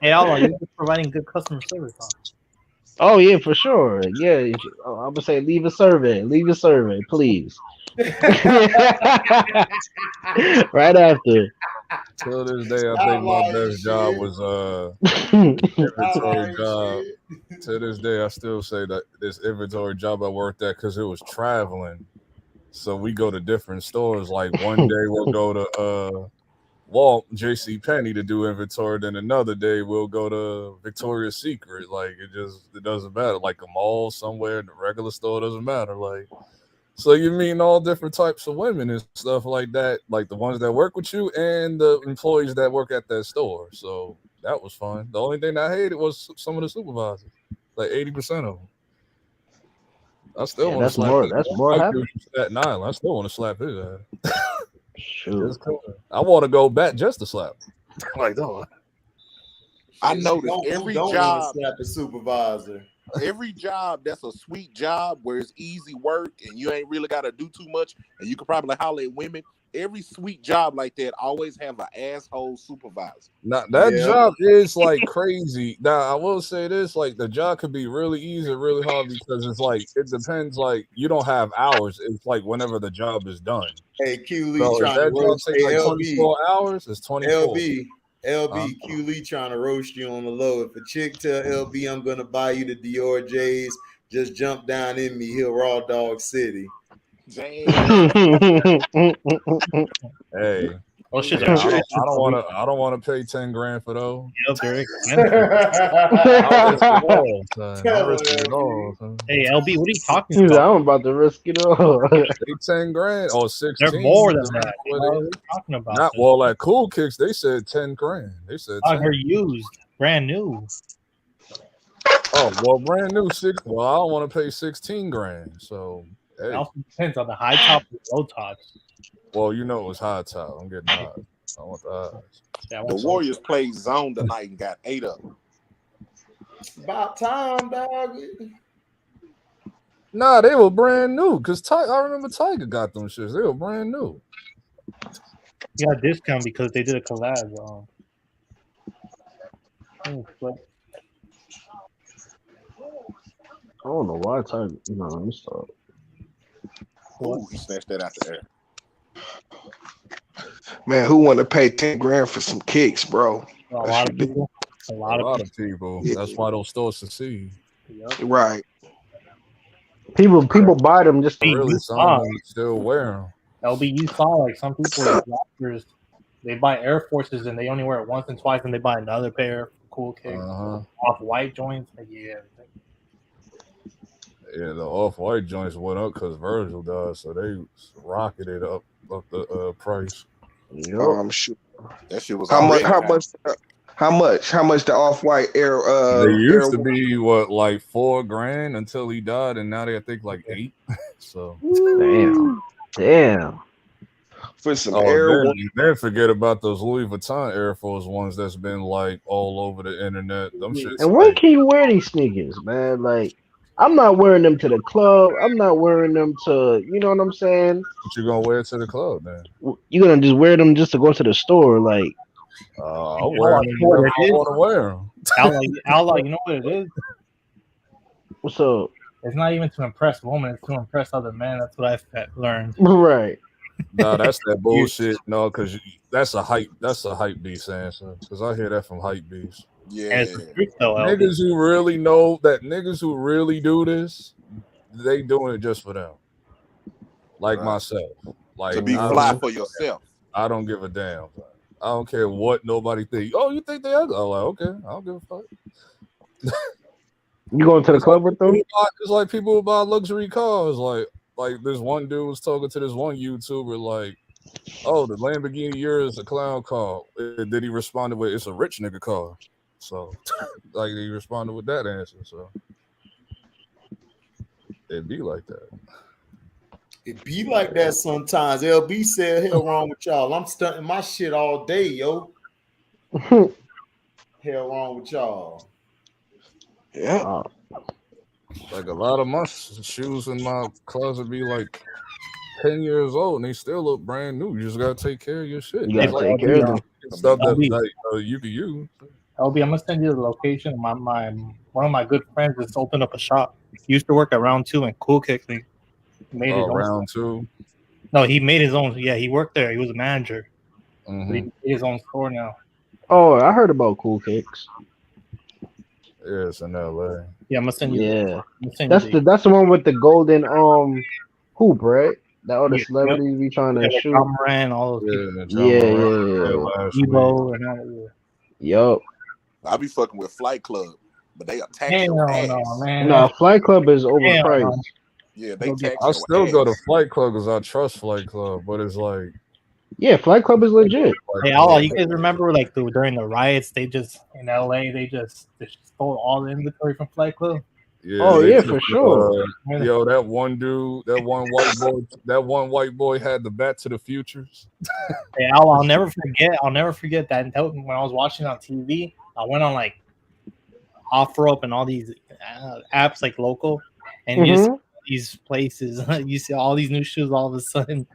Hey, Outlaw, you're just providing good customer service. Oh yeah, for sure. Yeah, I'm gonna say leave a survey, please. Right after. Till this day, I think my best job was inventory job. To this day, I still say that this inventory job I worked at because it was traveling. So we go to different stores. Like one day we'll go to J.C. Penney to do inventory. Then another day we'll go to Victoria's Secret. Like it doesn't matter. Like a mall somewhere, in the regular store doesn't matter. Like so you meet all different types of women and stuff like that. Like the ones that work with you and the employees that work at that store. So that was fun. The only thing I hated was some of the supervisors. Like 80% of them. I still want to slap. That's more happening. Staten Island. I still want to slap his ass. Sure. I want to go back just to slap. Like, no. I noticed every job slap a supervisor. Every job that's a sweet job where it's easy work and you ain't really got to do too much and you can probably holler at women. Every sweet job like that always have an asshole supervisor. Now that job is like crazy. Now I will say this: like the job could be really easy, really hard because it's like it depends. Like you don't have hours. It's like whenever the job is done. Hey, Q Lee So trying that to job roast takes like LB. 24 hours. It's 24. LB, Q Lee trying to roast you on the low. If a chick tell LB I'm gonna buy you the Dior J's, just jump down in me. He'll raw dog city. Hey, oh shit! I don't want to pay 10 grand for those. Yep, they're expensive. Hey, LB, what are you talking about? I'm about to risk it all. 10 grand or 16. They're more than that. What are you talking about? Not well at Cool Kicks. They said 10 grand. They said 10. They're used, brand new. Oh well, brand new 6. Well, I don't want to pay 16 grand. So it also depends on the high top and low tops. Well, you know it was high top. I'm getting high. I want the highs. Yeah, the Warriors played zone tonight and got 8 of them. About time, dog. Nah, they were brand new. Cause I remember Tiger got them shits. They were brand new. You got a discount because they did a collab. I don't know why Tiger. No, let me stop. Ooh, he snatched that out the air. Man, who want to pay 10 grand for some kicks, bro? A lot of people. A lot of people. Yeah. That's why those stores succeed. Yep. Right. People buy them just to really some of them still wear them. LB, you saw like some people like they buy Air Forces and they only wear it once and twice, and they buy another pair for Cool Kicks. Off-white joints, yeah. Yeah, the off-white joints went up because Virgil died, so they rocketed up the price. Yep. I'm sure. That shit was how much the off-white air they used to be what, like $4 grand until he died, and now they think like 8. So damn. For some air. Then forget about those Louis Vuitton Air Force Ones that's been like all over the internet. Them shits. And when can you wear these sneakers, man? Like, I'm not wearing them to the club. I'm not wearing them to, you know what I'm saying? But you gonna wear it to the club, man? You're gonna just wear them just to go to the store, like. I'll wear them. I want to wear them. Outlaw, you know what it is? What's up? It's not even to impress women; it's to impress other men. That's what I've learned. Right. No, that's that bullshit. No, because that's a hype. That's a hype beast answer. Because I hear that from hype beasts. Yeah, niggas who really know that niggas who really do this, they doing it just for them. Like myself, like to be fly for yourself. I don't give a damn. I don't care what nobody think. Oh, you think they ugly? I'm like, okay, I don't give a fuck. You going to the club with them? It's like people who buy luxury cars. Like this one dude was talking to this one YouTuber, like, oh, the Lamborghini Urus is a clown car. And then he responded with, it's a rich nigga car. So, like, he responded with that answer. So, it'd be like that. It be like that sometimes. LB said, hell wrong with y'all. I'm stunting my shit all day, yo. Hell wrong with y'all. Yeah. Like a lot of my shoes in my closet be like 10 years old and they still look brand new. You just gotta take care of your shit. You gotta take care of them. Stuff that like, you can use. LB, I'm gonna send you the location. My one of my good friends just opened up a shop. He used to work at Round 2 and Cool Kick. He made his own Round 2. No, he made his own. Yeah, he worked there. He was a manager. Mm-hmm. But he made his own store now. Oh, I heard about Cool Kicks. Yeah, it's in LA. Yeah, I'm gonna send you. Yeah, that's the one with the golden hoop, right? That all the Yeah, celebrities be trying to like shoot. John Moran, all those people. Yeah, Yeah. last week. Debo and all. Yup. I be fucking with Flight Club, but they tax Hell your ass. no, man. Nah, Flight Club is Hell overpriced. no. Yeah, they Go get- tax I your still ass. go to Flight Club because I trust Flight Club, but it's like Yeah, Flight Club is legit. Hey, all you guys remember like during the riots, they just in LA, they stole all the inventory from Flight Club. yeah, Oh they yeah, took, for sure. yo, that one dude, that one white boy had the Back to the Futures. Hey, I'll never forget that when I was watching on TV, I went on like OfferUp and all these apps like local, and you see these places, you see all these new shoes all of a sudden.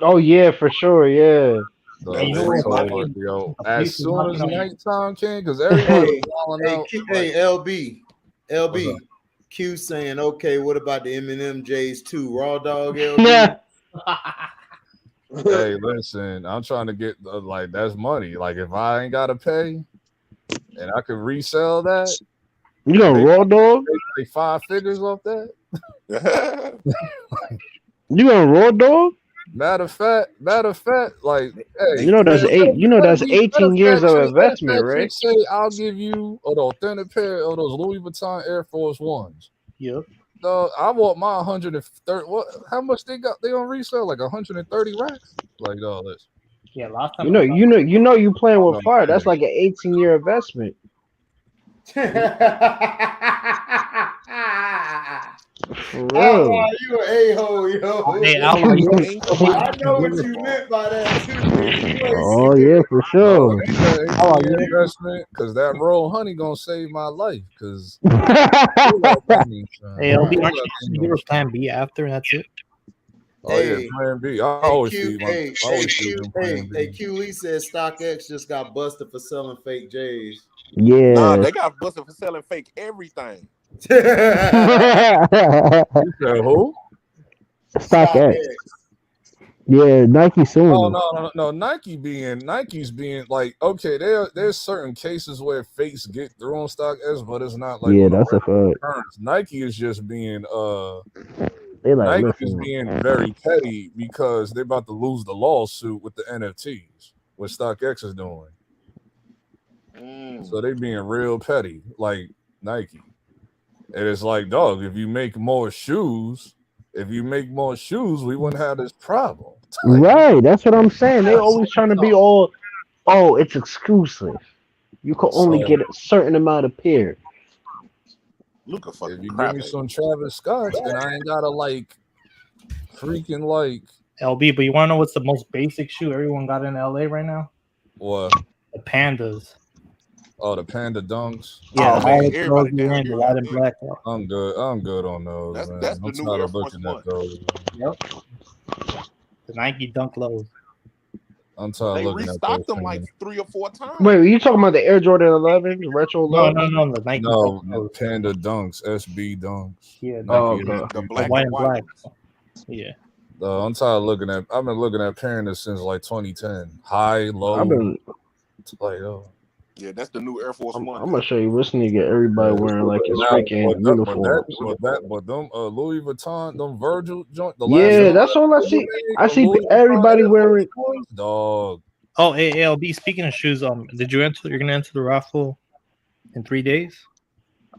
Oh yeah, for sure. Yeah. You know what? Yo, as soon as nighttime came, because everybody was falling out. Hey, LB, Q saying, okay, what about the Eminem J's too? Raw dog LB. Hey, listen, I'm trying to get like that's money. Like if I ain't gotta pay, and I could resell that, you gonna raw dog? Like 5 figures off that. You gonna raw dog? Matter of fact, like hey, you know that's 18 years of investment, right? Say I'll give you an authentic pair of those Louis Vuitton Air Force Ones. Yep. I want my 130. What? How much they got? They on resale like 130 racks. Like all this. Yeah, last time. You playing with fire. That's like an 18-year investment. For real. You an a-hole, yo. Hey, I know what you meant by that too. Oh yeah, for sure. Investment because that roll honey gonna save my life. Because hey, LB, aren't you give us plan B after? And that's it. Oh yeah, plan B. I always see Hey, Q Lee said StockX just got busted for selling fake J's. Yeah. Nah, they got busted for selling fake everything. You said who? StockX. Yeah, Nike suing. Oh no. Nike's being like, okay, there's certain cases where fakes get through on StockX, but it's not like that's a fact. Nike is just being Nike is being very petty because they're about to lose the lawsuit with the NFTs, what StockX is doing. So they being real petty, like Nike. And it's like, dog, if you make more shoes, we wouldn't have this problem. Right, that's what I'm saying. They always trying to be all, it's exclusive. You can only get a certain amount of pair. LUKA fucking if you give me some Travis Scott, and I ain't gotta freaking LB, but you want to know what's the most basic shoe everyone got in LA right now? What? The Pandas. Oh, the Panda Dunks. Yeah, the white and black. I'm good on those. That's the new Air Force One. Yep. The Nike Dunk Lows. I'm tired they of looking restocked at them like 3 or 4 times. Wait, are you talking about the Air Jordan 11, the retro low? No, the Nike. No, Panda Dunks, SB Dunks. Yeah, okay. The black white and black. white. Yeah. I'm tired of looking at. I've been looking at Pandas since like 2010. High, low. Yeah, that's the new Air Force One. I'm gonna show you this nigga. Everybody wearing like his freaking uniforms. But them Louis Vuitton, them Virgil joint. That's all I see. I see everybody wearing. Dog. Oh, ALB. Speaking of shoes, did you enter? You're gonna enter the raffle in 3 days.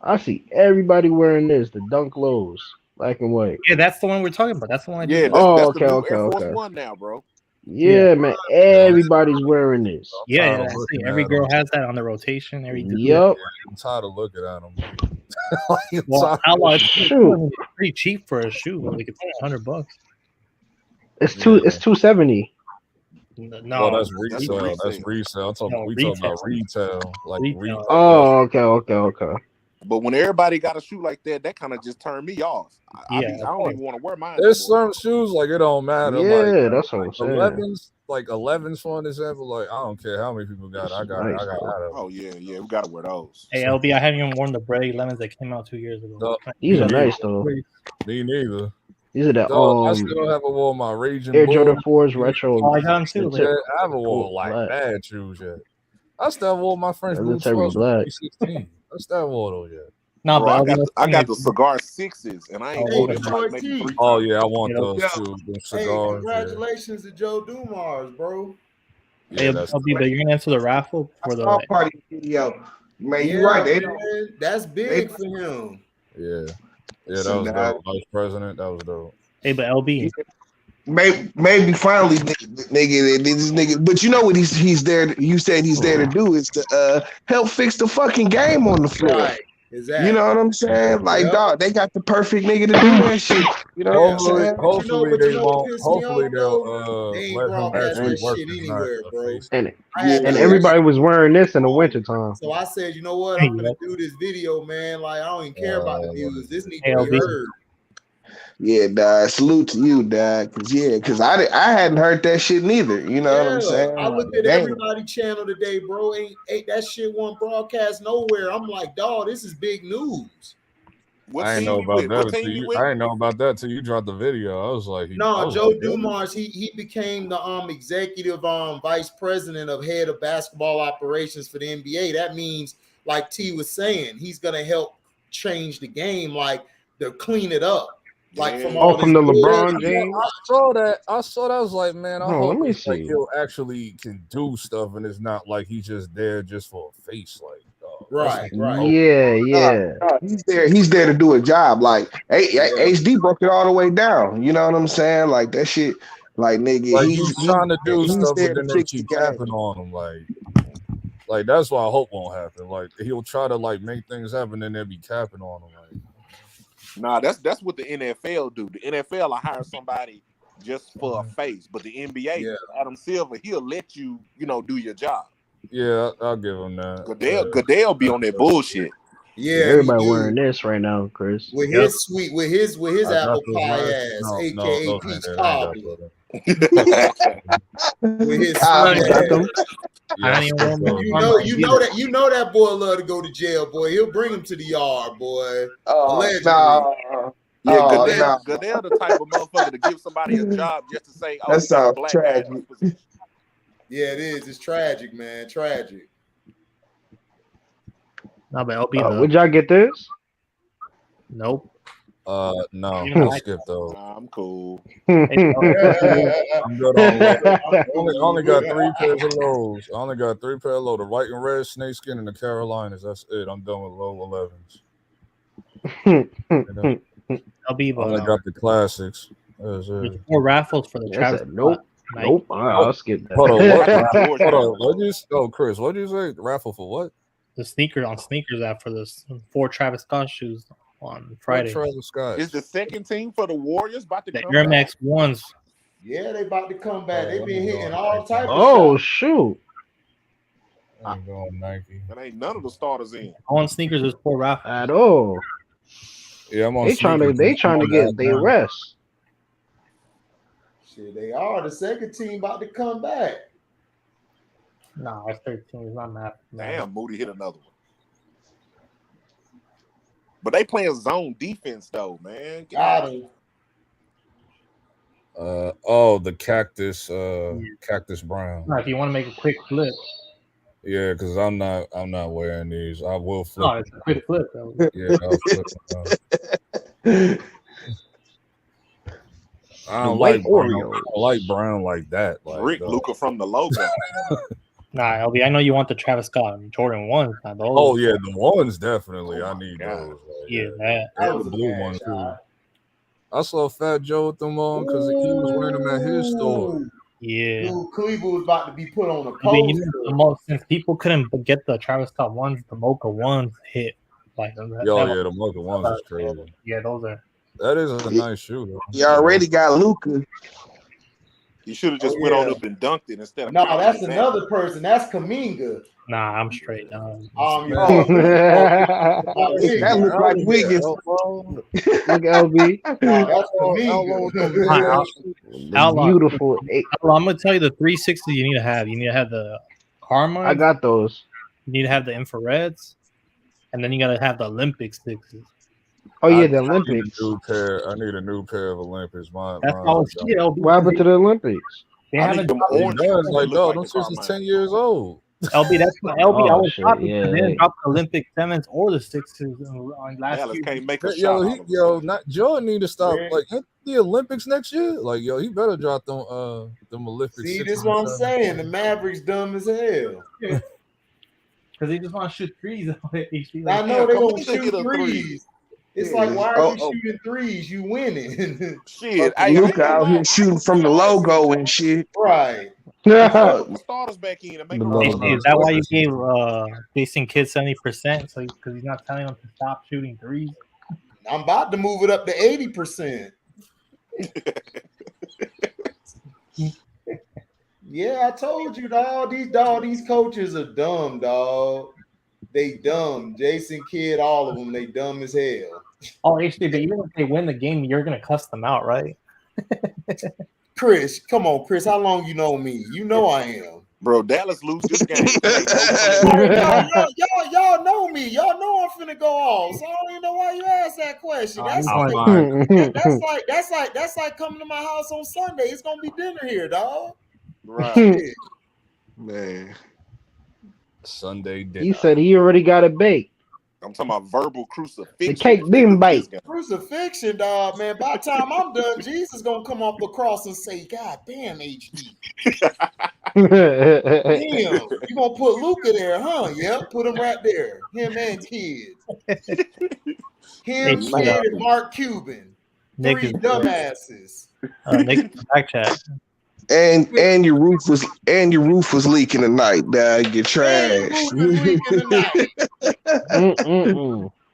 I see everybody wearing this, the Dunk Lows, black and white. Yeah, that's the one we're talking about. That's the one. That's the new Air Force One now, bro. Yeah, man. Everybody's wearing this. Yeah, every girl has that on the rotation. Yep. I'm tired of looking at them. Well, it's pretty cheap for a shoe. Like it's only $100. It's 270. No, that's resale. That's resale. I'm talking, talking about retail. Like retail. Oh, okay. But when everybody got a shoe like that, that kind of just turned me off. I don't even want to wear mine. There's some shoes like it don't matter. Yeah, that's what I'm saying. 11s, for an example. Like I don't care how many people got it. I got. Oh yeah, we gotta wear those. Hey LB, I haven't even worn the Bray 11s that came out 2 years ago. These are nice though. Me neither. These are the I still haven't worn my Raging Air Bull. Jordan 4s retro. Oh, I got them too. I haven't worn like bad shoes yet. I still wore my French boots 2016. I still wore those yet. No, Bro, but I got the cigar sixes, and I ain't Oh, wore them Troy like maybe T. 3 Oh times. yeah, I want those Yeah. too. The Hey, cigars. congratulations to Joe Dumars, bro. Yeah, that's LB, but you're gonna answer the raffle for the All party video. Man, Yeah, you right. They man, that's big for him. yeah. Yeah, that See, was nah. dope. Vice president, that was dope. Hey, but LB, maybe finally, nigga, this nigga. But you know what he's there. You said he's there to do is to help fix the fucking game on the floor. Right. Exactly. You know what I'm saying? Like, Yep. dog, they got the perfect nigga to do that shit. You know what I'm saying? Hopefully they won't. Pissed me Hopefully off, they'll they ain't let him broadcast actually that work shit his anywhere, night, bro. Yeah. And everybody was wearing this in the wintertime. So I said, you know what? I'm gonna do this video, man. Like, I don't even care about the views. This needs to be heard. Yeah, dog. Salute to you, dog. Cause I hadn't heard that shit neither. You know what I'm saying? I looked at everybody's channel today, bro. Ain't that shit one broadcast nowhere. I'm like, dog, this is big news. I didn't know about that until you. I didn't know about that till you dropped the video. I was like, Joe Dumars, he became the executive vice president of head of basketball operations for the NBA. That means, like T was saying, he's gonna help change the game, like to clean it up. Like from all from the LeBron James. I saw that. I was like, man, I hope let me it's like see. he'll actually can do stuff, and it's not like he's just there just for a face. Like, right. Yeah. He's there to do a job. Like, HD broke it all the way down. You know what I'm saying? Like that shit. Like, nigga, like he's trying to do stuff, but then they fix keep the capping on him. Like that's why I hope won't happen. Like he'll try to like make things happen, and they'll be capping on him. Like. Nah, that's what the NFL do. The NFL will hire somebody just for a face, but the NBA, Adam Silver, he'll let you, do your job. Yeah, I'll give him that. Goodell be on that bullshit. Yeah, everybody wearing this right now, Chris. With his sweet, with his apple pie ass, aka Peach Cobbler. With his you know that boy love to go to jail, boy. He'll bring him to the yard, boy. Allegedly. Goodell the type of motherfucker to give somebody a job just to say, that sounds tragic. Yeah, it is. It's tragic, man. Tragic. No, but LB, would y'all get this? Nope. No, I'll skip those. I'm cool. I'm good on only got 3 pairs of lows. I only got 3 pairs of lows. The white and red snakeskin and the Carolinas. That's it. I'm done with low 11s. LB, but I only got the classics. There's 4 raffles for the Travis. Nope. I'll skip that. Hold on. Chris, what did you say? Raffle for what? The sneakers app for this 4 Travis Scott shoes on Friday. Travis Scott. Is the second team for the Warriors about to come Air back? Max 1s. Yeah, they about to come back. They've been hitting all types of shots. Shoot. I ain't going Nike. And ain't none of the starters in. On sneakers, there's 4 raffles. At all. Yeah, I'm on. They trying to get their rest. Shit, they are. The second team about to come back. Nah, it's 13. It's not math. Damn, Moody hit another one. But they playing zone defense though, man. Got him. The cactus brown. Nah, if you want to make a quick flip. Yeah, because I'm not wearing these. I will flip. No, it's a quick flip though. Yeah, I'll flip. I don't like brown. I like brown like that. Rick LUKA from the logo. Nah, LB, I know you want the Travis Scott Jordan 1s, not those. Oh yeah, the ones definitely. I need those. That was the blue one too. I saw Fat Joe with them on because he was wearing them at his store. Yeah, dude, Cleveland was about to be put on a poster. Since people couldn't get the Travis Scott 1s, the Mocha 1s hit. Like, the Mocha 1s is crazy. Yeah, those are. That is a nice shoe, though. You already got LUKA. You should have just went on up and dunked it instead of. No, that's another person. That's Kaminga. Nah, I'm straight. That looks like Wiggins. Look, LB. That's Kaminga. Beautiful. I'm gonna tell you the 360 you need to have. You need to have the Carmine. I got those. You need to have the infrareds, and then you gotta have the Olympic sixes. Oh yeah, the Olympics. I need a new pair of Olympics. That's all. What happened to the Olympics? They haven't them orange. Like, no, them shits is 10 years old. LB, that's what LB. I Oh was shit, shocked because they didn't yeah. drop the Olympic Sevens or the Sixers on last Dallas year. can't make a Yo, shot. he, out of yo, it. not Jordan need to stop. Man. Like ain't the Olympics next year. Like yo, he better drop them Olympics. See, this is what I'm saying. The Mavericks dumb as hell. Because they just want to shoot threes. I know they come gonna on, shoot get a three. threes. It's Yeah. like, why are you Oh, shooting threes? You winning. Shit, I ain't Luka gonna out lie. here shooting from the logo and shit. Right. Put the starters back in and make The them logo. run. Is that why you gave Jason Kidd 70%? So because he's not telling him to stop shooting threes. I'm about to move it up to 80%. Yeah, I told you, dog. These coaches are dumb, dog. They dumb. Jason Kidd, all of them, they dumb as hell. Oh, actually, but even if they win the game, you're gonna cuss them out, right? Chris, come on, Chris. How long you know me? You know I am. Bro, Dallas lose this game. Y'all know me. Y'all know I'm finna go off. So I don't even know why you asked that question. That's like coming to my house on Sunday. It's gonna be dinner here, dog. Right. Man. Sunday dinner. He said he already got it baked. I'm talking about verbal crucifixion. The cake been baked. Crucifixion, dog, man. By the time I'm done, Jesus gonna come off the cross and say, "God damn, HD." Damn, you gonna put Luka there, huh? Yep, put him right there. Him and kids. Him, Kid, and Mark Cuban. Three dumbasses. Nick, back chat. And your roof was leaking tonight, dog. You're trash.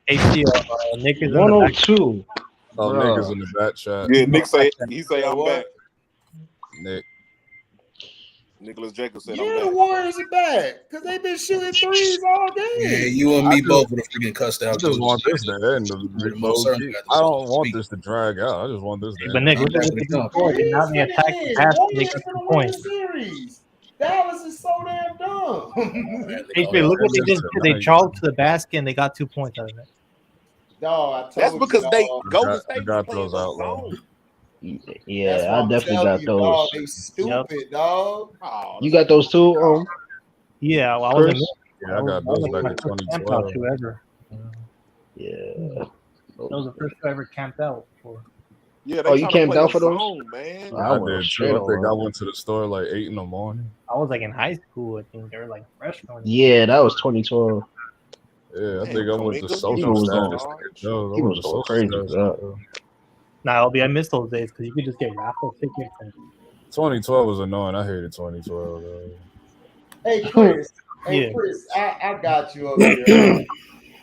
HC, Nick is 102. Oh, Nick is in the back chat. Yeah, Nick say I'm back. Nick. Nicholas Jacobs said Yeah, I'm the back. Warriors are back because they've been shooting threes all day. Yeah, you and me both would have freaking cussed out. I just want this to end. I don't want this to drag out. I just want this to end. But Nick, look at what they do before. Now they attack the basket, they get 2 points. Dallas is so damn dumb. HP, look what they did. They jogged to the basket and they got 2 points out of it. Dog, I told That's because you, they dog. Golden State got playing those out, zone. Yeah, I definitely got those. They stupid, dog. Oh, You got those too? Yeah, well, I was in. Yeah, I got those back in 2012. Ever. Yeah. That was the first I ever camped out for. Yeah, Oh, you camped out for those? Man. I did too. I think I went to the store like 8 in the morning. I was like in high school. I think they were like freshmen. Yeah, that was 2012. Yeah, I think I went to social People was status. going- People was going crazy for that. Nah, LB, I missed those days because you could just get raffle tickets. And... 2012 was annoying. I hated 2012. Hey, Chris. Yeah. Chris, I got you over here.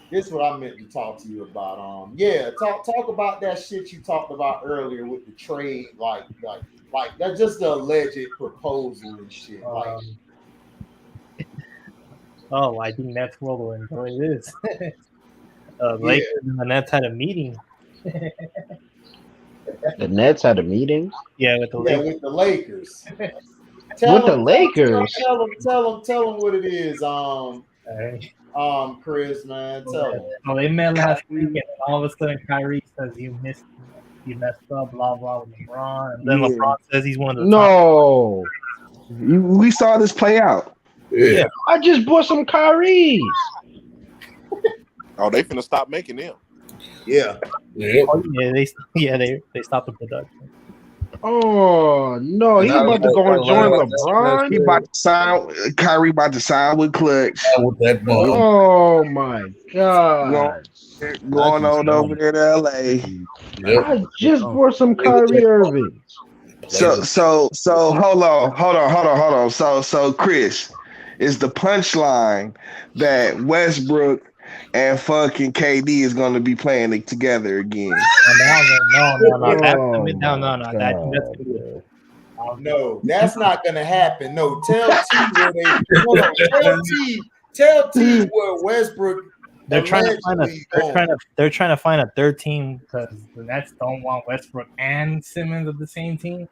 This is what I meant to talk to you about. Yeah, talk about that shit you talked about earlier with the trade, like that's just the alleged proposal and shit. Oh, I think Nets will enjoy this. Lakers and the Nets had a meeting. The Nets had a meeting? Yeah, with the Lakers. With the Lakers. With the Lakers? Tell them what it is. Chris, man, tell them. Oh, they met last week, and all of a sudden Kyrie says you messed up, blah blah with LeBron, and then LeBron says he's one of the No. We saw this play out. Yeah. I just bought some Kyrie's. Oh, they finna stop making them. Yeah. Oh, yeah, they stopped the production. Oh no, he's about to go and join LeBron. He about to sign. Kyrie about to sign with Clutch. With that ball. Oh my god! Going on over there to LA. I just bought some Kyrie Irving. So hold on. So Chris, is the punchline that Westbrook and fucking KD is going to be playing together again? No, that's not going to happen. No, tell T where Westbrook. They're trying to find a third team because the Nets don't want Westbrook and Simmons of the same team.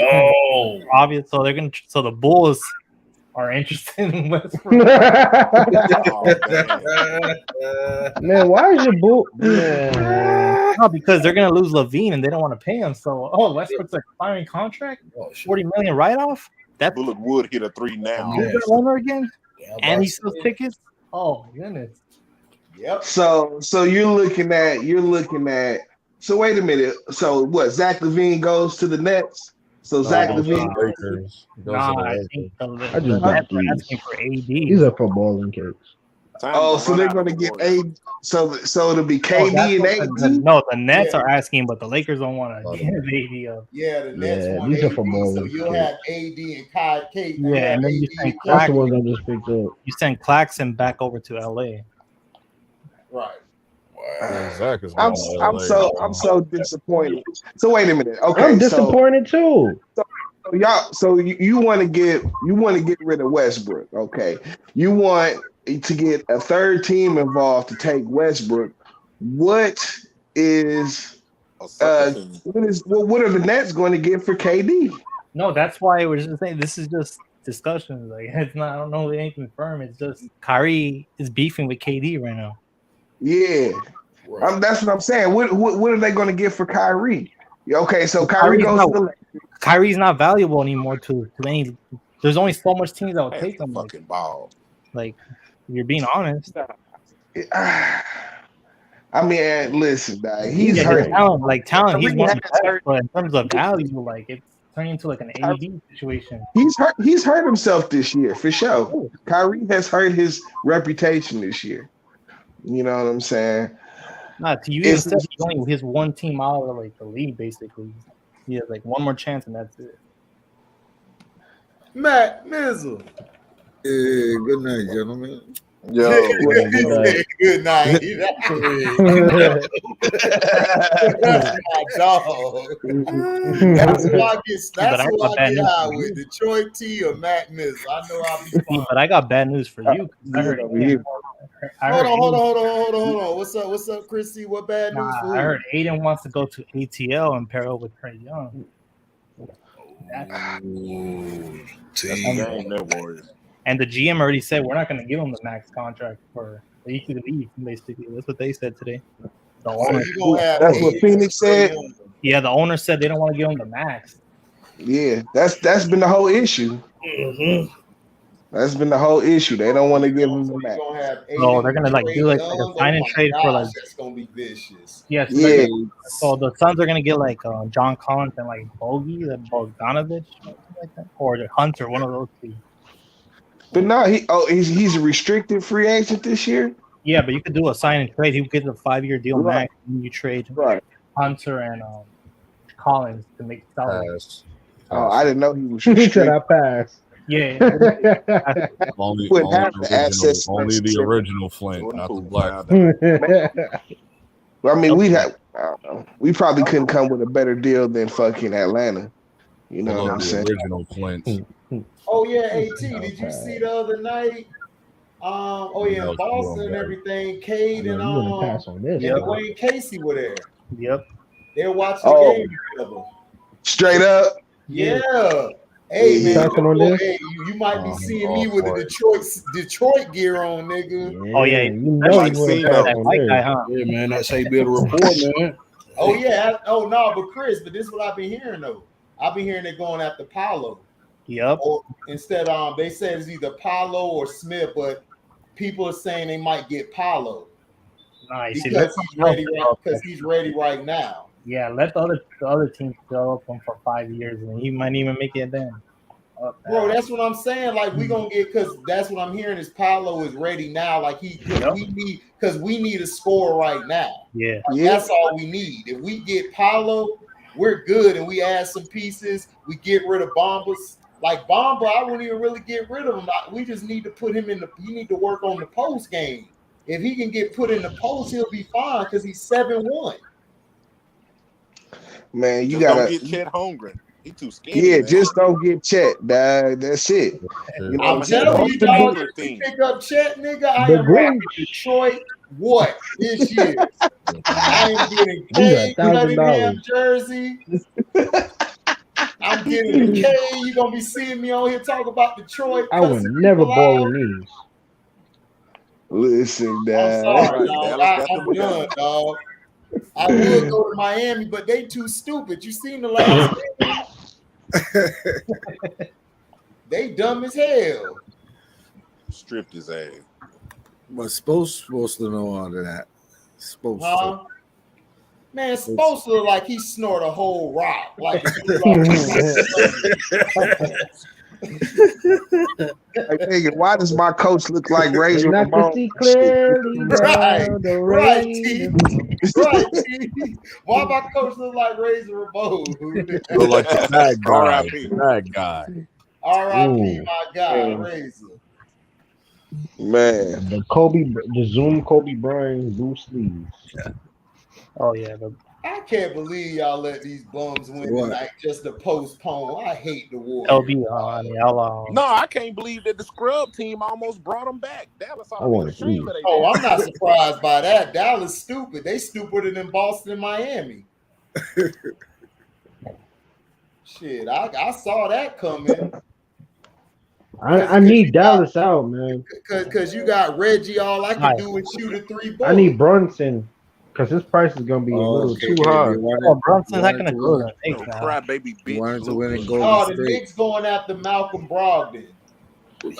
Oh, obvious. So the Bulls are interested in Westbrook. Man, why is your Bull? No, because they're gonna lose Levine and they don't want to pay him. So, Westbrook's expiring contract, $40 million write off. That Bullock would hit a 3 now. He's the owner again. And he sells tickets. Oh goodness. Yep. So you're looking at. So wait a minute. So what? Zach LaVine goes to the Nets. So Zach LaVine. Lakers. I think the I just Nets got are these. asking for AD. These are for bowling cakes. Oh, so they're going to get AD. So it'll be Oh, KD that's and what AD. no, the Nets are asking, but the Lakers don't want to give AD up. Yeah, the Nets Yeah, want these AD, are for so bowling you'll cakes. have AD and Kai Kate. Yeah, and then you send That's the ones I just picked up. You send Claxton back over to LA. Right. Zach is I'm so disappointed. So wait a minute. Okay, I'm disappointed too. So you want to get rid of Westbrook. Okay, you want to get a third team involved to take Westbrook. What are the Nets going to get for KD? No, that's why we're just saying this is just discussions. Like it's not. I don't know anything firm. It's just Kyrie is beefing with KD right now. Yeah, that's what I'm saying. What are they going to get for Kyrie? Okay, so Kyrie goes to the Lakers. Kyrie's not valuable anymore to any. There's only so much teams that will take him. Fucking ball. Like you're being honest. I mean, listen, he's hurt. Talent. He's one of the best, but in terms of value, like it's turning into like an AD situation. He's hurt himself this year for sure. Kyrie has hurt his reputation this year. You know what I'm saying? Not to you. He's only his one team out of like the league, basically. He has like one more chance, and that's it. Matt Mizzle. Good night, gentlemen. Yo, good night. That's my dog. That's who I get high with. Detroit T or Matt Mizzle. I know I'll be fine. But I got bad news for you. Hold on. What's up, Chrissy? What bad news for you? I heard Aiden wants to go to ATL and pair up with Trae Young. And the GM already said we're not going to give him the max contract for he could leave. Basically, that's what they said today. The owner, that's what Phoenix said. Yeah, the owner said they don't want to give him the max. Yeah, that's been the whole issue. Mm-hmm. That's been the whole issue. They don't want to give him the max. So they're gonna like do like a sign and trade for like. That's gonna be vicious. Yes. Yeah. So the Suns are gonna get like John Collins and like Bogdanovich, like that, or Hunter, one of those two. But no, he's a restricted free agent this year. Yeah, but you could do a sign and trade. He would get a 5-year deal max, and you trade Hunter and Collins to make salary. Oh, I didn't know he was He restricted. said I passed. Yeah. only the original Flint, not the black. Well, I mean, we probably couldn't come with a better deal than fucking Atlanta. You know what I'm saying? Original Flint. Oh yeah, AT. Did you see the other night? In Boston and everything. Cade and Dwayne Casey were there. Yep. They were watching the game together. Straight up. Yeah. Hey man, you might be seeing me with the Detroit gear on, nigga. Yeah, oh yeah, you know that white guy, huh? Yeah, man, that's how you build a rapport, man. Oh yeah. Oh no, but Chris, this is what I've been hearing though. I've been hearing they're going after Paolo. Yep. Or instead, they said it's either Paolo or Smith, but people are saying they might get Paolo. Nice. Because he's ready right now. Yeah, let the other team fill up him for 5 years, and he might even make it then. Bro, that's what I'm saying. Like we gonna get, because that's what I'm hearing is Paolo is ready now. Like we need a score right now. Yeah, that's all we need. If we get Paolo, we're good, and we add some pieces. We get rid of Bombas. Like Bomba, I wouldn't even really get rid of him. We just need to put him in he need to work on the post game. If he can get put in the post, he'll be fine because he's 7'1". Man, you gotta don't get Chet Holmgren. He too skinny. Yeah, man. just don't get Chet, dog. That's it. You know I'm telling you, dog, if you pick up Chet, nigga, I am rocking Detroit. What this year? I am getting K Cunningham jersey. I'm getting the K. You're gonna be seeing me on here talk about Detroit. I would never borrow these. Listen, dog. I'm sorry, dog. I'm done, dog. I would go to Miami, but they too stupid. You seen the last game? They dumb as hell. Stripped his ass. But supposed to know all of that. Supposed to. Man, supposed to look like he snort a whole rock. Like Like, nigga, why does my coach look like Razor Not to Ramon? see clearly right, now, the right, rain. T. Right, T. Why my coach look like Razor Ramon? Look like the bad guy. R.I.P. Bad guy. R.I.P. my guy, Razor. Man, the Zoom Kobe Bryant blue sleeves. Oh yeah, I can't believe y'all let these bums win tonight just to postpone. I hate the war. LB, No, I can't believe that the scrub team almost brought them back. Dallas ought to be ashamed of Oh, I'm not surprised by that. Dallas stupid. They stupider than Boston and Miami. Shit, I saw that coming. I need Dallas out, man. Because you got Reggie. All I can do is shoot a 3 ball. I need Brunson. Because his price is gonna be a little too high. Brunson's not gonna go to the Knicks now. Crybaby bitch. Wanted to win in Golden Oh, the State. Knicks going after Malcolm Brogdon.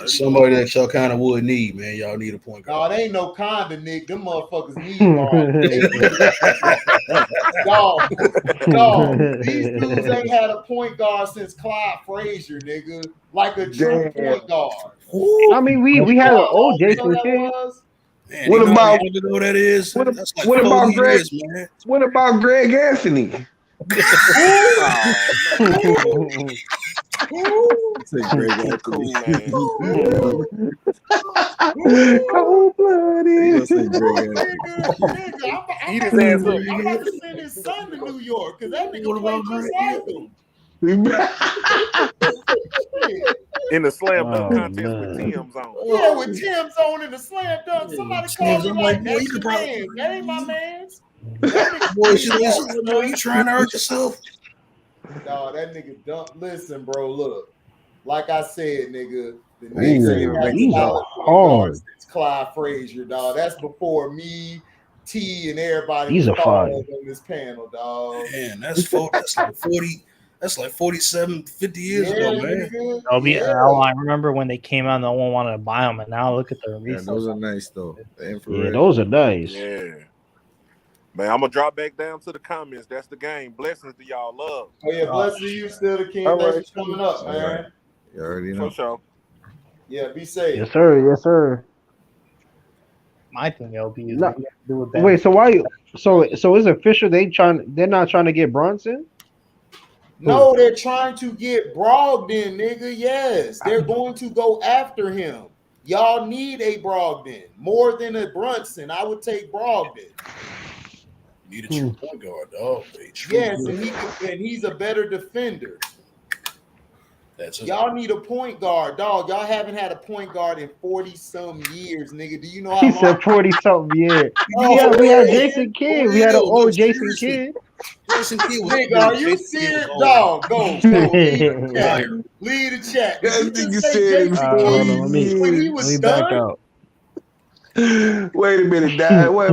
Somebody that y'all kind of would need, man. Y'all need a point guard. No, they ain't no kind of Nick. Them motherfuckers need dog. These dudes ain't had a point guard since Clyde Frazier, nigga. Like a true point guard. I mean, we had an old Jason Kidd. Man, what about what that is? What, That's like what about Greg? years, man. What about Greg Anthony? Cold-blooded. Eat his ass up. I'm about to send his son to New York because that nigga played just like him. In the slam dunk contest with Tim's on. Yeah, with Tim's on in the slam dunk. Somebody called him like, that's your man. That ain't my man's. Boy, you trying to hurt yourself? No, that nigga dump. Listen, bro, look. Like I said, nigga, the Knicks ain't had solid since Clyde Frazier, dog. That's before me, T, and everybody He's a fire on this panel, dog. Man, that's like 40. That's like 47, 50 years ago, man. I remember when they came out, no one wanted to buy them, and now look at the resale. Those are nice, though. Yeah, those are nice. Yeah. Man, I'm going to drop back down to the comments. That's the game. Blessings to y'all. Love. Oh, yeah, blessings to you still, the king. Thanks for coming up, man. Right. You already know. For sure. Yeah, be safe. Yes, sir. Yes, sir. My thing, LB, is No, do with that. wait, so why? So is it official? They're not trying to get Brunson? No, they're trying to get Brogdon, nigga. Yes, they're going to go after him. Y'all need a Brogdon more than a Brunson. I would take Brogdon. Need a true point guard, dog. Yes, and he's a better defender. Y'all need a point guard, dog. Y'all haven't had a point guard in 40-some years, nigga. Do you know how He long? said 40-something years. Oh, we had Jason Kidd. We had an old Jason Kidd. Jason Kidd was Nigga, are you serious? Dog, go. Leave the chat. Did you just say Jason Kidd when he was done? Back out. Wait a minute, Dad. Wait.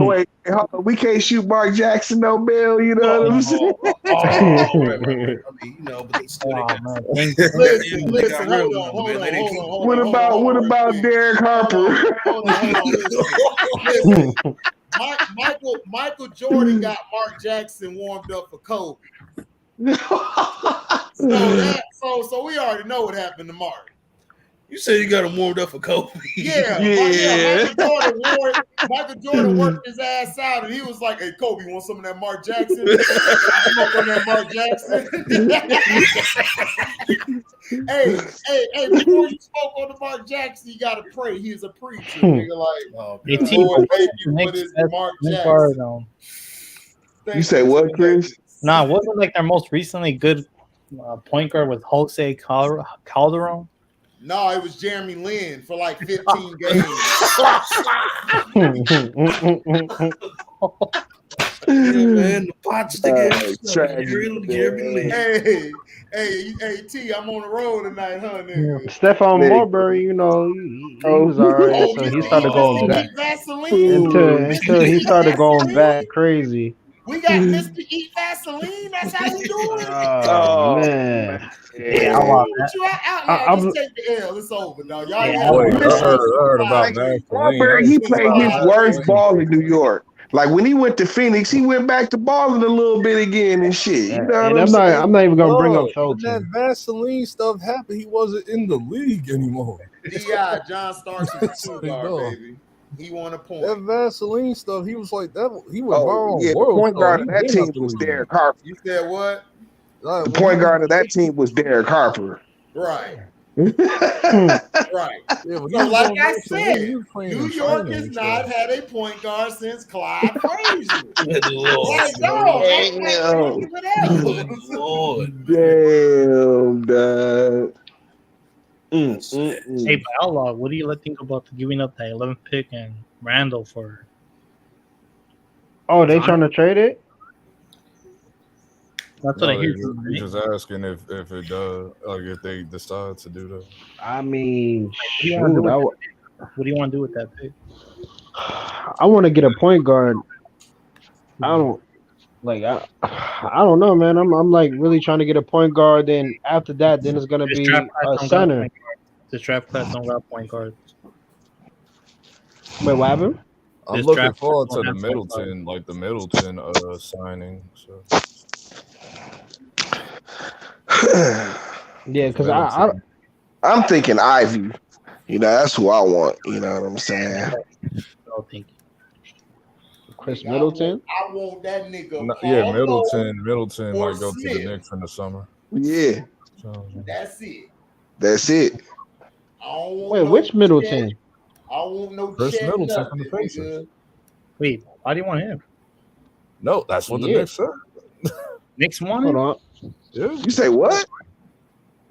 Hold on. We can't shoot Mark Jackson no bail. You know what I'm saying? I mean, you know, but they still Listen, hold on. What about Derek Harper? Listen. Michael Jordan got Mark Jackson warmed up for Kobe. So we already know what happened to Mark. You said you got him warmed up for Kobe. Yeah. Michael Jordan worked his ass out, and he was like, "Hey, Kobe, want some of that Mark Jackson? I smoke on that Mark Jackson." hey! Before you smoke on the Mark Jackson, you gotta pray. He's a preacher. Nigga, like, Lord, thank you for this Mark Jackson. You say what, Chris? Nah, wasn't like their most recently good point guard with Jose Calderon? No, it was Jeremy Lin for like 15 games. Man, the pots together. Hey, T, I'm on the road tonight, huh, nigga? Stephon Marbury, you know, he was all right. So he started going back. Until he started going back crazy. We got Mr. Eat Vaseline. That's how we do it. Oh man. Yeah, I want Put that. you out just take the L. It's over, dog. Y'all Yeah, have Wait, I a heard about Like, Vaseline. Marbury, he played his worst ball in New York. Like when he went to Phoenix, he went back to balling a little bit again and shit. You know what And I'm saying? I'm not even gonna bring up When that Felton. Vaseline stuff happened, he wasn't in the league anymore. D.I. John Starks was a two guard, No. baby. He won a point. That Vaseline stuff, he was like that. He was Oh, on yeah, the World point Star. guard He of that been team out the was league. Derek Harper. You said what? Like, The when point he- guard of that team was Derek Harper. Right. Yeah, Right. Yeah, when he So, was like on I Vaseline, said, he was playing New in York China has and not stuff. had a point guard since Clyde Frazier. Good Lord. Like, dog, act like Damn. whatever. Good Lord. Damn, dog. Hey, but Outlaw, what do you think about giving up that 11th pick and Randall for? Oh, they trying to trade it? That's what I No, hear. he's just asking if it does, like if they decide to do that. I mean, What do you want to do shoot, with that pick? What do you want to do with that pick? I want to get a point guard. I don't like. I don't know, man. I'm like really trying to get a point guard. Then after that, then it's gonna This be draft class a don't got center. point guards. This draft class don't got point guards. Wait, what happened? I'm This looking draft forward class to don't the have point guards. Middleton, like the Middleton signing. So Yeah, because I'm thinking Ivy. You know, that's who I want. You know what I'm saying? Oh, thank you. Chris Middleton. I want that nigga. No, yeah, Paul Middleton or might go to the Smith. Knicks in the summer. Yeah, So, That's it. that's it. I don't want Wait, no which Middleton? Chet. I don't want no Chris Chet Middleton nothing, from the Pacers. nigga. Wait, why do you want him? No, that's what the Yeah. Knicks said. Knicks want Hold him? on. Yeah, You say what?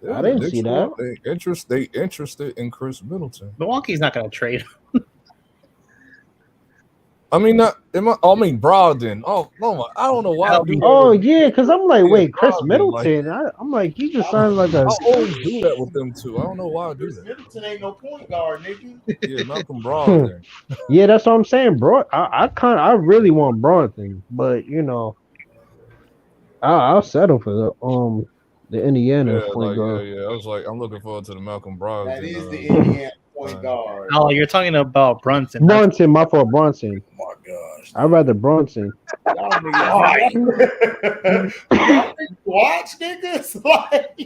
yeah, I didn't the see Knicks that. want- They interested in Chris Middleton. Milwaukee's not going to trade him. I mean, Brogdon. Oh no, I don't know why. I do that Oh with- yeah, because I'm like, Yeah, wait, Chris Brogdon, like- Middleton. I'm like, he just sounds like a. I always do that with them too. I don't know why I do Chris that. Middleton ain't no point guard, nigga. Yeah, Malcolm Brogdon. Yeah, that's what I'm saying, bro. I really want Bronson, but you know, I'll settle for the Indiana Yeah, point guard. yeah. I was like, I'm looking forward to the Malcolm Brogdon. That is the Indiana point guard. Oh, you're talking about Brunson. That's- Bronson, my fault, Bronson. Oh my gosh. I'd rather Bronson. Y'all niggas. Y'all watch niggas like.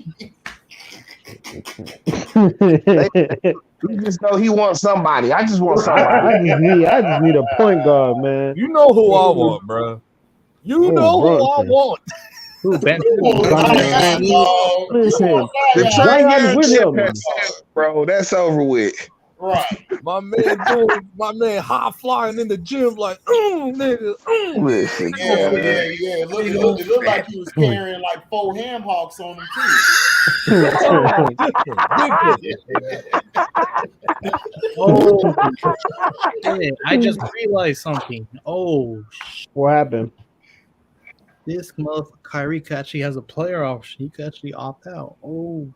He just know he wants somebody. I just want somebody. I just need a point guard, man. You know who I want, bro. You Oh, know who I Bronson. want. Who, Ben? Listen, The Zion Trae chip Williams. has bro. That's over with. Right. My man high flying in the gym like, nigga. Listen, Yeah, man. yeah. It looked like he was carrying like 4 ham hocks on him Oh, shit. I just realized something. Oh, What happened? this motherfucker Kyrie actually has a player option. He could actually opt out. Oh,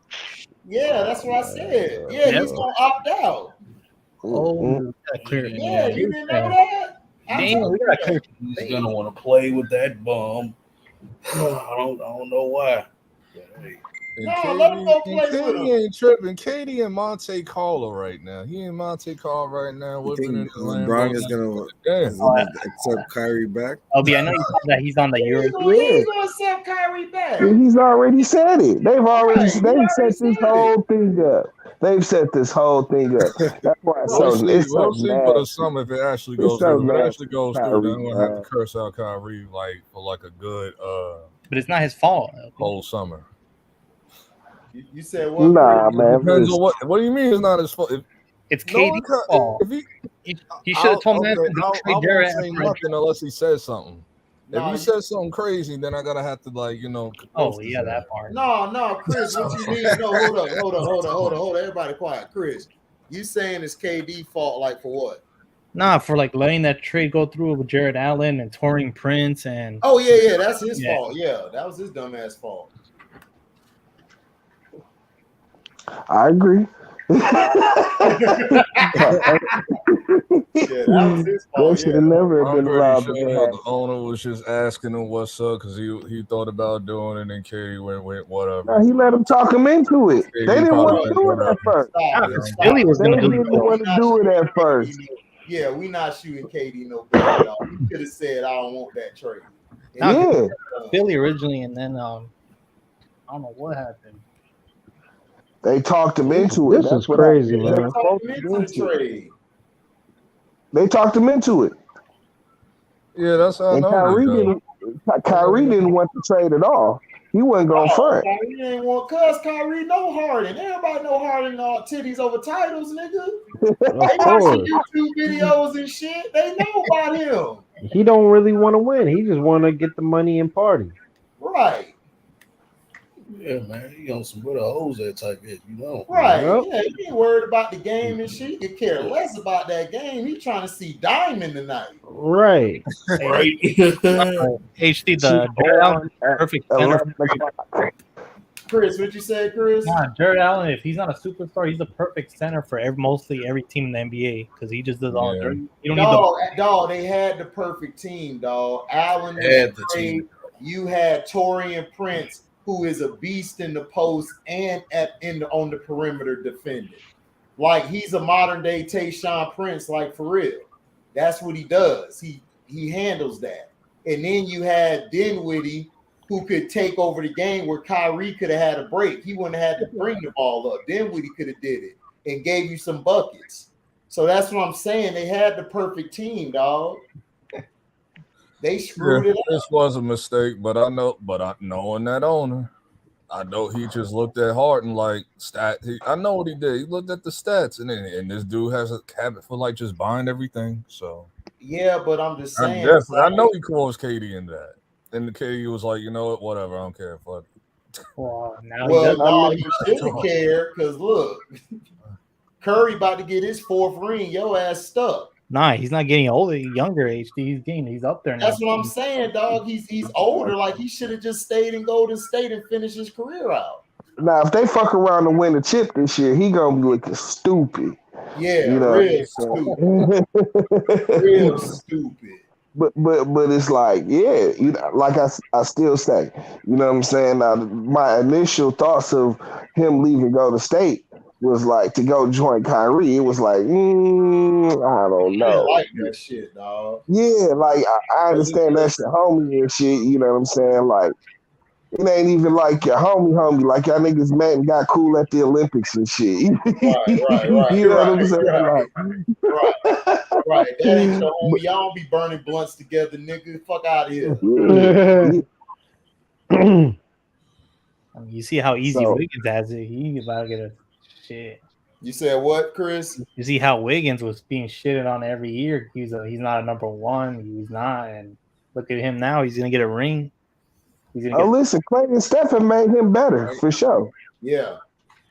Yeah, that's what I said. Yeah, he's gonna opt out. oh, that clear. Yeah, you didn't know that? Damn, we got clear. He's gonna want to play with that bum. I don't know why. But, hey. No, let him go play with him. Katie ain't tripping. Katie and Monte Carlo right now. He and Monte Carlo right now. You Living in think the LeBron is gonna accept Kyrie back? LB, I know you said that he's on the Euro. He's gonna send Kyrie back. He's already said it. They've already Right, he they've already set said this whole thing up. They've set this whole thing up. That's why it's so We'll it's so see for the nasty. summer if it actually It's goes so through. If it nasty, actually goes through, Kyrie, then I'm gonna have man. to curse out Kyrie like for like a good But it's not his fault. whole summer. You said what? Nah, man. Depends listen. on what do you mean it's not his fault? It's No, KD's fault. if He should have told okay, him I don't trade won't Jarrett. say nothing unless he says something. If No, he says something crazy, then I gotta have to Oh yeah, that part. No, Chris, what you mean? No, hold up. Everybody quiet. Chris, you saying it's KD fault like for what? Nah, for like letting that trade go through with Jared Allen and Taurean Prince and Oh yeah, that's his Yeah. fault. Yeah, that was his dumbass fault. I agree. that was his fault. That should have never I'm been pretty allowed sure to the happen. owner was just asking him what's up because he thought about doing it, and Katie went whatever. Now, he let him talk him into it. Yeah, They he didn't probably want to said do it whatever. at first. Stop it. Because Stop Philly it. was They gonna do didn't it. want to do it at first. Yeah, we not shooting Katie no better, dog. He could have said, "I don't want that trade." Nah, Yeah. Philly originally, and then I don't know what happened. They talked him into it. This That's is what crazy, I, They man. talked him into the trade. They talked him into it. Yeah, that's how I And know. Kyrie didn't want the trade at all. He wasn't going front. Kyrie ain't want Kyrie know Harden. Everybody know Harden all titties over titles, nigga. They watch the YouTube videos and shit. They know about him. He don't really want to win. He just want to get the money and party. Right. Yeah, man. He on some little hoes that type shit, you know. Right. Yep. Yeah, he ain't worried about the game and shit. He could care less about that game. He trying to see Diamond tonight. Right. Right. HD the Jared Allen perfect center. Chris, what you say, Chris? Nah, Jared Allen, if he's not a superstar, he's a perfect center for mostly every team in the NBA because he just does all the dirty. You don't need Dog, they had the perfect team, dog. Allen Had was the great. team. You had Torian Prince, who is a beast in the post and on the perimeter defending. Like he's a modern day Tayshaun Prince, like for real. That's what he does. He handles that. And then you had Dinwiddie, who could take over the game where Kyrie could have had a break. He wouldn't have had to bring the ball up. Dinwiddie could have did it and gave you some buckets. So that's what I'm saying. They had the perfect team, dog. They screwed it up. This was a mistake, but knowing that owner, I know he just looked at Harden like I know what he did. He looked at the stats, and this dude has a habit for like just buying everything. So yeah, but I'm just saying. I know he calls Katie in that, and the Katie was like, you know what, whatever, I don't care. Fuck. No, he shouldn't care because look, Curry about to get his 4th ring. Your ass stuck. Nah, he's not getting older, younger. HD, he's up there now. That's what I'm saying, dog. He's older. Like he should have just stayed in Golden State and finished his career out. Now, if they fuck around and win the chip this year, he gonna be looking stupid. Yeah, you know? real stupid. Real stupid. But it's like, yeah, you know, like I still say, you know what I'm saying? Now, my initial thoughts of him leaving Golden State was like to go join Kyrie. It was like, I don't know. I like that shit, dog. Yeah, like I understand that shit, homie and shit. You know what I'm saying? Like, it ain't even like your homie. Like y'all niggas met and got cool at the Olympics and shit. Right. You know what I'm saying? Right. That ain't your homie. Y'all don't be burning blunts together, nigga. Fuck out of here. I mean, you see how easy Wiggins has it. He about to get a shit. You said what, Chris? You see how Wiggins was being shitted on every year. He's not a number one. He's not. And look at him now. He's gonna get a ring. Listen, Clay and Stephen made him better for sure. Yeah,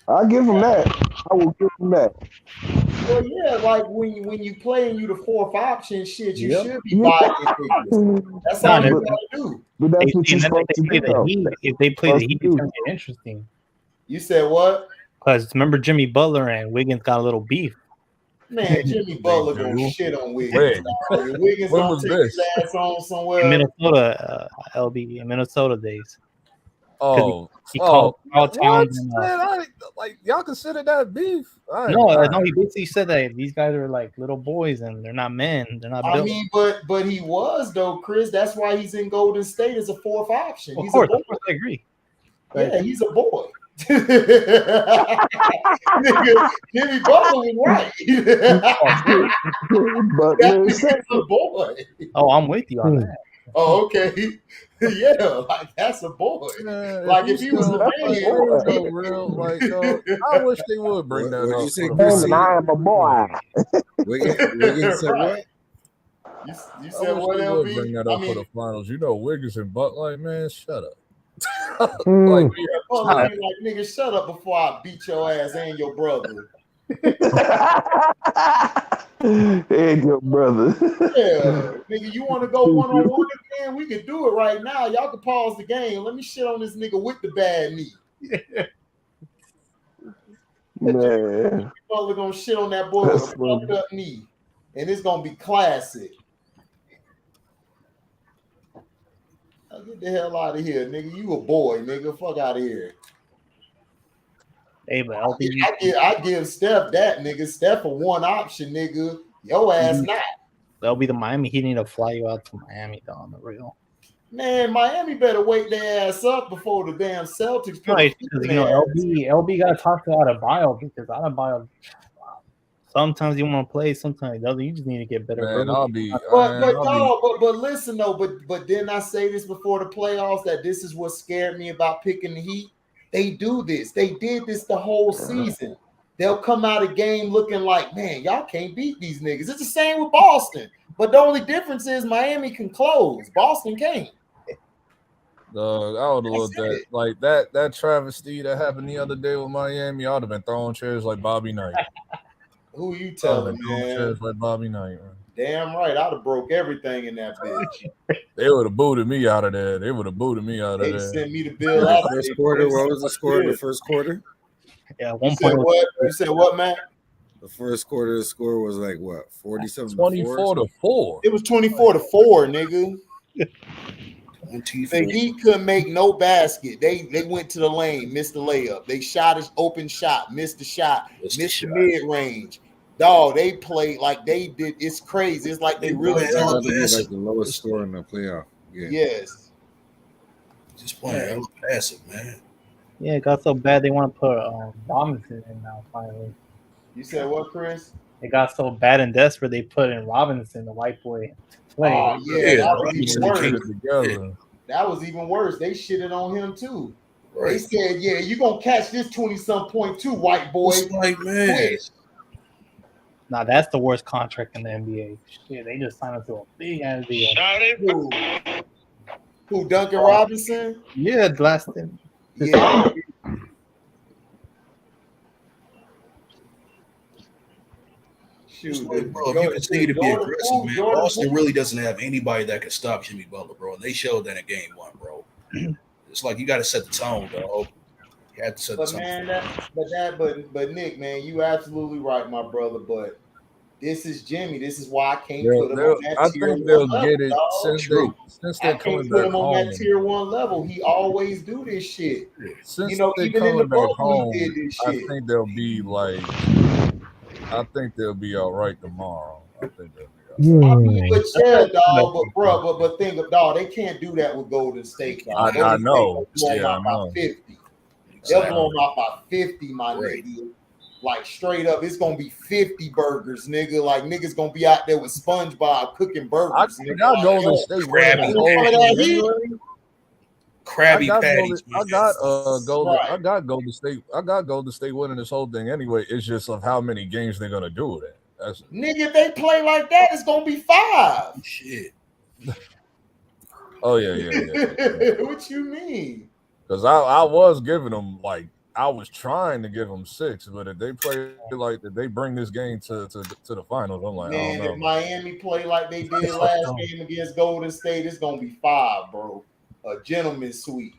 I'll give him that. I will give him that. Well, yeah, like when you play and you the 4th option, shit, you should be buying it. That's all you gotta do. But that's what you're supposed to do. If they play the Heat, it's gonna get interesting. You said what? Because remember Jimmy Butler and Wiggins got a little beef. Man, Jimmy Butler gonna shit on Wiggins. Wiggins when gonna was take this? his ass on somewhere. In Minnesota, LB, in Minnesota days. Oh, he called what? Towns. Man, like y'all consider that beef? No, he basically said that these guys are like little boys and they're not men. They're not. I mean, but he was though, Chris. That's why he's in Golden State as a 4th option. Of course, I agree. Yeah, he's a boy. Nigga, Jimmy Butler was right. He's a boy. Oh, I'm with you on that. Oh, okay. Yeah, like that's a boy. Like if he was a man, real. Like I wish they would bring that up. You say, I am a boy. Wiggins said what? You said what, LB? Bring that up for the finals. You know, Wiggins and Butler, like, man, shut up. Like nigga, shut up before I beat your ass and your brother. And your brother. Yeah, nigga, you want to go 1-on-1 again? We can do it right now. Y'all can pause the game. Let me shit on this nigga with the bad knee. Man, Butler gonna shit on that boy with a fucked up knee, and it's gonna be classic. Now get the hell out of here, nigga. You a boy, nigga. Fuck out of here. Hey, but I give Steph that, nigga. Steph a one option, nigga. Your ass not. That'll be the Miami. He need to fly you out to Miami, though, on the real. Man, Miami better wake their ass up before the damn Celtics. Right, because LB got to talk to Adebayo because Adebayo. Sometimes you want to play, sometimes he doesn't. You just need to get better. Man, but listen though, but didn't I say this before the playoffs that this is what scared me about picking the Heat? They do this. They did this the whole season. They'll come out of game looking like, man, y'all can't beat these niggas. It's the same with Boston, but the only difference is Miami can close. Boston can't. Dog, I would have looked at like that travesty that happened the other day with Miami. I would have been throwing chairs like Bobby Knight. Who you telling, man? Chairs like Bobby Knight, man. Damn right, I'd have broke everything in that bitch. They would have booted me out of there. They sent me the bill. First quarter. What was the score in the first quarter? Yeah, you said what? You said what, Matt? The first quarter, the score was like what? 47. 24-4. It was 24-4, nigga. The Heat couldn't make no basket. They went to the lane, missed the layup. They shot his open shot, missed the shot, missed the mid range. Dog, they played like they did. It's crazy. It's like they really like the lowest score in the playoff. Yeah. Yes. Just playing passive, man. Yeah, it got so bad they want to put Robinson in now. Finally. You said what, Chris? It got so bad and desperate they put in Robinson, the white boy. Play. Oh yeah, that was even worse. That was even worse. They shitted on him too. Right. They said, "Yeah, you gonna catch this 20-some point too, white boy." It's like, man. Nah, that's the worst contract in the NBA. Shit, they just signed him to a big ass deal. Who? Duncan Robinson? Yeah, last thing. Yeah. Shoot, like, bro, if you continue to be aggressive, man, Boston really doesn't have anybody that can stop Jimmy Butler, bro. And they showed that in game one, bro. It's like you got to set the tone, dog. You have to set the tone. Man, but Nick, man, you absolutely right, my brother. But this is Jimmy. This is why I can't put him on that tier 1 level. I think they'll get it since they're coming back home. I can't put him on that tier 1 level. He always do this shit. Since even in the bubble, he did this shit. I think they'll be like. I think they'll be all right tomorrow. I think they'll be all right. But think of dog, they can't do that with Golden State. Dog. I know. I know. 50. They'll blow them out by 50, my nigga. Like straight up, it's gonna be 50 burgers, nigga. Like niggas gonna be out there with SpongeBob cooking burgers. I Golden State Krabby Patties. I got Golden State. I got Golden State winning this whole thing anyway. It's just of how many games they're gonna do it. Nigga, if they play like that, it's gonna be 5. Shit. Oh yeah. What you mean? Because I was giving them I was trying to give them 6, but if they play like that, they bring this game to the finals. I'm like, man, if Miami play like they did last game against Golden State, it's gonna be 5, bro. A gentleman's suite.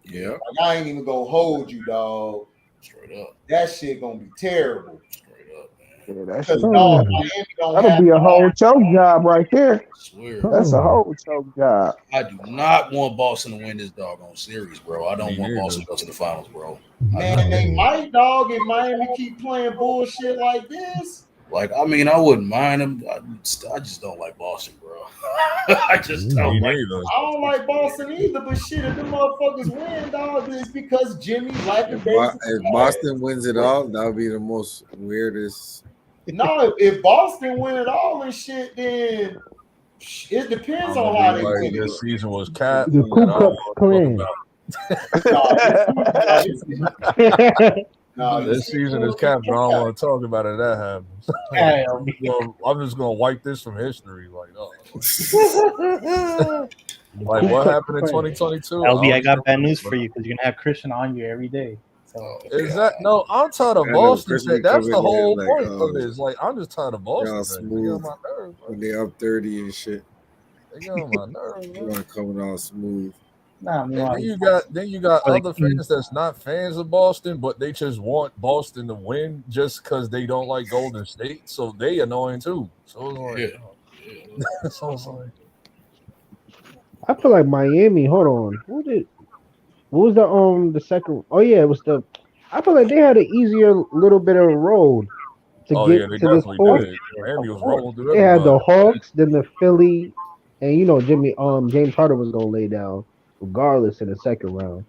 Yeah. I ain't even gonna hold you, dog. Straight up. That shit gonna be terrible. Straight up, man. Yeah, that'll be a whole choke job right there. I swear. That's a whole choke job. I do not want Boston to win this doggone series, bro. I don't want Boston to go to the finals, bro. Man, they might, dog, if Miami keep playing bullshit like this. Like, I mean, I wouldn't mind them. I just don't like Boston, bro. I just don't like them. I don't like Boston either, but shit, if the motherfuckers win, dog, it's because Jimmy like the base. If Boston wins it all, that would be the most weirdest. No, if Boston win it all and shit, then it depends on how they win. This season was capped. The Ku Klux Klan. No, this season is capped. I don't want to talk about it. That happens. I'm just gonna wipe this from history. Like, like what happened in 2022? LB, I got bad news for you because you're gonna have Christian on you every day. So is that no? I'm tired of Boston shit. That's the whole point of this. Like, I'm just tired of Boston. Smooth. When they up 30 and shit. They get on my nerves. You want to come all smooth. Nah, And no, then you got like, other fans that's not fans of Boston, but they just want Boston to win just because they don't like Golden State, so they annoying too. So it's like, so it's like, I feel like Miami. Hold on, what was the second? Oh yeah, it was the. I feel like they had an easier little bit of a road to oh yeah, get they to this definitely point. did. Miami was rolling through They had the everybody. Hawks, then the Philly, and James Harden was gonna lay down regardless in the second round.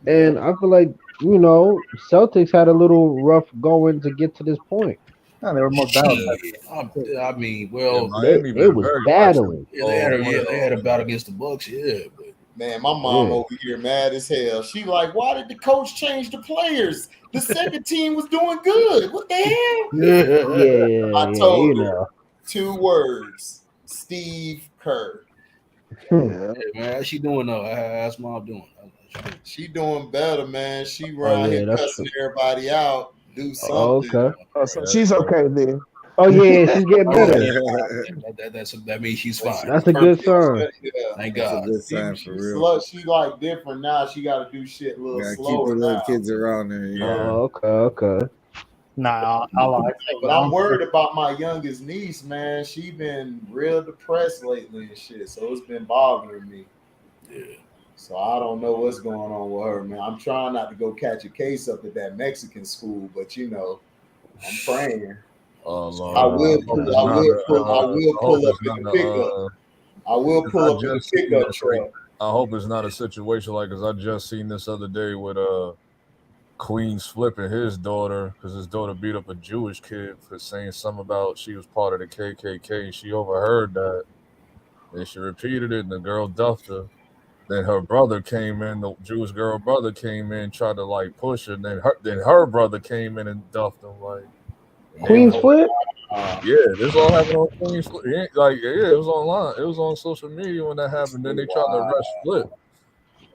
Yeah. And I feel like Celtics had a little rough going to get to this point. no, they were more balanced. I mean, Yeah, well, Miami They been was very aggressive. battling. yeah, they had a bout against the Bucks, but Man, my mom Yeah. over here mad as hell. She like, why did the coach change the players? The second team was doing good. What the hell? Yeah, I told her know. 2 words: Steve Kerr. man, how's she doing though? How's mom doing? She doing better, man. She Oh, around yeah, here that's cussing everybody out. Do Oh, something. okay. Oh, so she's okay then. Oh yeah, she's getting Oh, better. yeah. That means she's fine. That's a good sign. Yeah. Thank That's a God. good She, sign she for real. slow. She like different now. She got to do shit a little Gotta keep the slower little now. kids around there. Yeah. Oh, okay. Nah, I'll But I'm worried about my youngest niece, man. She been real depressed lately and shit, so it's been bothering me. Yeah. So I don't know what's going on with her, man. I'm trying not to go catch a case up at that Mexican school, but I'm praying. Oh Lord, I will pull up in the pickup. I will pull up in the pickup truck. I hope it's not a situation like, because I just seen this other day with Queens flipping his daughter because his daughter beat up a Jewish kid for saying something about she was part of the KKK. She overheard that, and she repeated it, and the girl duffed her. Then her brother came in, the Jewish girl brother came in, tried to like push her. Then her brother came in and duffed him. Like, Queen's Flip. yeah, this all happened on Queens Flip. It was online. It was on social media when that happened. Then they tried to arrest Flip.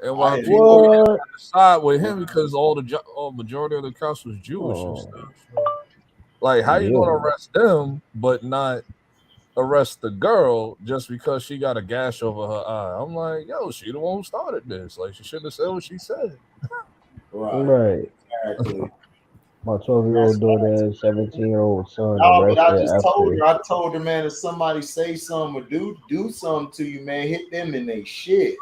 And while people What? didn't side with him because all majority of the cops was Jewish and stuff. Like, how you Yeah. gonna arrest them but not arrest the girl just because she got a gash over her eye? I'm like, yo, she the one who started this. Like, she shouldn't have said what she said. Right. Exactly. My 12-year-old daughter and 17-year-old son No, but I arrested just after. I told her, man, if somebody say something or do something to you, man, hit them in their shit.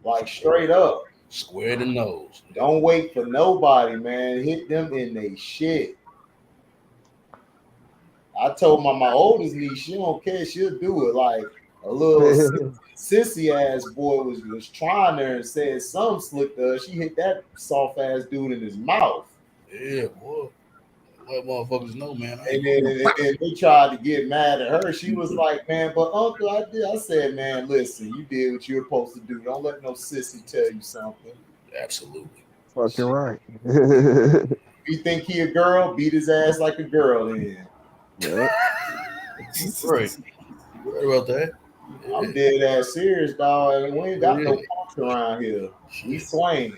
Like straight up. Square the nose. Don't wait for nobody, man. Hit them in their shit. I told my oldest niece, she don't care, she'll do it. Like a little sissy ass boy was trying her and said something slick to her. She hit that soft ass dude in his mouth. Yeah, boy. Let motherfuckers know, man. And then they tried to get mad at her. She was like, man, but uncle, I did. I said, man, listen, you did what you were supposed to do. Don't let no sissy tell you something. Absolutely. Fucking right. If you think he a girl, beat his ass like a girl then. Yeah. Right. Right about that. I'm dead ass serious, dog. And we ain't got no punks around here. We swing.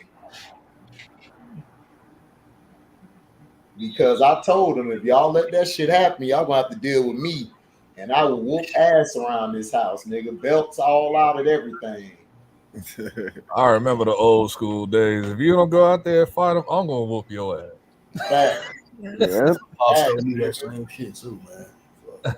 Because I told them, if y'all let that shit happen, y'all gonna have to deal with me. And I will whoop ass around this house, nigga. Belts all out of everything. I remember the old school days. If you don't go out there and fight them, I'm gonna whoop your ass. Yeah. Pops told me that same shit too, man.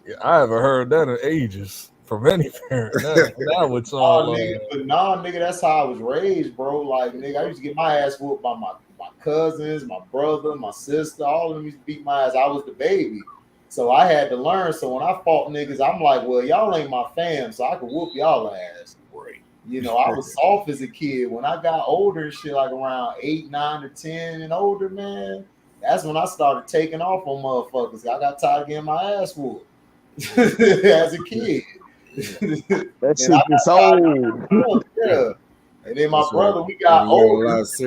Yeah, I haven't heard that in ages from any parent. Now it's all nigga, that's how I was raised, bro. Like, nigga, I used to get my ass whooped by my cousins, my brother, my sister. All of them used to beat my ass. I was the baby. So I had to learn. So when I fought niggas, I'm like, well, y'all ain't my fam, so I can whoop y'all ass. Right. You know, I was soft as a kid. When I got older and shit, like around 8, 9, or 10 and older, man, that's when I started taking off on motherfuckers. I got tired of getting my ass whooped as a kid. That shit is old. Yeah. And then my brother, we got older. He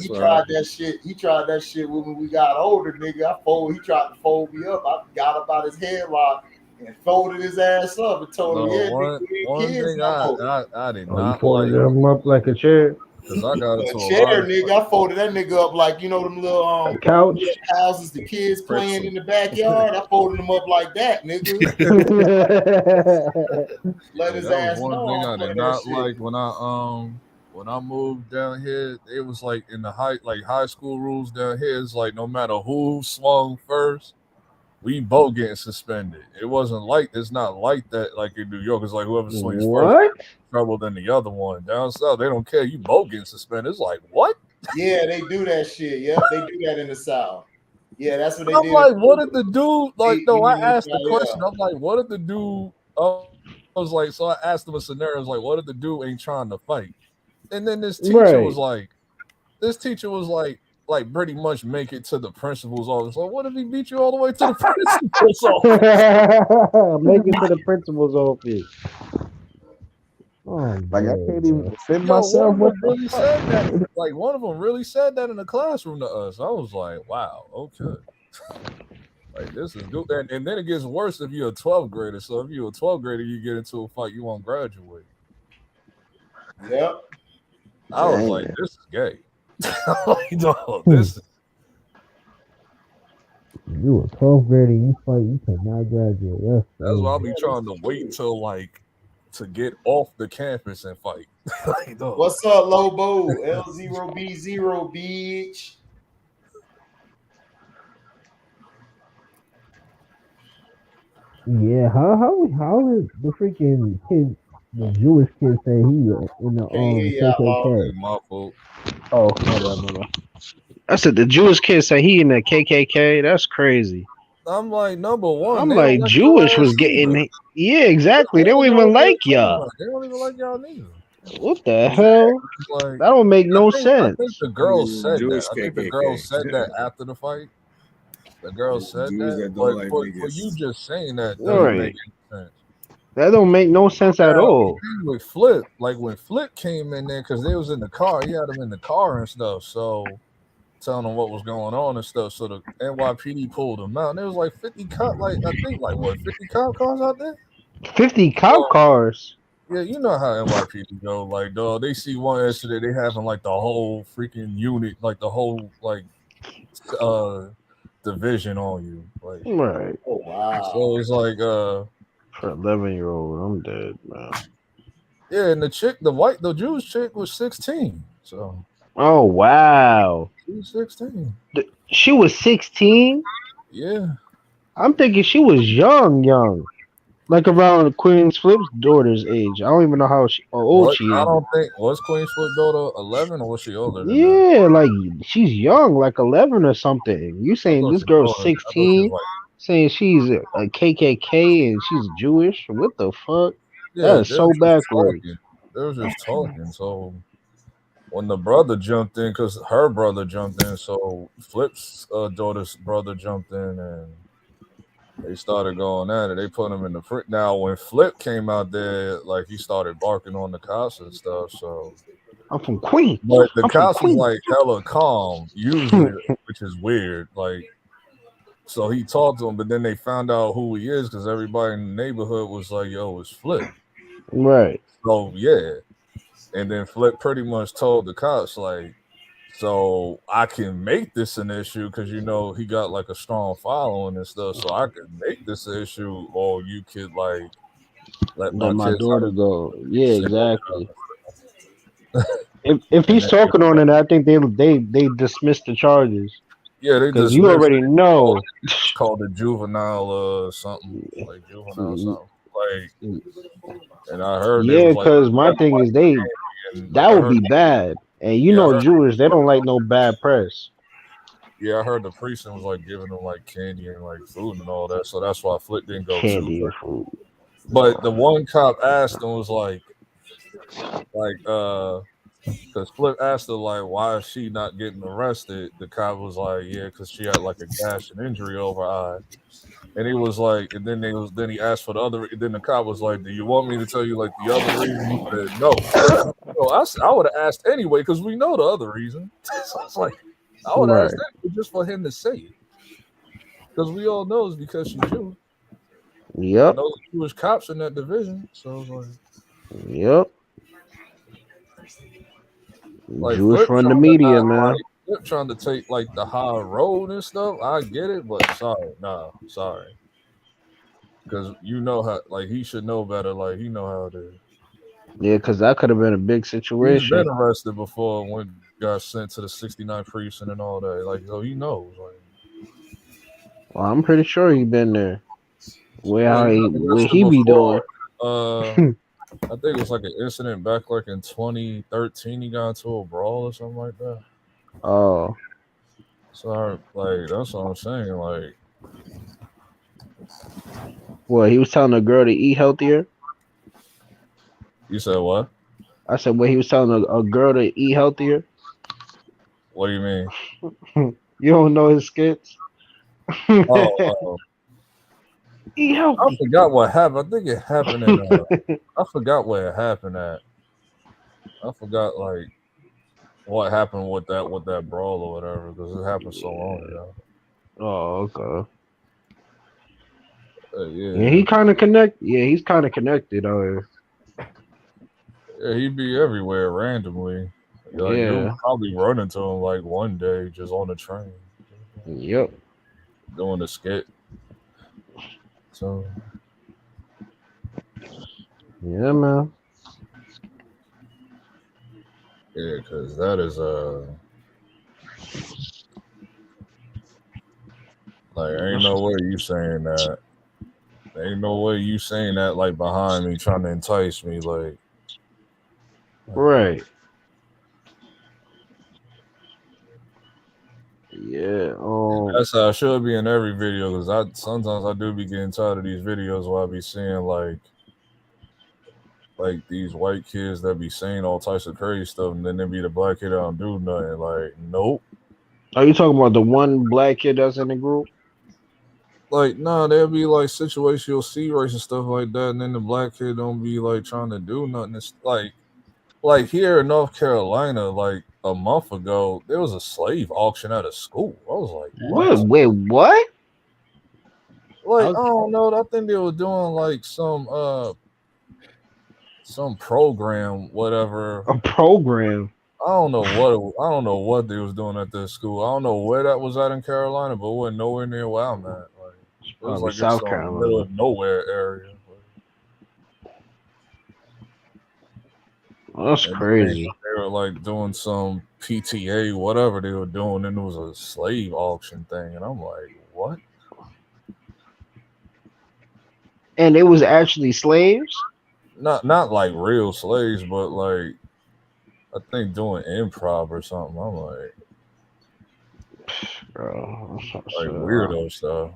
tried that shit when we got older, nigga. He tried to fold me up. I got up out his headlock and folded his ass up and told him, one thing I did You not folded like. him up like a chair. Because I got into A a lot chair, of nigga. I folded that nigga up like them little A couch. houses the kids playing in the backyard. I folded them up like that, nigga. Let Hey, his that was ass one know thing I I don't play did that not shit. like when I moved down here. It was like in the high school rules down here. It's like no matter who swung first, we both getting suspended. It wasn't like it's not like that like in New York. It's like whoever swings first What? trouble than the other one. Down south, they don't care. You both getting suspended. It's like what? Yeah, they do that shit. Yep, they do that in the South. Yeah, that's what they I'm did. like, what did the dude like? No, I Yeah. asked the question. I'm like, what did the dude? I was like, so I asked him a scenario. I was like, what if the dude ain't trying to fight? And then this teacher was like, pretty much make it to the principal's office. Like, what if he beat you all the way to the principal's office? Make it to the principal's office. Oh, Like I can't even defend Yo, one myself. of What them the really fuck? said that. Like, one of them really said that in the classroom to us. I was like, wow, okay. Like, this is good. And then it gets worse if you're a 12th grader. So if you're a 12th grader, you get into a fight, you won't graduate. Yep. I was like, this is gay. Like, no, this is. You a 12th grader, you fight, you cannot graduate. That's why I'll be trying to wait till to get off the campus and fight. Like, no. What's up, Lobo? L0B0, bitch. Yeah, how is the freaking kid, the Jewish kid, say he in the KKK? My fault. Oh, no. I said the Jewish kid say he in the KKK. That's crazy. I'm like, number one. I'm like, Jewish was getting. Yeah, exactly. They don't even like y'all. They don't even like y'all neither. What the hell? Like, that don't make no sense. I think the girl said that. I think the girl said that after the fight. The girl said that. But like for you just saying that doesn't make any sense. That don't make no sense at all. With Flip, like when Flip came in there, because they was in the car, he had them in the car and stuff. So telling them what was going on and stuff. So the NYPD pulled them out. And there was like 50 cop, 50 cop cars out there? 50 cop cars. Yeah, you know how NYPD go. Like, dog, they see one yesterday, they having like the whole freaking unit, like the whole division on you. Like, right. Oh wow. So it's like for 11-year-old, I'm dead, man. Yeah, and the Jewish chick was 16. So oh wow. She was 16. She was 16? Yeah. I'm thinking she was young. Like around Queen Flip's daughter's age. I don't even know how old she is. I don't think was Queen Flip's daughter 11 or was she older than that? Like she's young, like 11 or something. You saying this girl's 16? Saying she's a KKK and she's Jewish? What the fuck? Yeah, that is so backwards. They was just talking. So when the brother jumped in, because her brother jumped in, so Flip's daughter's brother jumped in and they started going at it. They put him in the front. Now, when Flip came out there, like he started barking on the cops and stuff. So I'm from Queen. But the cops was like hella calm, usually, which is weird. Like, so he talked to him, but then they found out who he is because everybody in the neighborhood was like, "Yo, it's Flip." Right. So yeah, and then Flip pretty much told the cops like, so I can make this an issue because he got like a strong following and stuff. So I can make this an issue, or you could like let my daughter go. Yeah, exactly. if he's talking on it, I think they dismiss the charges. Yeah, they because you already know it's called a juvenile something like juvenile something like. And I heard because my thing is that would be bad. And Jewish, they don't like no bad press. Yeah, I heard the priest was like giving them like candy and like food and all that, so that's why Flip didn't go candy and food. But the one cop asked him was like, because Flip asked her like, why is she not getting arrested? The cop was like, yeah, because she had like a gash and injury over her eye. And he was like, and then he asked for the other. Then the cop was like, "Do you want me to tell you like the other reason?" He said, "No." So I would have asked anyway because we know the other reason. So I was like, I would have asked that just for him to say it because we all know it's because she's Jewish. Yep. Those Jewish cops in that division. So I was like, yep. Like Jewish Flip from the trying to media, not man. like Flip trying to take like the high road and stuff. I get it, but sorry, because you know how like he should know better. Like he know how it is. Yeah, because that could have been a big He's been situation. arrested before when got sent to the 69 precinct and all that. Like so he knows. Like Well, I'm pretty sure he been there. yeah, he got Where arrested he be doing? before. I think it was like an incident back like in 2013. He got into a brawl or something like that. Oh, So like that's what I'm saying. Like well, he was telling a girl to eat healthier. you said what? I said, well, he was telling a girl to eat healthier. What do you mean? You don't know his skits? Oh, Eat I healthy. forgot what happened. I think it happened in. I forgot where it happened at. I forgot like what happened with that brawl or whatever because it happened so long ago. Oh, okay. Yeah, Yeah, he kind of connect. Yeah, he's kind of connected. Oh, yeah, he'd be everywhere randomly. Like you'll yeah. probably run into him like one day just on the train Yep. doing a skit. So Yeah, man. yeah, because that is like ain't no way you saying that. Ain't no way you saying that like behind me trying to entice me like Right. Yeah. that's how I should be in every video because I sometimes I do be getting tired of these videos where I be seeing like these white kids that be saying all types of crazy stuff and then they be the black kid that don't do nothing. Like, nope. Are you talking about the one black kid that's in the group? Like, nah, there'll be like situational C race and stuff like that, and then the black kid don't be like trying to do nothing. It's like here in North Carolina, like a month ago, there was a slave auction at a school. I was like, What? what? Wait, what? Like, I don't know. I think they were doing like some program, whatever. A program. I don't know what they was doing at this school. I don't know where that was at in Carolina, but it wasn't nowhere near where I'm at. Like it was Probably like in South some middle Carolina. of nowhere area. Oh, that's And crazy. they were like doing some PTA, whatever they were doing, and it was a slave auction thing. And I'm like, what? And it was actually slaves? Not like real slaves, but like I think doing improv or something. I'm Bro, like weirdo stuff.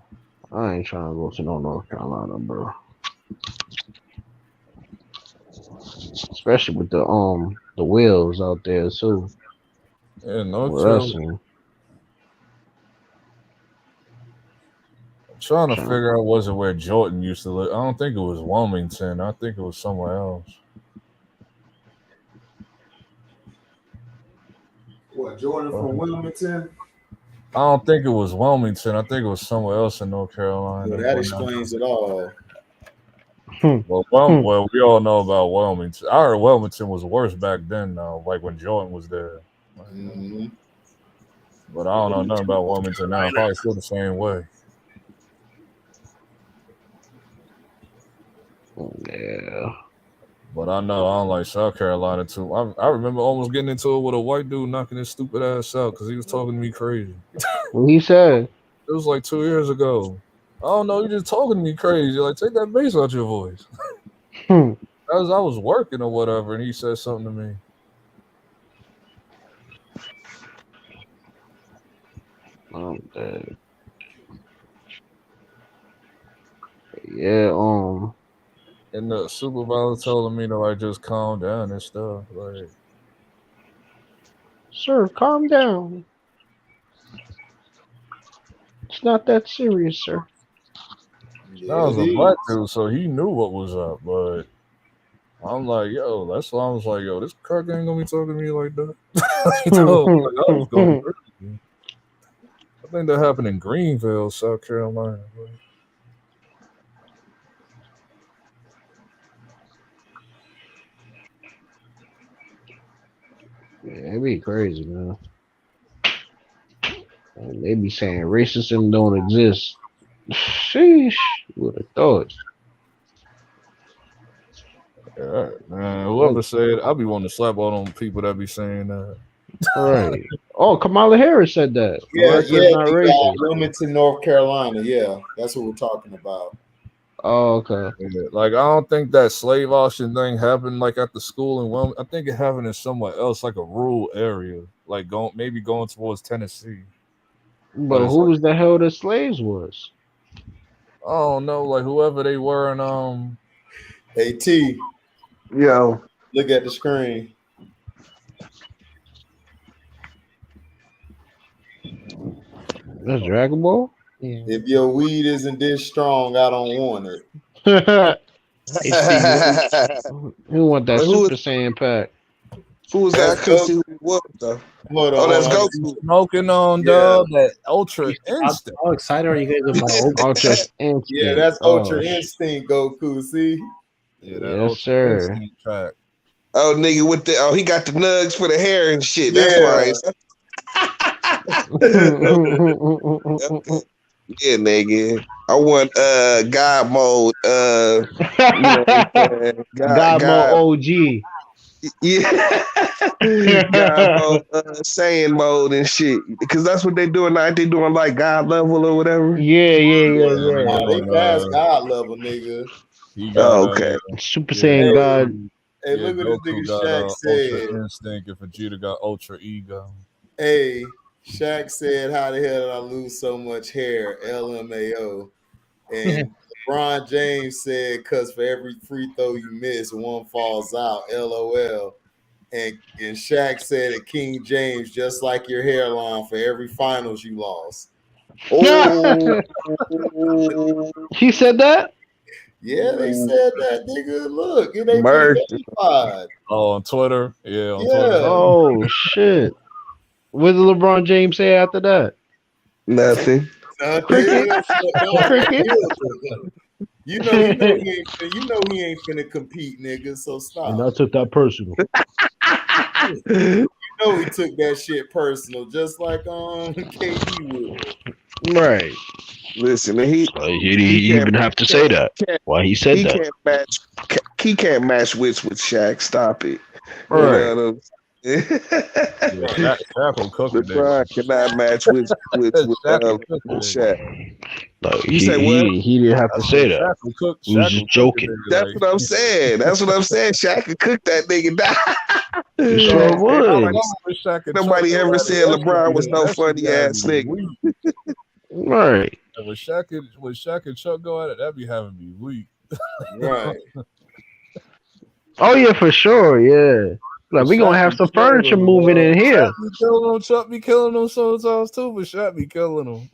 I ain't trying to go to no North Carolina, bro. Especially with the wheels out there too. Yeah, no With chill. wrestling. I'm trying to figure out was it where Jordan used to live. I don't think it was Wilmington. I think it was somewhere else. What, Jordan from Wilmington? I don't think it was Wilmington. I think it was somewhere else in North Carolina. Well, that explains it all. Well, we all know about Wilmington. I heard Wilmington was worse back then, though, like when Jordan was there. But I don't know nothing about Wilmington now. Probably still the same way. Yeah. But I know I don't like South Carolina too. I remember almost getting into it with a white dude knocking his stupid ass out because he was talking to me crazy. What he said? It was like 2 years ago. I don't know, you just talking to me crazy. Like, take that bass out your voice. As I was working or whatever, and he said something to me. I'm dead. Yeah, And the supervisor told me to like just calm down and stuff. Like, sir, calm down. It's not that serious, sir. that was a black dude, so he knew what was up. But I'm like, yo, that's why I was like, yo, this crack ain't gonna be talking to me like that. He told me, like, I was going crazy. I think that happened in Greenville, South Carolina. Yeah, it'd be crazy, man. They be saying racism don't exist. Sheesh, would have thought. Yeah, man, whoever said, I be wanting to slap all them people that be saying that. Right. Oh, Kamala Harris said that. Yeah, America's not racist. Wilmington, North Carolina. Yeah, that's what we're talking about. Oh, okay. Yeah, like I don't think that slave auction thing happened like at the school in Wilmington. I think it happened in somewhere else, like a rural area, like maybe going towards Tennessee. But it's who like, was the hell the slaves was? I don't know, like whoever they were, and Hey T, Yo, look at the screen. That's Dragon Ball? Yeah. If your weed isn't this strong, I don't want it. Who want that But who Super Saiyan pack? who was that? I That's couldn't see Goku. who it was though. Hold on, Oh, that's hold on. Goku. smoking on Yeah. dog that Ultra Instinct. How excited are you guys about Obi? Ultra Instinct. Yeah, that's Oh, Ultra Instinct Goku. See? Yeah, that Yes, Ultra sir. Instinct track. Oh, nigga with the he got the nugs for the hair and shit. That's Yeah. why. Okay. Yeah, nigga. I want God mode. You know what I'm saying? God Mode OG. Yeah. God mode, Saiyan mode and shit. Because that's what they doing now. Ain't they doing like God level or whatever? Yeah. Nah, they past God level, nigga. He got okay. Super Saiyan God. Hey, Yeah, look what Goku this nigga got Shaq said. Ultra Instinct, and Vegeta got Ultra Ego. Hey, Shaq said, how the hell did I lose so much hair? LMAO. And LeBron James said, because for every free throw you miss, one falls out. LOL. And Shaq said at King James, just like your hairline, for every finals you lost. Oh, He said that? Yeah, they said that, nigga. Look, it ain't Mercy. been verified. Oh, on Twitter? Yeah, on Yeah. Twitter. Oh, shit. What did LeBron James say after that? nothing. Cricket. Cricket. You know he ain't finna compete, nigga. So stop. And I took that personal. You know he took that shit personal, just like KD would. Right. Listen, he He even have to say that. Why he said he that? can't match. He can't match wits with Shaq. Stop it. Right. You know what I'm saying? Shaq will cook it. LeBron cannot match with Shaq. Like, You say what? He didn't have to say that. He was just joking. That's what I'm saying. That's what I'm saying. Shaq could cook that nigga down. He sure would. Nobody ever said LeBron was no funny ass nigga. Right. When Shaq and Chuck go at it, that'd be having me weak. Right. Oh yeah, for sure. Yeah. Like we gonna have some furniture moving in here. Chuck be killing them sometimes too, but Shaq be killing them.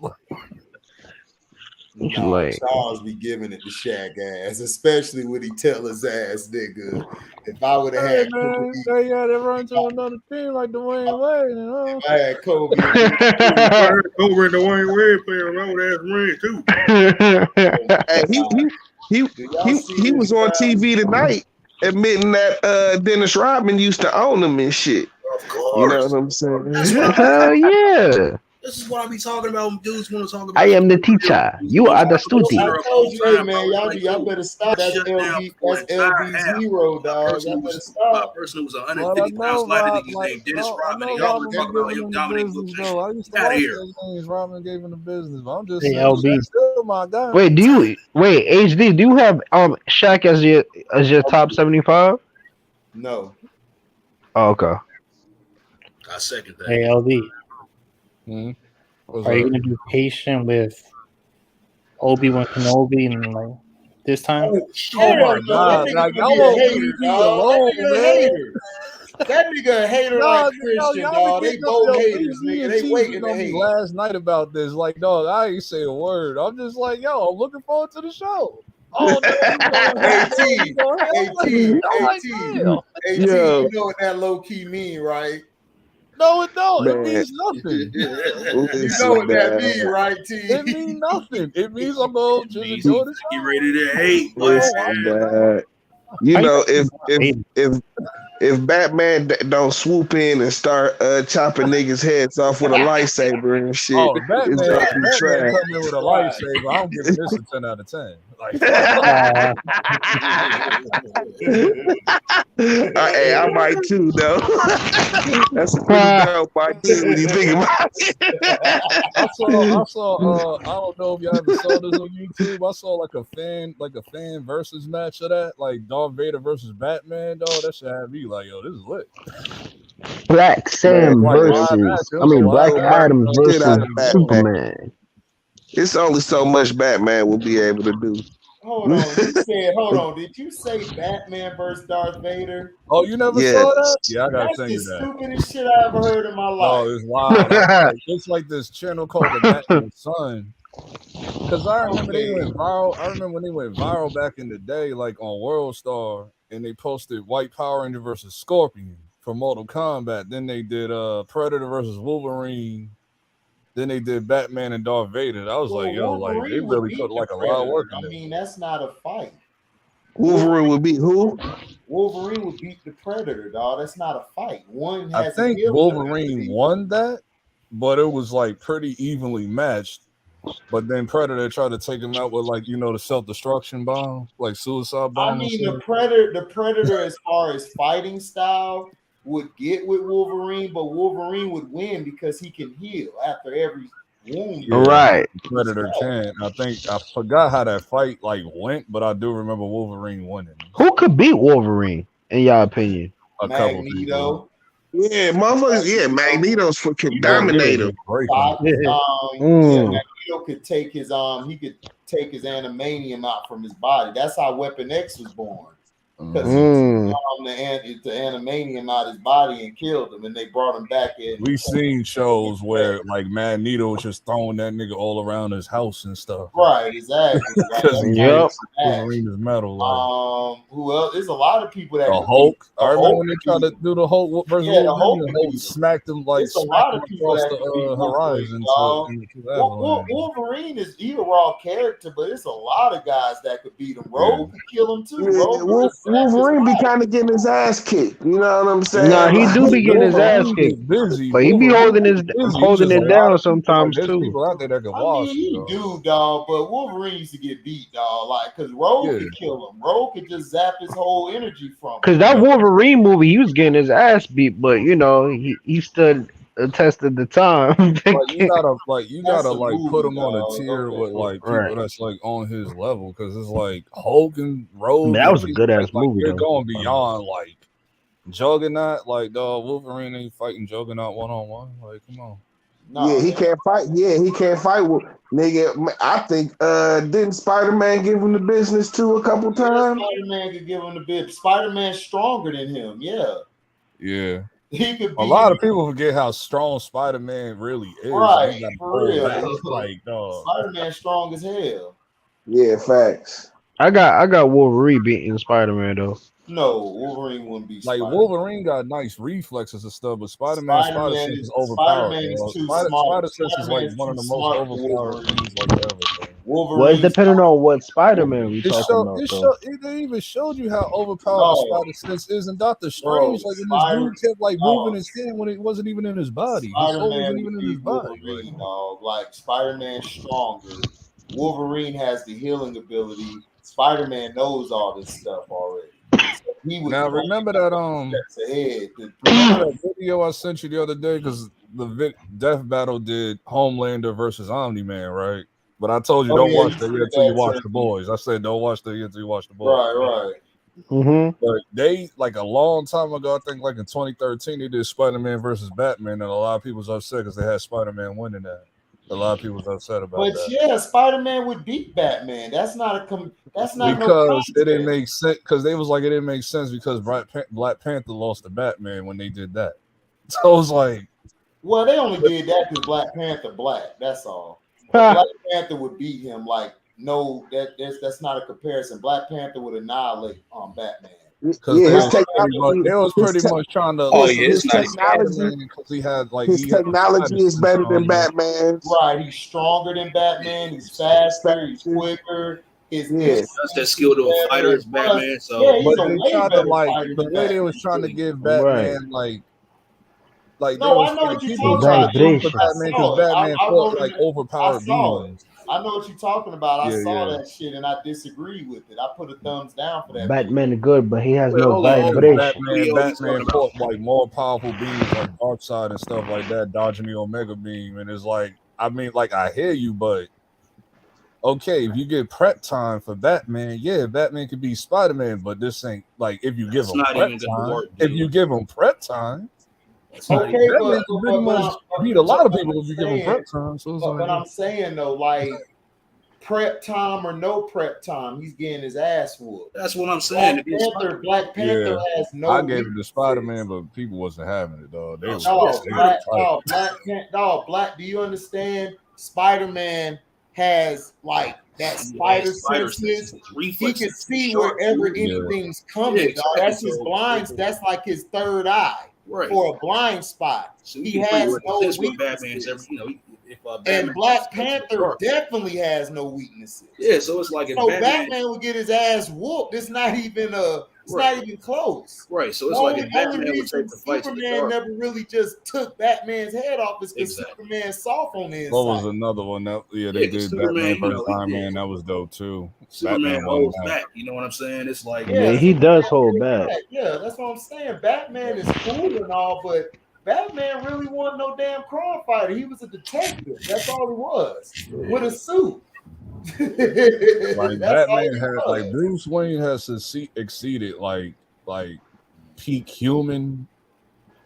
Nah, Like- Charles be giving it to Shaq ass, especially when he tell his ass, nigga. If I would have had Kobe, they got to run to another team like Dwayne Wade, you know. if I had Kobe. Over in Dwayne Wade playing around with ass ring too. Hey, he was on TV tonight admitting that Dennis Rodman used to own him and shit. Of course. You know what I'm saying? Hell yeah. This is what I be talking about when dudes want to talk about. I am the teacher. You are the student. I told you, hey man, y'all better stop. That's LB's hero, dog. Y'all better A stop. person who was 150 pounds lighter than you named Dennis Rodman. And y'all want to talk about him dominating I used to out watch of here. those games. Rodman gave him the business, but I'm just Hey, saying, LB. that's still my guy. Wait, HD, do you have Shaq as your top 75? No. Oh, okay. I second that. Hey, LB, What's are you up? gonna be patient with Obi-Wan Kenobi and like this time? Oh my God, like, y'all won't leave me alone, That nigga a man. hater. That nigga a hater like Christian, dog. They both haters, nigga. They waiting to hate. last night about this. Like, dog, I ain't say a word. I'm just like, yo, I'm looking forward to the show. Oh, no, Hey, T. Hey, T. Hey, T. damn. Hey, T, Yo. you know what that low key mean, right? No, it don't. It Man. means nothing. You know what that mean, right, T? It means nothing. It means I'm going to just He's enjoy the get show. ready to hate. Listen, you know, if if Batman don't swoop in and start chopping niggas' heads off with a lightsaber and shit, Oh, it's Batman gonna be trash. come in with a lightsaber. I'm giving this a 10 out of 10. Like, hey, I might too, though. That's a pretty dope idea when you think about it. I saw. I don't know if y'all ever saw this on YouTube. I saw like a fan versus match of that, like Darth Vader versus Batman. Dog, that should have me like, yo, this is lit. Black Sam Like, versus, Black Adam versus Superman. It's only so much Batman will be able to do. Hold on. Did you say Batman versus Darth Vader? Oh, you never saw that? Yeah, I gotta tell you that. That's the stupidest shit I ever heard in my life. No, it's wild. It's like this channel called The Batman Sun. Because I remember they went viral. I remember when they went viral back in the day, like on World Star, and they posted White Power Ranger versus Scorpion for Mortal Kombat. Then they did Predator versus Wolverine. Then they did Batman and Darth Vader. I was like, yo, like they really put like a lot of work in it. I mean, that's not a fight. Wolverine would beat who? Wolverine would beat the Predator, dog. That's not a fight. One I has think Wolverine won that, but it was like pretty evenly matched. But then Predator tried to take him out with like, you know, the self-destruction bomb, like suicide bomb. I mean, the Predator as far as fighting style would get with Wolverine, but Wolverine would win because he can heal after every wound. Yeah, right. Predator can. I forgot how that fight like went, but I do remember Wolverine winning. Who could beat Wolverine in your opinion? A couple people. Yeah, motherfuckers. Yeah, Magneto's fucking dominator. Magneto could take his he could take his animanium out from his body. That's how Weapon X was born. Because he took the animanium out his body and killed him, and they brought him back in. We've seen shows where like Magneto was just throwing that nigga all around his house and stuff. Right, exactly. Because Wolverine is metal. Like. Who else? There's a lot of people that the Hulk. I remember when they tried to do the Hulk versus Wolverine. The Hulk smacked him like a lot of people across the horizon. Wolverine is a raw character, but it's a lot of guys that could beat him. Rogue could kill him too. Wolverine be kind of getting his ass kicked. You know what I'm saying? Nah, he do be getting his ass kicked, but he be holding it down sometimes too. People out there that can watch. He do, dog, but Wolverine used to get beat, dog. Like, cause Rogue could kill him. Rogue could just zap his whole energy from him. Cause that Wolverine movie, he was getting his ass beat, but you know, he stood a test of the time. you gotta put him on a tier with like people that's like on his level, because it's like Hulk and Rogue. That was a good ass movie. They're going beyond like Juggernaut. Like, dog, Wolverine ain't fighting Juggernaut 1-on-1. Like, come on. No, he can't fight. Yeah, he can't fight with nigga. I think didn't Spider-Man give him the business too a couple times? Spider-Man could give him the business. Spider-Man's stronger than him. Yeah. He could. A lot of people forget how strong Spider-Man really is. Right, for real. Like, dog. Spider-Man's strong as hell. Yeah, facts. I got Wolverine beating Spider-Man though. No, Wolverine wouldn't be. Like Wolverine got nice reflexes and stuff, but Spider-Man is overpowered. Spider-Man is too Spider smart. Sense is like one of the most overpowered things like ever. Wolverine. Well, it's depending on what Spider-Man we talking about. They even showed you how overpowered the Spider Sense is, and Doctor Strange, like in this dude kept like moving his hand when it wasn't even in his body. Spider-Man wasn't even in his body. Wolverine, dog. Like Spider-Man's stronger. Wolverine has the healing ability. Spider-Man knows all this stuff already. Now remember that video I sent you the other day, because the Death Battle did Homelander versus Omni-Man, right? But I told you don't watch that yet until you watch The Boys. I said don't watch that yet until you watch The Boys. Right. Mm-hmm. But they, like a long time ago, I think like in 2013, they did Spider-Man versus Batman, and a lot of people was upset because they had Spider-Man winning that. A lot of people was upset about that. But yeah, Spider-Man would beat Batman. That's not because it didn't make sense. Because they was like it didn't make sense because Black Panther lost to Batman when they did that. So it was like, well, they only did that because Black Panther black. That's all. Black Panther would beat him. Like, no, that's not a comparison. Black Panther would annihilate Batman. Because they was pretty much trying to. His technology, because he had like his technology is better than Batman's. Right, he's stronger than Batman. He's faster. He's quicker. his That's that skill to a fighter is Batman. So yeah, he's But a they way tried to better like fighter the than way they was Batman. trying to give Right. Batman like they No, was I know like what you're people talking trying about. to root for Vibration. I Batman because saw it. Batman I fought wrote like it. I overpowered saw it. beings. I know what you're talking about. I Yeah, saw yeah. that shit and I disagree with it. I put a thumbs down for that. Batman is good, but he has Wait, no hold on. vibration. Batman fought like more powerful beings like Darkseid and stuff like that, dodging the Omega Beam, and it's like, I mean, like I hear you, but okay, if you get prep time for Batman, yeah, Batman could be Spider-Man, but this ain't like if you give That's him not prep even gonna time. work, If dude. you give him prep time, That's not Okay, even. Batman can pretty much beat a lot of people if you give him prep time. So it's but like, I'm saying though, like prep time or no prep time, he's getting his ass whooped. That's what I'm saying. Black Panther yeah, has no. I gave it to Spider-Man, but people wasn't having it, dog. They was Black. Do you understand? Spider-Man has like that spider senses. He can see wherever anything's coming. Dog. That's his blinds. That's like his third eye for a blind spot. So he has no weaknesses. Batman's every, if and Black Panther definitely has no weaknesses. Yeah, so it's like if Batman would get his ass whooped. It's not even not even close. Right. So it's like if Batman would take the fight Superman never really just took Batman's head off is because Superman's soft on the inside. What was another one? That they did Batman versus Iron Man. That was dope too. Superman holds back. You know what I'm saying? It's like he does hold back. Yeah, that's what I'm saying. Batman is cool and all, but Batman really wasn't no damn crime fighter. He was a detective. That's all he was with a suit. Like Batman had, like Bruce Wayne has exceeded like peak human,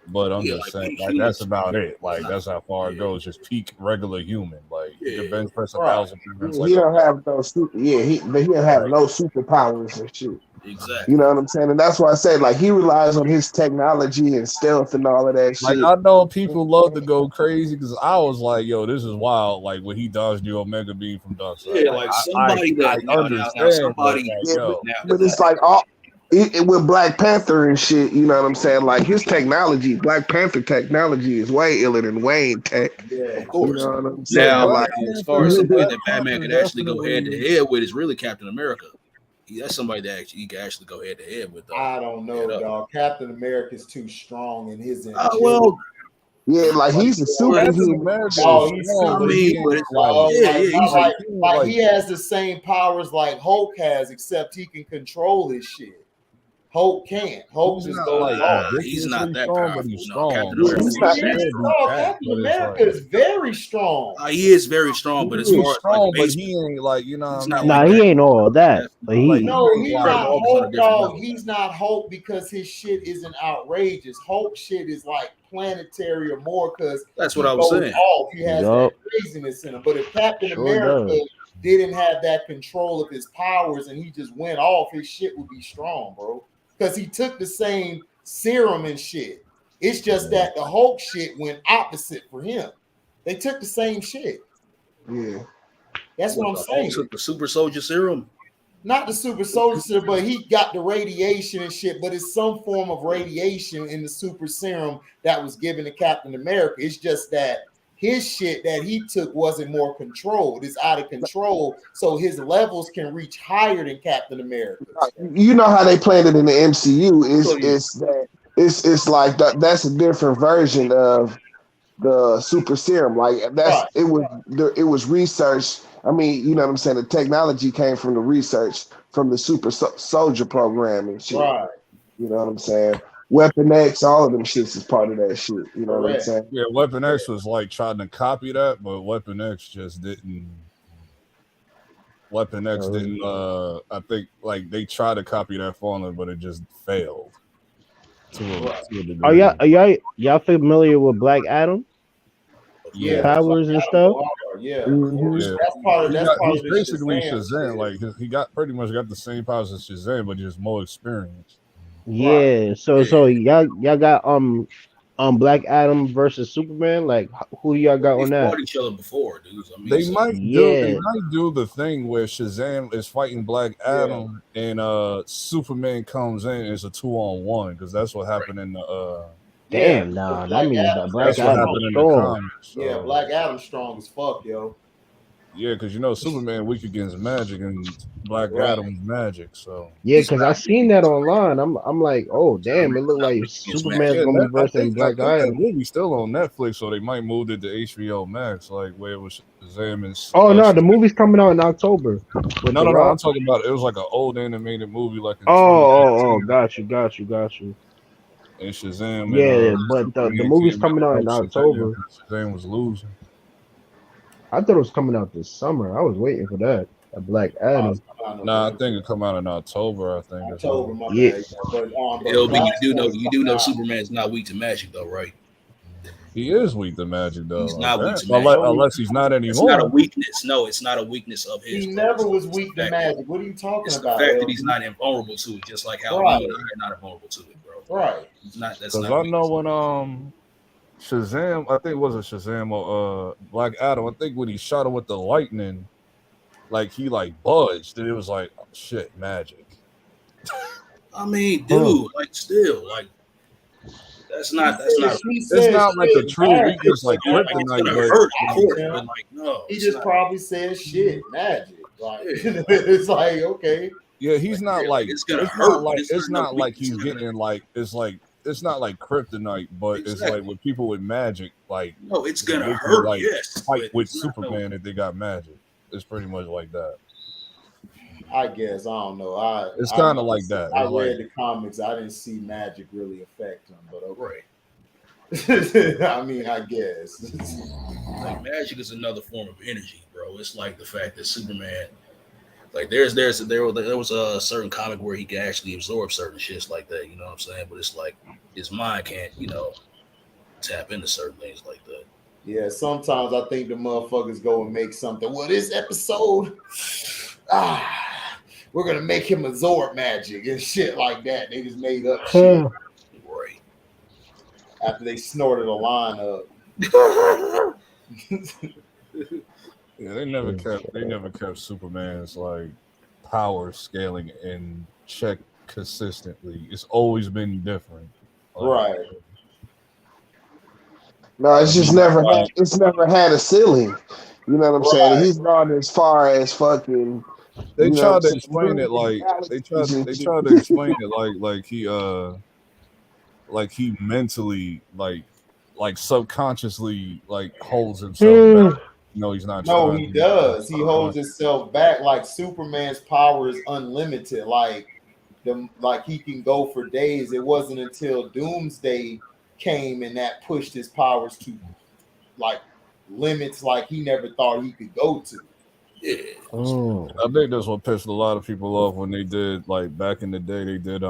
but I'm just saying like that's about it. Like that's how far it goes. Just peak regular human. Like you can bench press 1,000 pounds. He don't have no super. Yeah, he don't have no superpowers and shit. Exactly. You know what I'm saying? And that's why I say like he relies on his technology and stealth and all of that shit. Like I know people love to go crazy because I was like, yo, this is wild. Like when he dodged the Omega Beam from Darkseid. Yeah, like somebody I understand. But it's like all with Black Panther and shit, you know what I'm saying? Like his technology, Black Panther technology is way iller than Wayne tech. Yeah, of course. You know what I'm saying? Now, like as far as somebody that Batman could actually go head to head with is really Captain America. That's somebody that he can actually go head to head with. I don't know, dog. Captain America is too strong in his yeah, like he's a superhuman. Oh, he's like he has the same powers like Hulk has, except he can control his shit. Hulk can't. Hulk just goes off. He's not that powerful. He's strong. Captain America is very strong. He is very strong, but as far as strong, but he ain't like he ain't all that. But he's not Hulk, dog. He's not Hulk because his shit isn't outrageous. Hulk shit is like planetary or more because that's what I was saying. He has that craziness in him. But if Captain America didn't have that control of his powers and he just went off, his shit would be strong, bro. Because he took the same serum and shit. It's just that the Hulk shit went opposite for him. They took the same shit. Yeah. That's what I'm saying. Took the super soldier serum. Not the super soldier serum, but he got the radiation and shit, but it's some form of radiation in the super serum that was given to Captain America. It's just that his shit that he took wasn't more controlled. It's out of control, so his levels can reach higher than Captain America. You know how they played it in the MCU? It's like that's a different version of the super serum. Like it was research. I mean, you know what I'm saying? The technology came from the research from the super soldier program and shit. Right. You know what I'm saying? Weapon X, all of them shits is part of that shit. You know what I'm saying? Yeah, Weapon X was like trying to copy that, but Weapon X just didn't. Weapon X didn't. I think like they tried to copy that formula, but it just failed. To a degree. Are y'all familiar with Black Adam? Yeah, powers and stuff. Yeah, yeah. That's part of He's basically Shazam. Like he got pretty much got the same powers as Shazam, but just more experience. Yeah, so y'all got Black Adam versus Superman. Like, who do y'all got on that? Fought each other before, dude. I mean, They might do the thing where Shazam is fighting Black Adam and Superman comes in as a 2-on-1 because that's what happened in the. Damn, no, that means that Black Adam is strong. Yeah, Black Adam's strong as fuck, yo. Yeah, because you know Superman weak against magic and Black Right. Adam's magic. So Yeah, He's because I not seen that online. I'm like, oh damn, it Superman's looked not like weak against Superman's magic. yeah, gonna be I versing think I Black think that Adam. movie's still on Netflix, so they might move it to HBO Max, like where it was Shazam and Oh no, the Shazam. movie's coming out in October with No, The no, no. I'm Rock. talking about it was like an old animated movie, like in Oh, 2018, got you. and Shazam and Yeah, but the Superman movie's came out coming to out help in Shazam October. because Shazam was losing. I thought it was coming out this summer. I was waiting for that. That Black Adam. Nah, I think it come out in October. I think or October, something. my Yeah. bad. But LB, Flashpoint you do coming know out. Superman's not weak to magic though, right? He is weak to magic He's though. not weak to Unless, magic. unless he's not It's not a anymore. weakness. No, it's not a weakness of his. He Bro. never was It's the weak to fact- magic. What are you talking It's the about? fact that LB? he's not invulnerable to it, just like how Right. you and I are not vulnerable to it, bro. Right. It's not. That's Because not. I know when Shazam, I think it was a Shazam or Black Adam. I think when he shot him with the lightning, like he like buzzed, and it was like oh, shit, magic. I mean, dude, like still, like that's not. That's not. It's not like a true weakness like Like, it's kryptonite, gonna but hurt, of course, but like no. He it's just not. probably said shit, magic. Like it's like okay. yeah, he's not like It's gonna it's hurt, not but like it's it's not not no like he's weakness. getting like it's not like kryptonite, but it's like with people with magic, like No, it's they gonna can, hurt. like Yes, fight but with it's not Superman if they got magic. It's pretty much like that. I guess I don't know. It's kind of like that. I It's read like the comics. I didn't see magic really affect him, but right. okay. I mean, I guess. Like magic is another form of energy, bro. It's like the fact that Superman, like there was a certain comic where he can actually absorb certain shits like that. You know what I'm saying? But it's like his mind can't, tap into certain things like that. Yeah, sometimes I think the motherfuckers go and make something. Well, this episode, we're gonna make him absorb magic and shit like that. They just made up shit. Right. After they snorted a line up. yeah, they never kept Superman's like power scaling in check consistently. It's always been different. Like, Right. No, it's just never had a ceiling. You know what I'm saying? He's gone as far as fucking. They tried to explain explain it like they tried to explain it like he mentally like subconsciously like holds himself back. No, he's not. No, he does. He holds himself back. Like Superman's power is unlimited. Like he can go for days. It wasn't until Doomsday came and that pushed his powers to like limits like he never thought he could go to. Yeah. I think that's what pissed a lot of people off when they did like back in the day. They did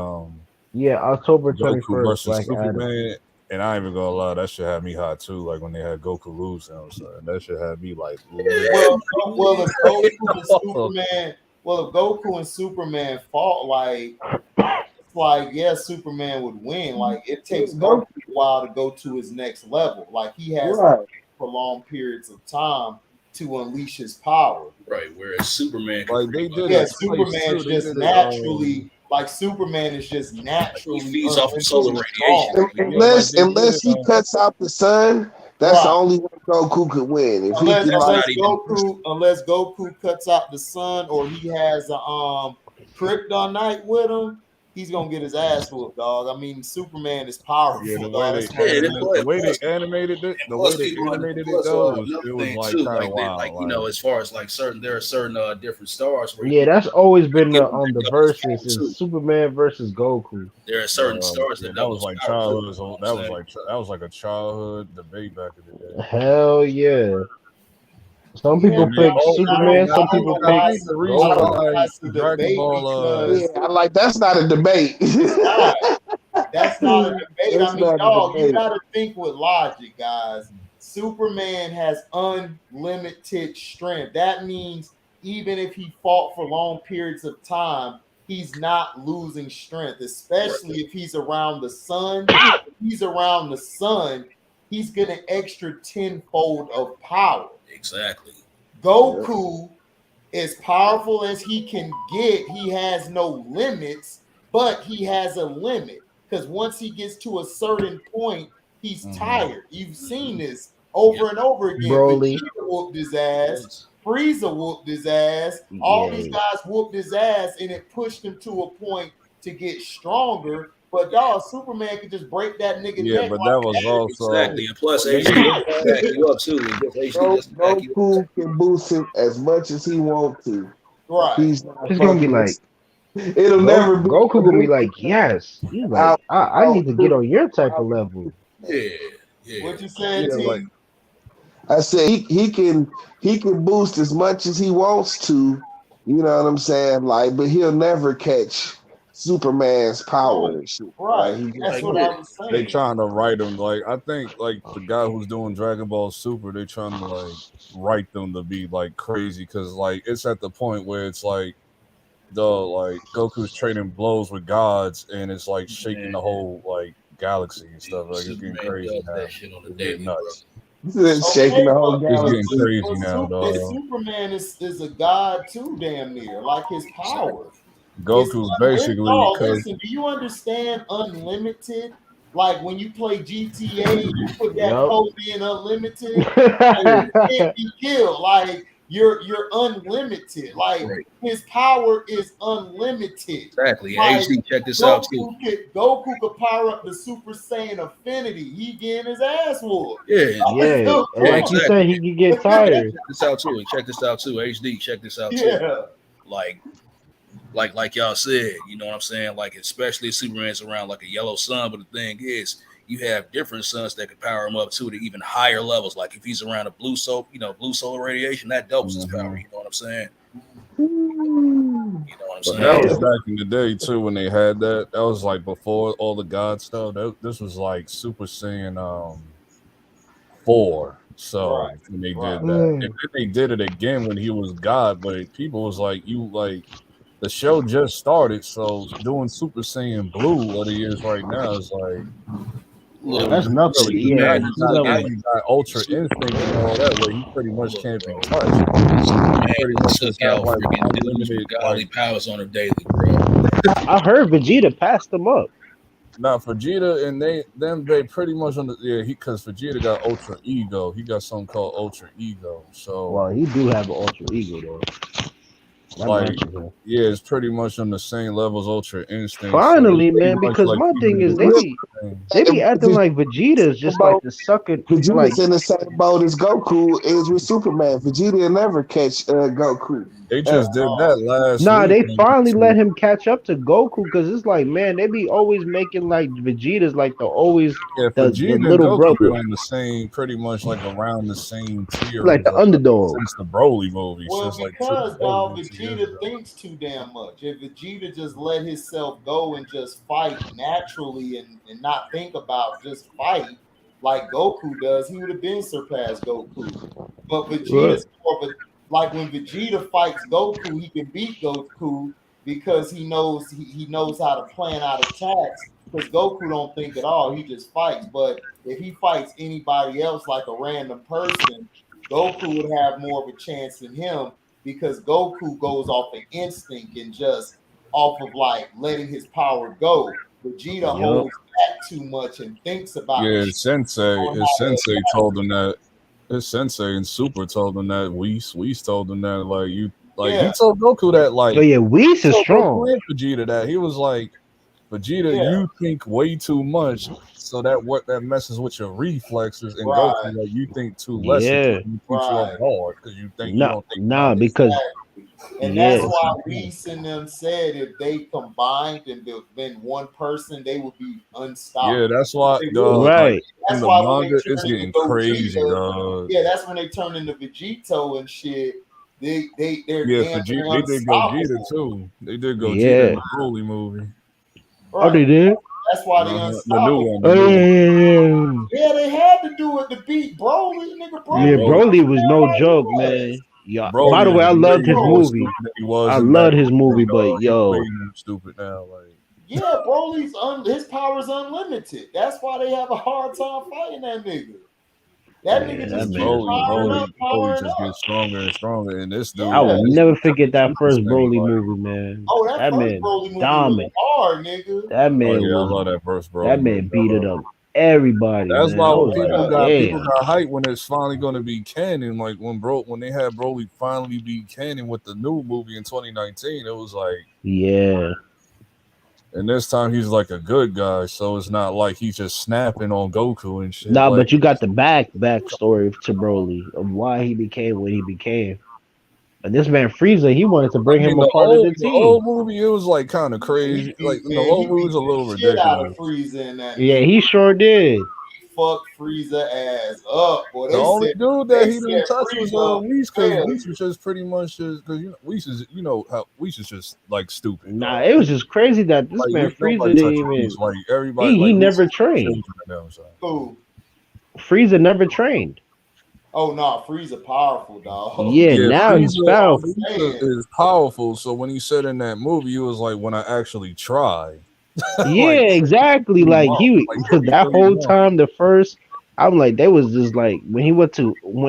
Yeah, October Goku 21st, versus Black Superman, Adam. and I ain't even gonna lie, that shit had me hot too. Like when they had Goku lose, that shit had me like. Well, if Goku and Superman fought, like it's like Superman would win. Like it takes Goku a while to go to his next level. Like he has for long periods of time to unleash his power. Right. Whereas Superman, like they did, Superman is just naturally. Like Superman is just naturally he feeds off of solar radiation. Unless he cuts out the sun, that's the only way Goku could win. If unless Goku cuts out the sun or he has a kryptonite with him, he's gonna get his ass whooped, dog. I mean, Superman is powerful. Yeah, the way they animated it, it was like kind of wild. Like, as far as like there are certain different stars. Where that's always been the versus is Superman versus Goku. There are certain stars that was like childhood. That was like a childhood debate back in the day. Hell yeah. Some people pick Superman, some people pick the reason why Dragon Ball. Like that's not a debate. That's not a debate. I mean, dog, you gotta think with logic, guys. Superman has unlimited strength. That means even if he fought for long periods of time, he's not losing strength, especially if he's around the sun. If he's around the sun, he's getting extra tenfold of power. Exactly. Goku, as powerful as he can get, he has no limits, but he has a limit because once he gets to a certain point, he's tired. You've seen this over and over again. Broly Vegeta whooped his ass. Frieza whooped his ass. All these Yeah. guys whooped his ass, and it pushed him to a point to get stronger. But dog, Superman could just break that nigga Yeah, neck. but Like that was also Exactly. And plus, HD doesn't back you up too. And just HD doesn't back you up. Goku can boost him as much as he wants to. Right. He's not It's gonna be fucking like it'll never be Goku gonna be like, yes. He's like, I need to get on your type of level. Yeah, yeah. What you saying, yeah, T? like I said he can boost as much as he wants to, you know what I'm saying? Like, but he'll never catch Superman's power and shit. Right. Like, That's what I was saying. they trying to write him. Like I think like the guy who's doing Dragon Ball Super, they trying to like write them to be like crazy because like it's at the point where it's like like Goku's trading blows with gods and it's like shaking the whole like galaxy and stuff. Like it's getting crazy now. That shit on the It's daily, getting nuts. It's shaking the whole It's galaxy. getting crazy now, dog. Superman is a god too, damn near. Like his power. Goku's basically Oh, because listen, do you understand unlimited? Like when you play GTA, you put that code in unlimited, like, you can't be killed. Like you're unlimited. Like his power is unlimited. Exactly. Like, HD, check this out too. Goku could power up the Super Saiyan Affinity. He getting his ass whooped. Yeah, Yeah. And like you said, he could get tired. Check this out too. And check this out too. HD, check this out too. Yeah. Like y'all said, you know what I'm saying? Like, especially if Superman's around like a yellow sun, but the thing is, you have different suns that can power him up to even higher levels. Like if he's around a blue solar radiation, that doubles his power. You know what I'm saying? You know what I'm saying? That was back in the day too when they had that. That was like before all the God stuff. This was like Super Saiyan 4. So when they did that, and then they did it again when he was God, but people was like, the show just started, so doing Super Saiyan Blue what he is right now is like that's nothing. Yeah, you got Ultra Instinct and all that, where he pretty much can't be touched. He pretty much just got like unlimited godly powers on her daily, bro. I heard Vegeta passed him up. Now Vegeta and they pretty much because Vegeta got Ultra Ego. He got something called Ultra Ego. So well, he do have an Ultra Ego though. Like, yeah, it's pretty much on the same level as Ultra Instinct. Finally, so man, because like my thing is they be acting like Vegeta's just like the sucker. Vegeta's like, in the same boat as Goku is with Superman. Vegeta will never catch Goku. They just did that last Nah, week. they finally let him catch up to Goku because it's like, man, they be always making like Vegeta's like the little brother on the same, pretty much like around the same tier, like the underdog since the Broly movie. Well, since because dog, like Vegeta thinks too damn much. If Vegeta just let himself go and just fight naturally and not think about just fight like Goku does, he would have been surpassed Goku. But Vegeta's more of a, like when Vegeta fights Goku, he can beat Goku because he knows he knows how to plan out attacks. Because Goku don't think at all, he just fights. But if he fights anybody else like a random person, Goku would have more of a chance than him because Goku goes off an instinct and just off of like letting his power go. Vegeta holds back too much and thinks about it. his sensei told him that. His sensei and Super told him that. Whis told him that. Like he told Goku that. Like, oh yeah, Whis is strong. Vegeta that he was like, Vegeta, you think way too much, so that messes with your reflexes. And Goku, like, you think too less. You think you off guard because you think you don't think because. And that's why Whis and them said if they combined and been one person, they would be unstoppable. Yeah, that's why. Right. That's in the why manga, it's getting crazy, dog. Yeah, that's when they turn into Vegito and shit. They're they did Gogeta too. They did Gogeta in the Broly movie. Right. Oh, they did. That's why they unstoppable. The new one. Yeah, they had to do it to beat Broly, nigga. Broly was no joke, man. Yeah. Broly, by the way, I loved his movie. I loved his movie, but yo, stupid now, like. Yeah, Broly's his power's unlimited. That's why they have a hard time fighting that nigga. That nigga just Broly just gets stronger and stronger. And this dude, I will never forget that first Broly movie, man. Oh, that man Broly movie dominant. was hard, nigga. That man, I love that first Broly. That man beat it up. everybody, That's man. why I when was like, people damn. got hyped when it's finally going to be canon. Like when they had Broly finally be canon with the new movie in 2019, it was like, Yeah. and this time he's like a good guy, so it's not like he's just snapping on Goku and shit. Nah, Like, but you got the backstory to Broly of why he became what he became. And this man Frieza, he wanted to bring I mean, him a part of the the team. old movie, it was like kind of crazy. Like the Man, old he movie beat was a little the shit out of ridiculous. Frieza in that Yeah, new he sure did. fuck Frieza ass up. Boy, The they only said dude that he didn't touch was Frieza Whis, because failure. Whis was just pretty much just because Whis is how Whis is just like stupid. Nah, it was just crazy that this Like man Frieza nobody didn't touches even. Whis. Like everybody, He like Whis never is trained. children of them, so. Who? Frieza never trained. Oh no, Frieza powerful, dog. Yeah, now he's found. Frieza is powerful. So when he said in that movie, he was like, "When I actually try." Yeah, exactly. Like he that whole time, the first, I'm like, they was just like when he went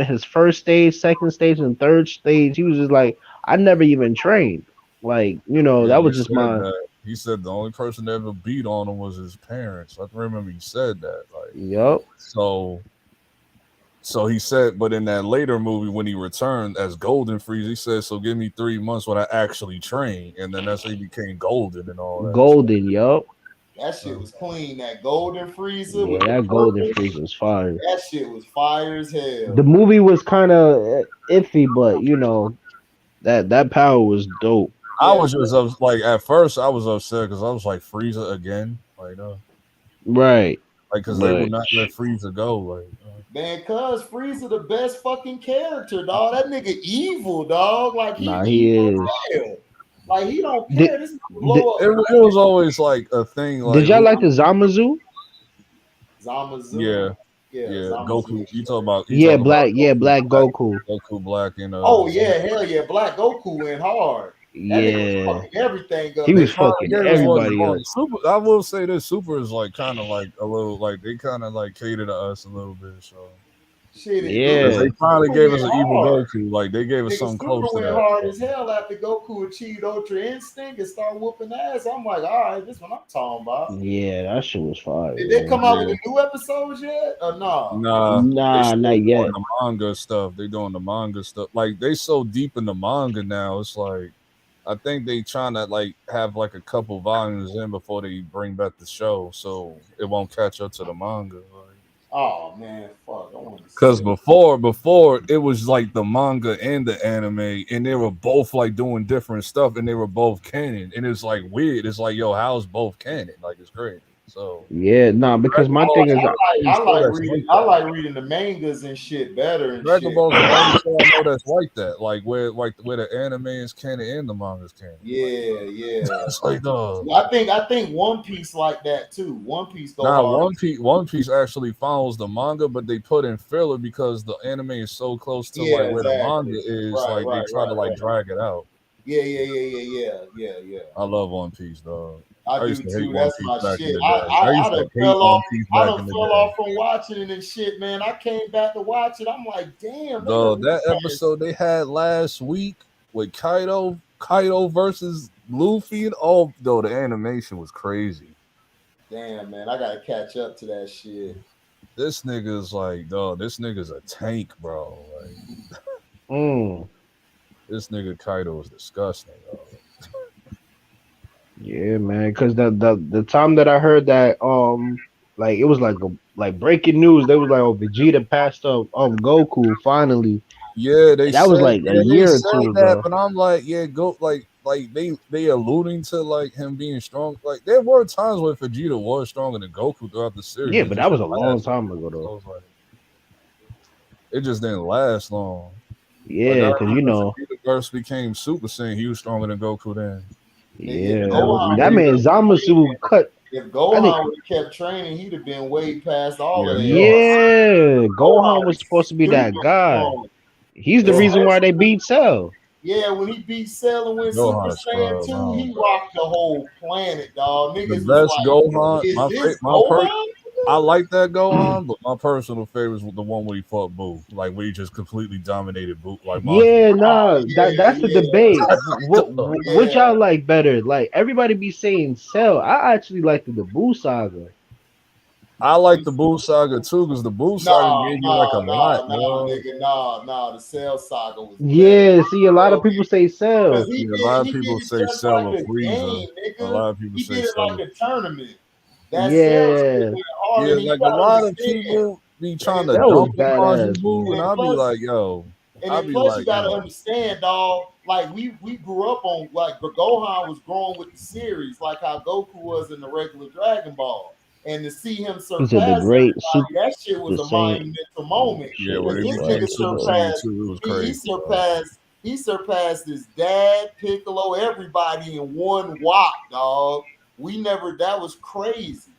his first stage, second stage, and third stage, he was just like, I never even trained. Like, that was just my. He said the only person that ever beat on him was his parents. I remember he said that. Like, yep. So he said, but in that later movie when he returned as Golden Frieza, he said, "So give me 3 months when I actually train," and then that's how he became Golden and all that. Golden, yup. That shit was clean. That Golden Frieza. Yeah, that Golden Frieza was fire. That shit was fire as hell. The movie was kind of iffy, but that power was dope. I was just like at first I was upset because I was like Frieza again, like right, like because they would not let Frieza go, like. Man, cuz Frieza the best fucking character, dog. That nigga evil, dog. Like he is. Like he don't care. This is blow up. It was always like a thing. Like, did y'all like the Zamazu? Zamazu. Yeah. Zamazu. Goku. You talking about? Black Goku. Goku Black and. Oh yeah, hell yeah, Black Goku went hard. That nigga was fucking everything up. He was fucking everybody up. Super, I will say this: Super is like kind of like a little like they kind of like cater to us a little bit. So shit, they finally gave us an evil Goku. Like they gave us something close to went that. hard as hell after Goku achieved Ultra Instinct and started whooping ass. I'm like, all right, this one I'm talking about. Yeah, that shit was fire. Did they come out with the new episodes yet or no? Nah, not yet. The manga stuff. They doing the manga stuff. Like they so deep in the manga now. It's like. I think they trying to like have like a couple volumes in before they bring back the show, so it won't catch up to the manga. Like. Oh man, fuck! Because before it was like the manga and the anime, and they were both like doing different stuff, and they were both canon, and it's like weird. It's like, yo, how's both canon? Like it's great. So yeah, because my thing is, I like reading the mangas and shit better. And Dragon Ball is the only show I know that's like that, like where the anime is canon and the manga is canon. Yeah. It's like, I think One Piece like that too. One Piece go hard. One Piece actually follows the manga, but they put in filler because the anime is so close to where the manga is. They try to drag it out. Yeah. I love One Piece, dog. I do too. That's my shit. I done fell off from watching it and shit, man. I came back to watch it. I'm like, damn. That episode they had last week with Kaido versus Luffy, and the animation was crazy. Damn, man, I gotta catch up to that shit. This nigga's like, this nigga's a tank, bro. Like, this nigga Kaido is disgusting, dog. Yeah, man, because the time that I heard that like it was like breaking news, they was like, oh, Vegeta passed up Goku finally. Yeah, that was like a year or two ago. But I'm like, yeah, go like they alluding to like him being strong. Like there were times where Vegeta was stronger than Goku throughout the series. Yeah, but that was a long time ago though. So it just didn't last long. Yeah, because Vegeta first became Super Saiyan, he was stronger than Goku then. Yeah, that man Zamasu cut. If Gohan would have kept training, he'd have been way past all of that. Yeah, Gohan was supposed to be that guy. He's the reason why they beat Cell. Yeah, when he beat Cell and went Super Saiyan 2, he rocked the whole planet, dog. Niggas the best was like, Gohan, I like that Gohan, but my personal favorite was the one where he fought Boo, like where he just completely dominated Boo. Like, that's the debate. What y'all like better? Like everybody be saying Cell. I actually like the Boo saga. I like the Boo Saga too, because the Boo Saga gave you like a lot, bro. nigga, nah. The Cell Saga was better. Yeah, see, a lot of people say Because Cell. he Yeah, a did lot of he did people it say just like Cell or a Frieza. game, A nigga. lot of people He say did it Cell. like a tournament. That Cell shit Yeah, went hard, Yeah, and you like a gotta lot of understand. people be And trying then to that was dump on badass, Majin Buu, and man. I'll be like, yo, plus you gotta understand, dog. Like we grew up on like Gohan was growing with the series, like how Goku was in the regular Dragon Ball. And to see him He said the surpass great everybody, that shit was a Saiyan. monumental moment. yeah, Shit when was they This became nigga Super classic, Saiyan surpassed 2, it was he crazy, bro. surpassed his dad, Piccolo, everybody in one whop, dog. That was crazy.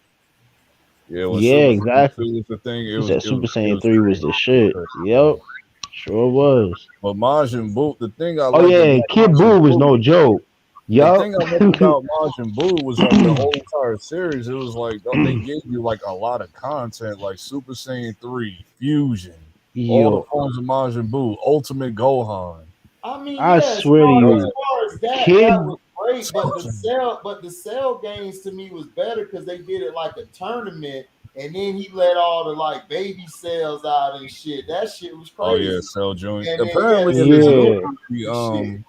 Yeah, when Yeah, Super Saiyan exactly. 2 was the thing, He said it Super it Saiyan was 3 was crazy. the It was shit. crazy. Yep, sure was. But Majin Buu, the thing I Oh liked yeah, about Kid Majin Buu was Buu, no joke. the Yup. thing I liked about Majin Buu was like the whole entire series. It was like they gave you like a lot of content, like Super Saiyan 3, Fusion, all the Yo, forms of Majin Buu, Ultimate Gohan. I mean, I yes, swear to no, as you, far as that Kid. was great, but the cell games to me was better because they did it like a tournament, and then he let all the like baby cells out and shit. That shit was Oh yeah, crazy. Cell Junior. And then Apparently in this new Yeah. movie, shit.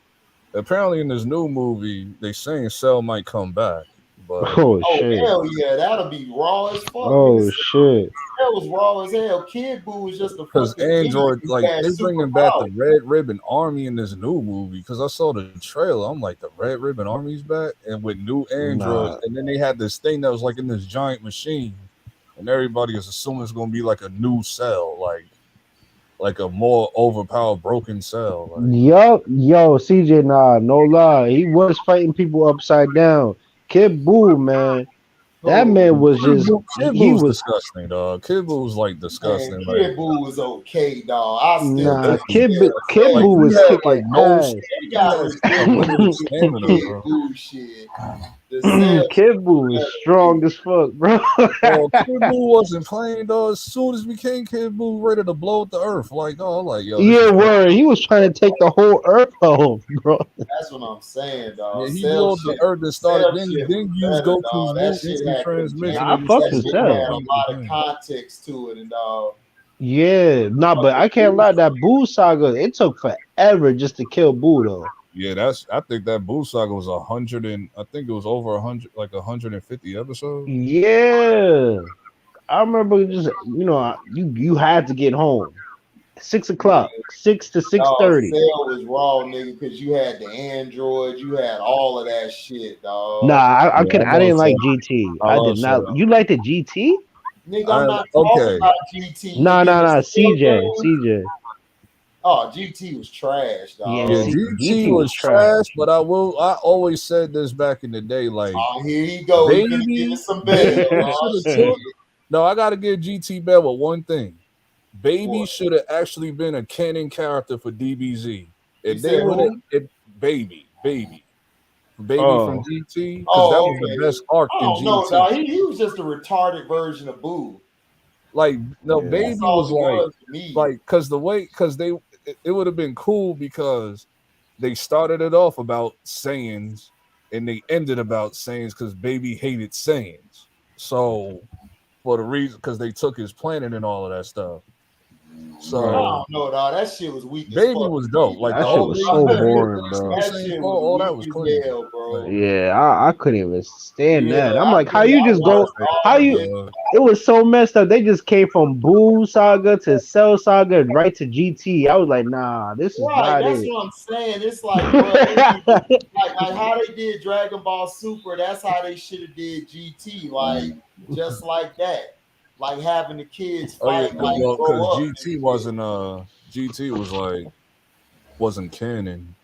apparently in this new movie, they saying Cell might come back, but Oh Oh shit. hell yeah, that'll be raw as fuck, nigga. Oh shit. Cell was raw as hell. Kid Buu was just a because fucking idiot Android, who like had they bringing back the superpowers. Red Ribbon Army in this new movie. Because I saw the trailer, I'm like, the Red Ribbon Army's back, and with new androids, Nah. and then they had this thing that was like in this giant machine, and everybody is assuming it's gonna be like a new Cell, like a more overpowered broken Cell, like. Yup. Yo, CJ, nah, no lie. He was fighting people upside down. Kid Buu, man. That Oh man was just Kid he Buu was was disgusting, dog. Kid Buu was like man, disgusting, like Kid Buu was okay, dog. I still nah couldn't Baby. Kid Like say Buu he was had like kicking no, ass. it he got had unlimited ridiculous with the stamina, Kid bro. Buu shit. The cell Kid shit was Buu was better, strong as fuck, bro. Well, Kid Buu wasn't playing, though. As soon as we became Kid Buu, ready to blow up the earth. Like, oh, like, yo, this Yeah, is crazy. word. He was trying to take the whole earth home, bro. That's what I'm saying, dog. Yeah, he blew up the earth and started. Cell Then he shit was then used better, Goku's dog. That new shit instant had transmission Nah, I and just that fucks started with shit blowing had up Cell. a people's lot of things. context to it, and dog. Yeah, nah, but I can't lie. That Buu saga, it took forever just to kill Buu, though. Yeah, I think that Buu saga was 100 and I think it was over 100, like 150 episodes. Yeah, I remember just you had to get home 6 o'clock, 6 to 6:30. Cell was raw, nigga, because you had the Android, you had all of that shit, Nah, dog. Yeah, I I love didn't like Cell. GT. I I love did not. Cell. You like the GT? Nigga, I'm I not talking okay. about GT, Nah, nigga. In nah, the nah. cell CJ, games, CJ. oh, GT was trash, Yeah, Yeah, dog. GT GT was was trash, trash. but I always said this back in the day, like Oh, here you go. He finna give Baby, us some bail. Baby Oh, should have shit. took. No, I gotta give GT Bell with one thing. Baby What? should have actually been a canon character for DBZ. You If they said would have, who? baby from Oh, GT, because that Oh, was the okay. best arc I in don't know, GT. dog. He was just a retarded version of Boo. Like, no, yeah. That's baby all was he was to me. because it would have been cool because they started it off about Saiyans and they ended about Saiyans because baby hated Saiyans. So for the reason because they took his planet and all of that stuff. I Right. So don't know, dog. That shit was weak as baby fuck was to dope. me, Like the That shit whole dog. was baby so reveal boring, thing, Super bro. That Saiyan shit 4, was all that weak was as clean. hell, bro. Like, Yeah, I couldn't even stand Yeah, that. I'm I like, how did. you I just go? watched all How of you? it. It was so messed up. They just came from Boo Saga to Cell Saga and right to GT. I was like, nah, this is Right, not that's it. what I'm saying. It's like, bro, they need to, like how they did Dragon Ball Super. That's how they should have did GT, like just like that, like having the kids oh yeah, fight, like because grow up and GT shit. wasn't GT was wasn't canon.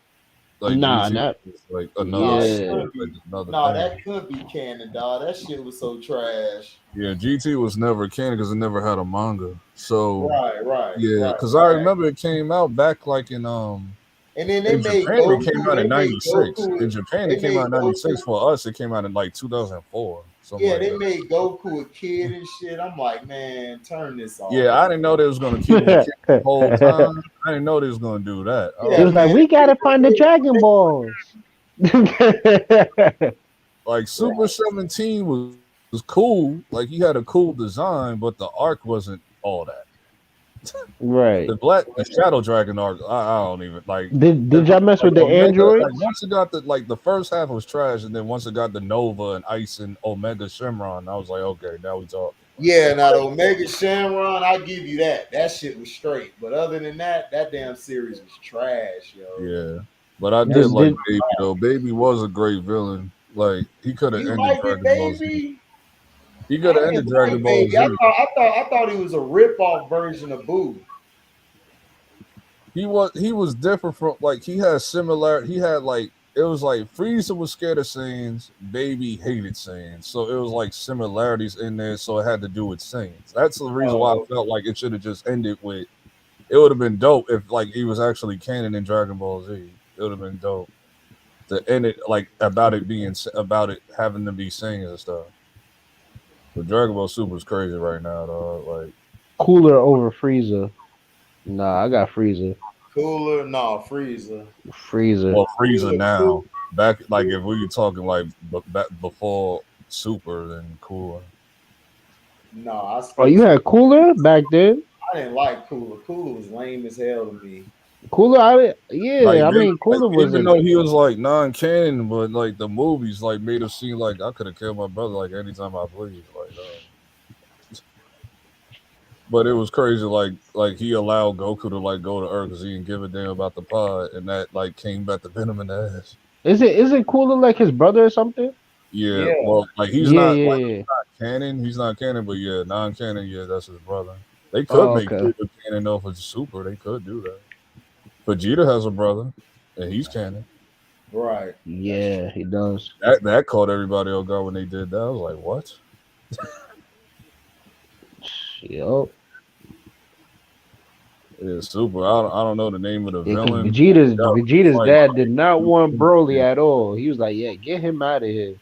Like Nah, GT not was like another No, it yeah. could series, like be. another No, thing. that could be canon, dog. That shit was so trash. Yeah, GT was never canon because it never had a manga. So yeah, Right. because I remember it came out back like And then in Japan it came out in '96. In Japan it They came out made in '96. Goku. For us, it came out in like 2004, something Yeah, like they that. made Goku a kid and shit. I'm like, man, turn this off. Yeah, I didn't know they was gonna keep him a kid the whole time. I didn't know they was gonna do that. I He Yeah, was was like, man. we gotta find the Dragon Balls. like Super 17 was was cool. Like he had a cool design, but the arc wasn't all that. Right. The Shadow Dragon arc, I don't even like. Did y'all mess with the Omega, androids? like once it got the first half was trash, and then once it got the Nova and Ice and Omega Shenron, I was like, okay, now we talk. Yeah, now the Omega Shenron, I give you that. That shit was straight. But other than that, that damn series was trash, yo. Yeah, but I did like Baby though. Baby was a great villain. Like he could have ended Dragon Ball Z. He could have ended Dragon Ball Z. I thought he was a rip-off version of Boo. He was different from like he had similar. He had like it was like Frieza was scared of Saiyans, Baby hated Saiyans, so it was like similarities in there. So it had to do with Saiyans. That's the reason why I felt like it should have just ended with. It would have been dope if like he was actually canon in Dragon Ball Z. It would have been dope to end it like about it having to be Saiyans and stuff. But Dragon Ball Super is crazy right now, dog. Like Cooler over Frieza. Nah, I got Frieza. Cooler, no, Frieza. Well, Frieza now. Back like if we were talking like back before Super, then Cooler. No, you had Cooler back then? I didn't like Cooler. Cooler was lame as hell to me. Cooler, Cooler was even though he was like non-canon, but like the movies like made him seem like I could have killed my brother like anytime I please. But it was crazy, like he allowed Goku to like go to Earth because he didn't give a damn about the pod, and that like came back to Venom in the ass. Isn't Cooler like his brother or something? Yeah. Well, like he's not canon. He's not canon, but yeah, non-canon. Yeah, that's his brother. They could make Cooler canon off of Super. They could do that. Vegeta has a brother, and he's canon. Right. Yeah, he does. That caught everybody off guard when they did that. I was like, what? Yup. Yeah, Super. I don't know the name of the villain. Vegeta's dad did not want Broly at all. He was like, "Yeah, get him out of here."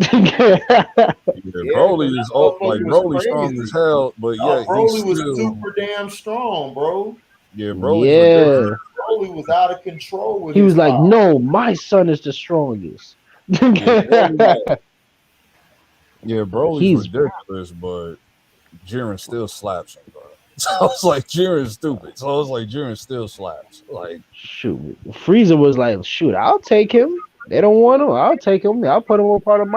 Broly is Broly's strong as hell, but yeah, Broly was super damn strong, bro. Yeah, Broly was out of control with he was like, "No, my son is the strongest." Broly's ridiculous, but Jiren still slaps him, bro. So I was like, Jiren's stupid. So I was like, Jiren still slaps. Like, shoot, Frieza was like, "Shoot, I'll take him. They don't want him. I'll take him. I'll put him on part of my."